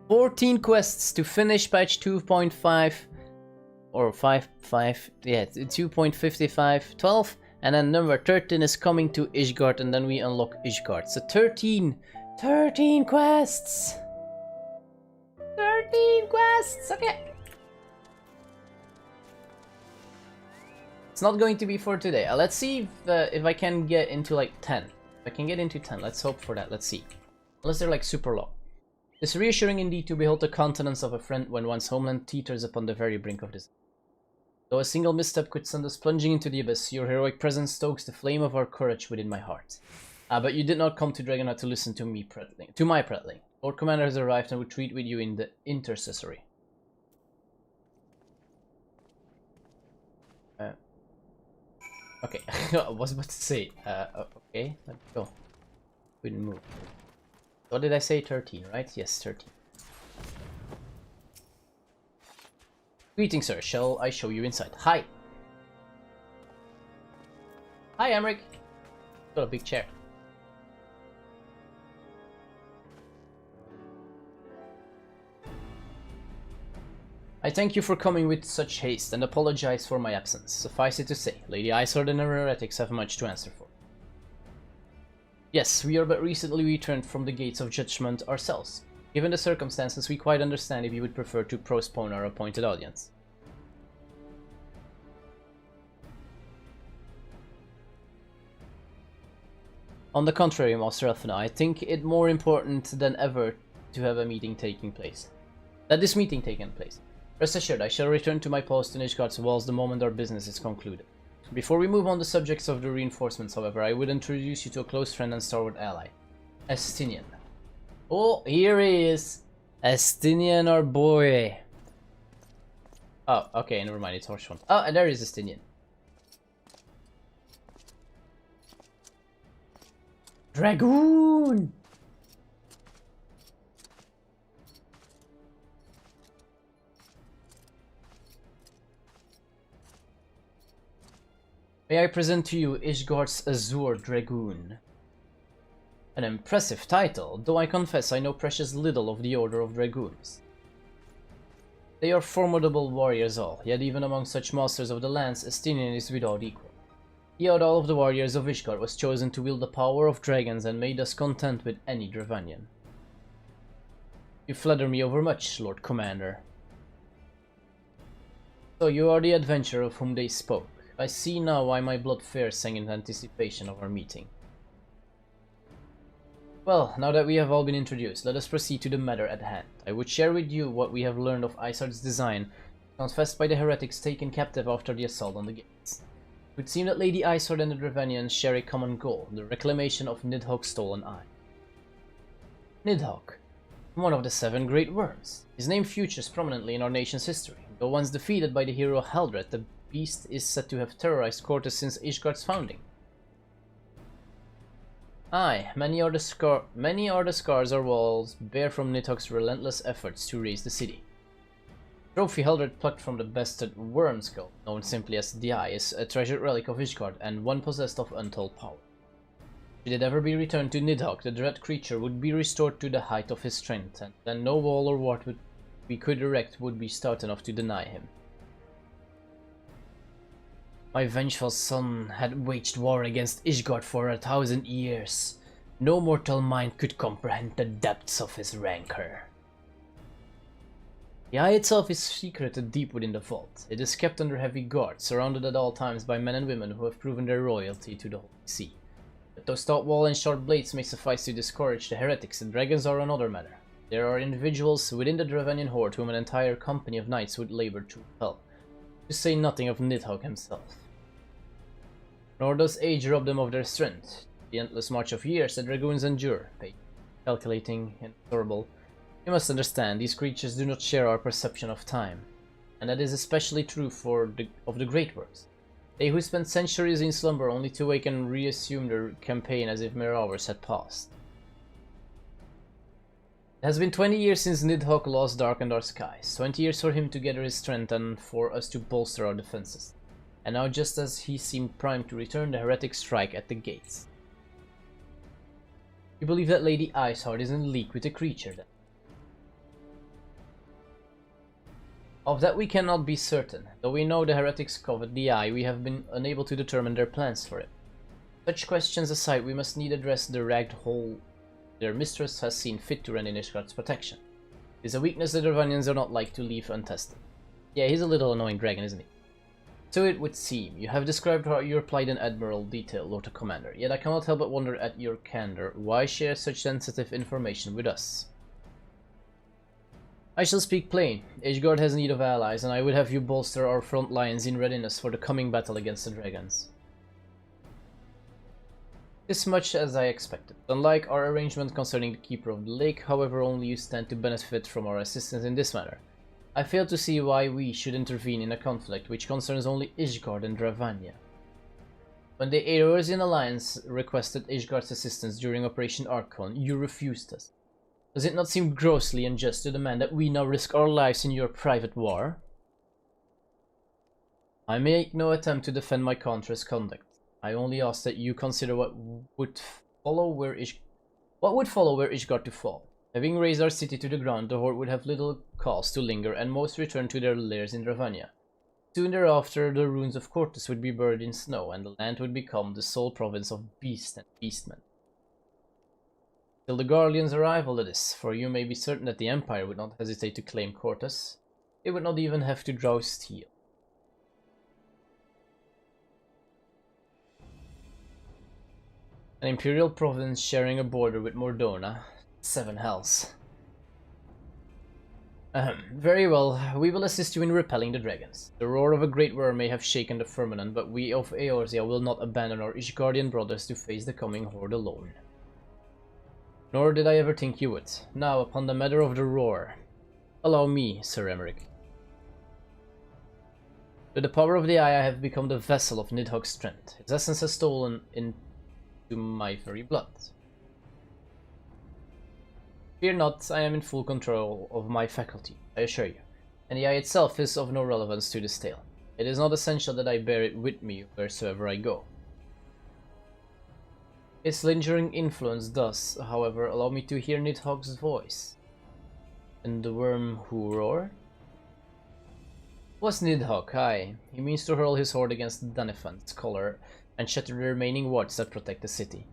"14 quests to finish patch 2.5 or 5, yeah, 2.55, 12. And then number 13 is coming to Ishgard, and then we unlock Ishgard. So 13 quests! 13 quests! Okay! It's not going to be for today. Let's see if I can get into like 10. If I can get into 10, let's hope for that. Let's see. Unless they're like super low. It's reassuring indeed to behold the countenance of a friend when one's homeland teeters upon the very brink of this. Though a single misstep could send us plunging into the abyss, your heroic presence stokes the flame of our courage within my heart. But you did not come to Dragonhead to listen to me prattling. To my prattling. Lord Commander has arrived and will treat with you in the intercessory. Okay, I was about to say, okay, let's go. We didn't move. What did I say? 13, right? Yes, 13. Greetings, sir. Shall I show you inside? Hi! Hi, Emmerich! Got a big chair. I thank you for coming with such haste and apologize for my absence. Suffice it to say, Lady Isard and her heretics have much to answer for. Yes, we are but recently returned from the gates of judgment ourselves. Given the circumstances, we quite understand if you would prefer to postpone our appointed audience. On the contrary, Master Elfina, I think it more important than ever to have a meeting taking place. That this meeting taking place. Rest assured, I shall return to my post in Ishgard's walls the moment our business is concluded. Before we move on the subjects of the reinforcements, however, I would introduce you to a close friend and stalwart ally, Estinian. Oh, here he is! Estinian, our boy! Oh, okay, never mind, it's Horshund. Oh, and there is Estinian. Dragoon! May I present to you Ishgard's Azure Dragoon? An impressive title, though I confess I know precious little of the Order of Dragoons. They are formidable warriors all, yet even among such masters of the lands, Estinian is without equal. He out all of the warriors of Ishgard was chosen to wield the power of dragons and made us content with any Dravanian. You flatter me overmuch, Lord Commander. So you are the adventurer of whom they spoke. I see now why my blood fair sang in anticipation of our meeting. Well, now that we have all been introduced, let us proceed to the matter at hand. I would share with you what we have learned of Isard's design, confessed by the heretics taken captive after the assault on the gates. It would seem that Lady Isard and the Dravanians share a common goal, the reclamation of Nidhogg's stolen eye. Nidhogg, one of the 7 great worms. His name features prominently in our nation's history. Though once defeated by the hero Haldred, the beast is said to have terrorized Cortes since Ishgard's founding. Aye, many are the scars our walls bear from Nidhogg's relentless efforts to raise the city. The trophy Haldred plucked from the bested worm skull, known simply as the Eye, is a treasured relic of Ishgard and one possessed of untold power. Should it ever be returned to Nidhogg, the dread creature would be restored to the height of his strength, and then no wall or ward we could erect would be stout enough to deny him. My vengeful son had waged war against Ishgard for 1,000 years. No mortal mind could comprehend the depths of his rancor. The eye itself is secreted deep within the vault. It is kept under heavy guard, surrounded at all times by men and women who have proven their loyalty to the Holy See. But though stout wall and sharp blades may suffice to discourage the heretics, the dragons are another matter. There are individuals within the Dravanian horde whom an entire company of knights would labor to repel, to say nothing of Nidhogg himself. Nor does age rob them of their strength. The endless march of years the dragoons endure, calculating and inexorable. You must understand, these creatures do not share our perception of time, and that is especially true of the great works. They who spend centuries in slumber only to wake and reassume their campaign as if mere hours had passed. It has been 20 years since Nidhogg lost darkened our skies, 20 years for him to gather his strength and for us to bolster our defenses. And now, just as he seemed primed to return, the heretics strike at the gates. You believe that Lady Iceheart is in league with the creature, then? Of that we cannot be certain. Though we know the heretics covet the eye, we have been unable to determine their plans for it. Such questions aside, we must need address the ragged hole their mistress has seen fit to run in Ishgard's protection. It is a weakness the Dravanians are not like to leave untested. Yeah, he's a little annoying dragon, isn't he? So it would seem. You have described how your plight in admirable detail, Lord Commander, yet I cannot help but wonder at your candor. Why share such sensitive information with us? I shall speak plain. Ishgard has need of allies, and I would have you bolster our front lines in readiness for the coming battle against the dragons. This much as I expected. Unlike our arrangement concerning the Keeper of the Lake, however, only you stand to benefit from our assistance in this matter. I fail to see why we should intervene in a conflict which concerns only Ishgard and Dravania. When the Eorzean Alliance requested Ishgard's assistance during Operation Archon, you refused us. Does it not seem grossly unjust to demand that we now risk our lives in your private war? I make no attempt to defend my Contra's conduct. I only ask that you consider what would follow were Ishgard to fall. Having razed our city to the ground, the Horde would have little cause to linger, and most return to their lairs in Ravania. Soon thereafter, the ruins of Cortus would be buried in snow, and the land would become the sole province of beasts and beastmen. Till the Guardian's arrival, that is, for you may be certain that the Empire would not hesitate to claim Cortus. They would not even have to draw steel. An Imperial province sharing a border with Mordona. 7 hells. Very well, we will assist you in repelling the dragons. The roar of a great war may have shaken the firmament, but we of Eorzea will not abandon our Ishgardian brothers to face the coming horde alone. Nor did I ever think you would. Now, upon the matter of the roar, allow me, Sir Emeric. With the power of the Eye, I have become the vessel of Nidhogg's strength. His essence has stolen into my very blood. Fear not, I am in full control of my faculty, I assure you, and the Eye itself is of no relevance to this tale. It is not essential that I bear it with me wheresoever I go. Its lingering influence does, however, allow me to hear Nidhogg's voice. And the worm who roared? Was Nidhogg, aye. He means to hurl his horde against Danifant's collar and shatter the remaining wards that protect the city.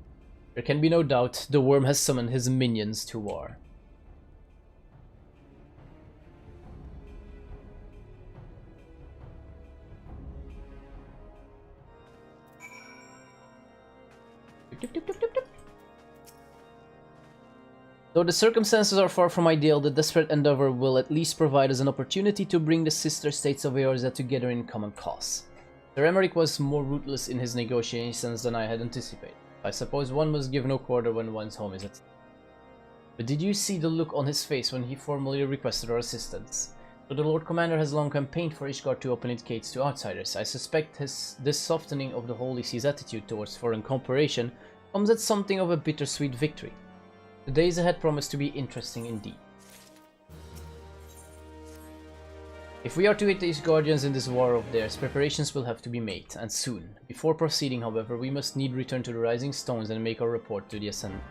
There can be no doubt the worm has summoned his minions to war. Though the circumstances are far from ideal, the desperate endeavor will at least provide us an opportunity to bring the sister states of Eorzea together in common cause. Sir Emeric was more ruthless in his negotiations than I had anticipated. I suppose one must give no quarter when one's home is at stake. But did you see the look on his face when he formally requested our assistance? Though the Lord Commander has long campaigned for Ishgard to open its gates to outsiders, I suspect this softening of the Holy Sea's attitude towards foreign cooperation comes at something of a bittersweet victory. The days ahead promise to be interesting indeed. If we are to aid the Ishgardians in this war of theirs, preparations will have to be made, and soon. Before proceeding, however, we must need return to the Rising Stones and make our report to the Ascendant.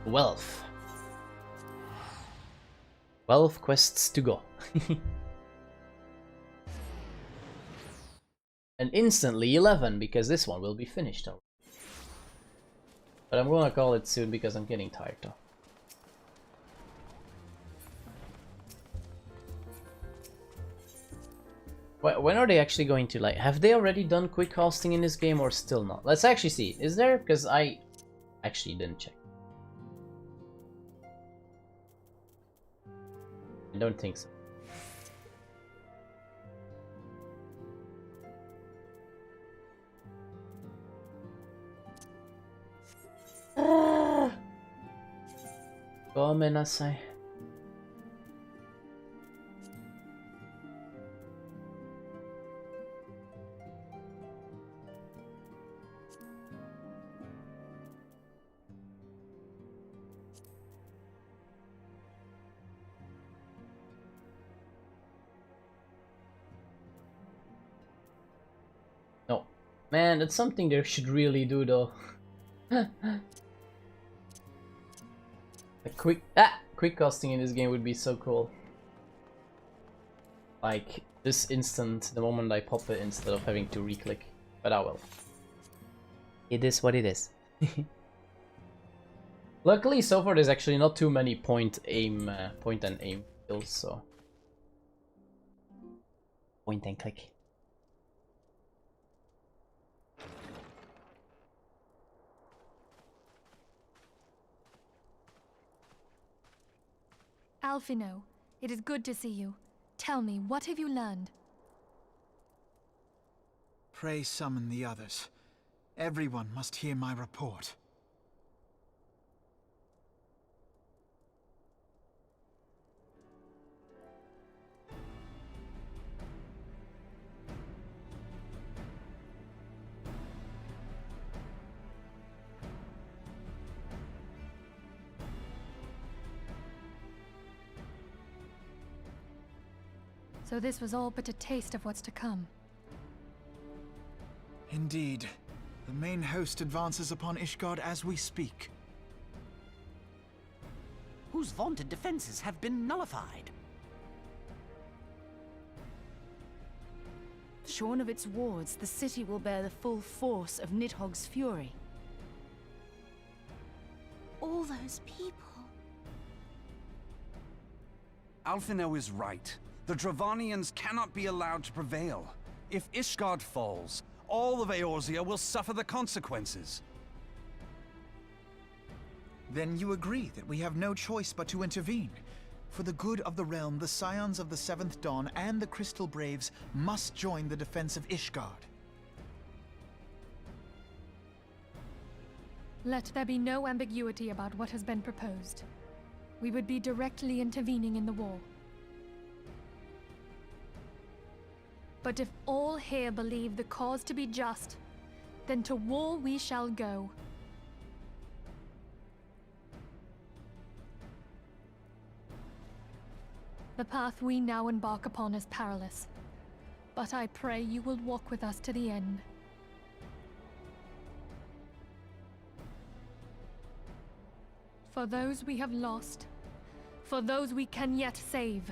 Wealth. 12 quests to go. And instantly 11, because this one will be finished already. But I'm gonna call it soon because I'm getting tired though. When are they actually going to, like, have they already done quick casting in this game or still not? Let's actually see. Is there? Because I actually didn't check. I don't think so. Gomenasai. No. Man, that's something they should really do though. A quick casting in this game would be so cool. Like this instant, the moment I pop it instead of having to re-click. But I will. It is what it is. Luckily, so far there's actually not too many point and aim kills, so point and click. Alphino, it is good to see you. Tell me, what have you learned? Pray summon the others. Everyone must hear my report. So this was all but a taste of what's to come. Indeed. The main host advances upon Ishgard as we speak. Whose vaunted defenses have been nullified. Shorn of its wards, the city will bear the full force of Nidhogg's fury. All those people. Alphino is right. The Dravanians cannot be allowed to prevail. If Ishgard falls, all of Eorzea will suffer the consequences. Then you agree that we have no choice but to intervene. For the good of the realm, the Scions of the Seventh Dawn and the Crystal Braves must join the defense of Ishgard. Let there be no ambiguity about what has been proposed. We would be directly intervening in the war. But if all here believe the cause to be just, then to war we shall go. The path we now embark upon is perilous, but I pray you will walk with us to the end. For those we have lost, for those we can yet save.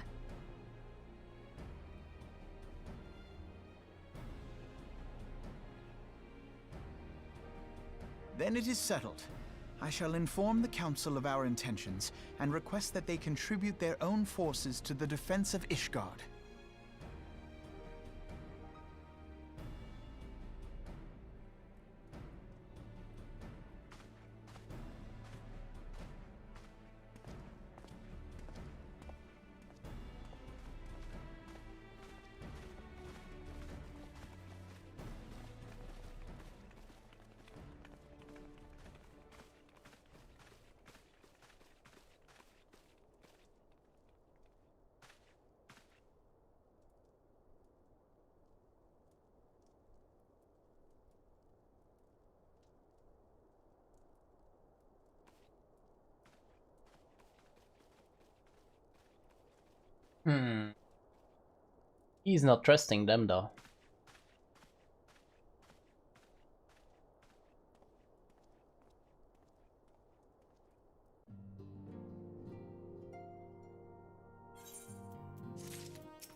Then it is settled. I shall inform the Council of our intentions and request that they contribute their own forces to the defense of Ishgard. He's not trusting them though.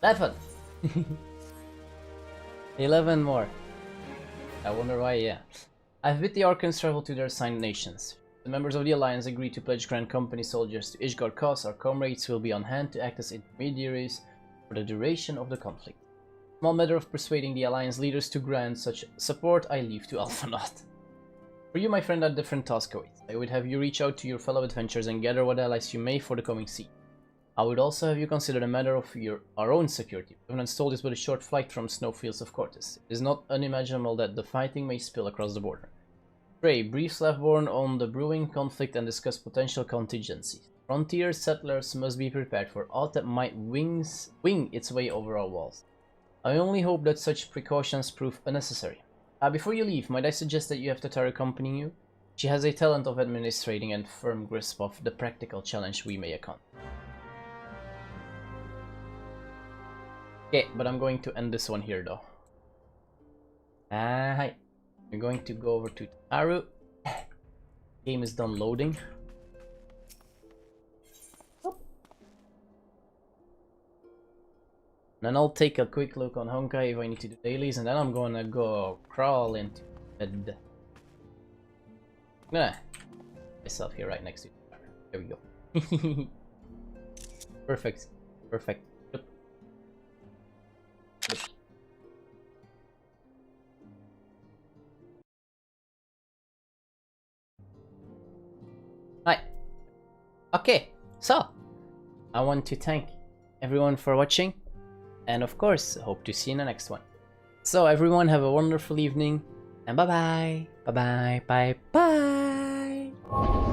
Eleven. 11 more. I wonder why, yeah. I've bid the Archons travel to their assigned nations. The members of the Alliance agree to pledge Grand Company soldiers to Ishgard cause. Our comrades will be on hand to act as intermediaries for the duration of the conflict. Small matter of persuading the Alliance leaders to grant such support I leave to Alphinaud. For you, my friend, a different task awaits. I would have you reach out to your fellow adventurers and gather what allies you may for the coming siege. I would also have you consider the matter of our own security. Revenant Stole is but a short flight from snowfields of Cortes. It is not unimaginable that the fighting may spill across the border. Pray, brief Slavborn on the brewing conflict and discuss potential contingencies. Frontier settlers must be prepared for aught that might wing its way over our walls. I only hope that such precautions prove unnecessary. Before you leave, might I suggest that you have Tatar accompany you? She has a talent of administrating and firm grasp of the practical challenge we may encounter. Okay, but I'm going to end this one here though. Hi. We're going to go over to Taru. Game is done loading. Oh. Then I'll take a quick look on Honkai if I need to do dailies, and then I'm gonna go crawl into bed. Nah, myself here right next to Taru. There we go. Perfect. Perfect. Yep. Yep. Hi. Okay, so I want to thank everyone for watching, and of course hope to see you in the next one. So everyone, have a wonderful evening, and bye bye, bye bye, bye bye.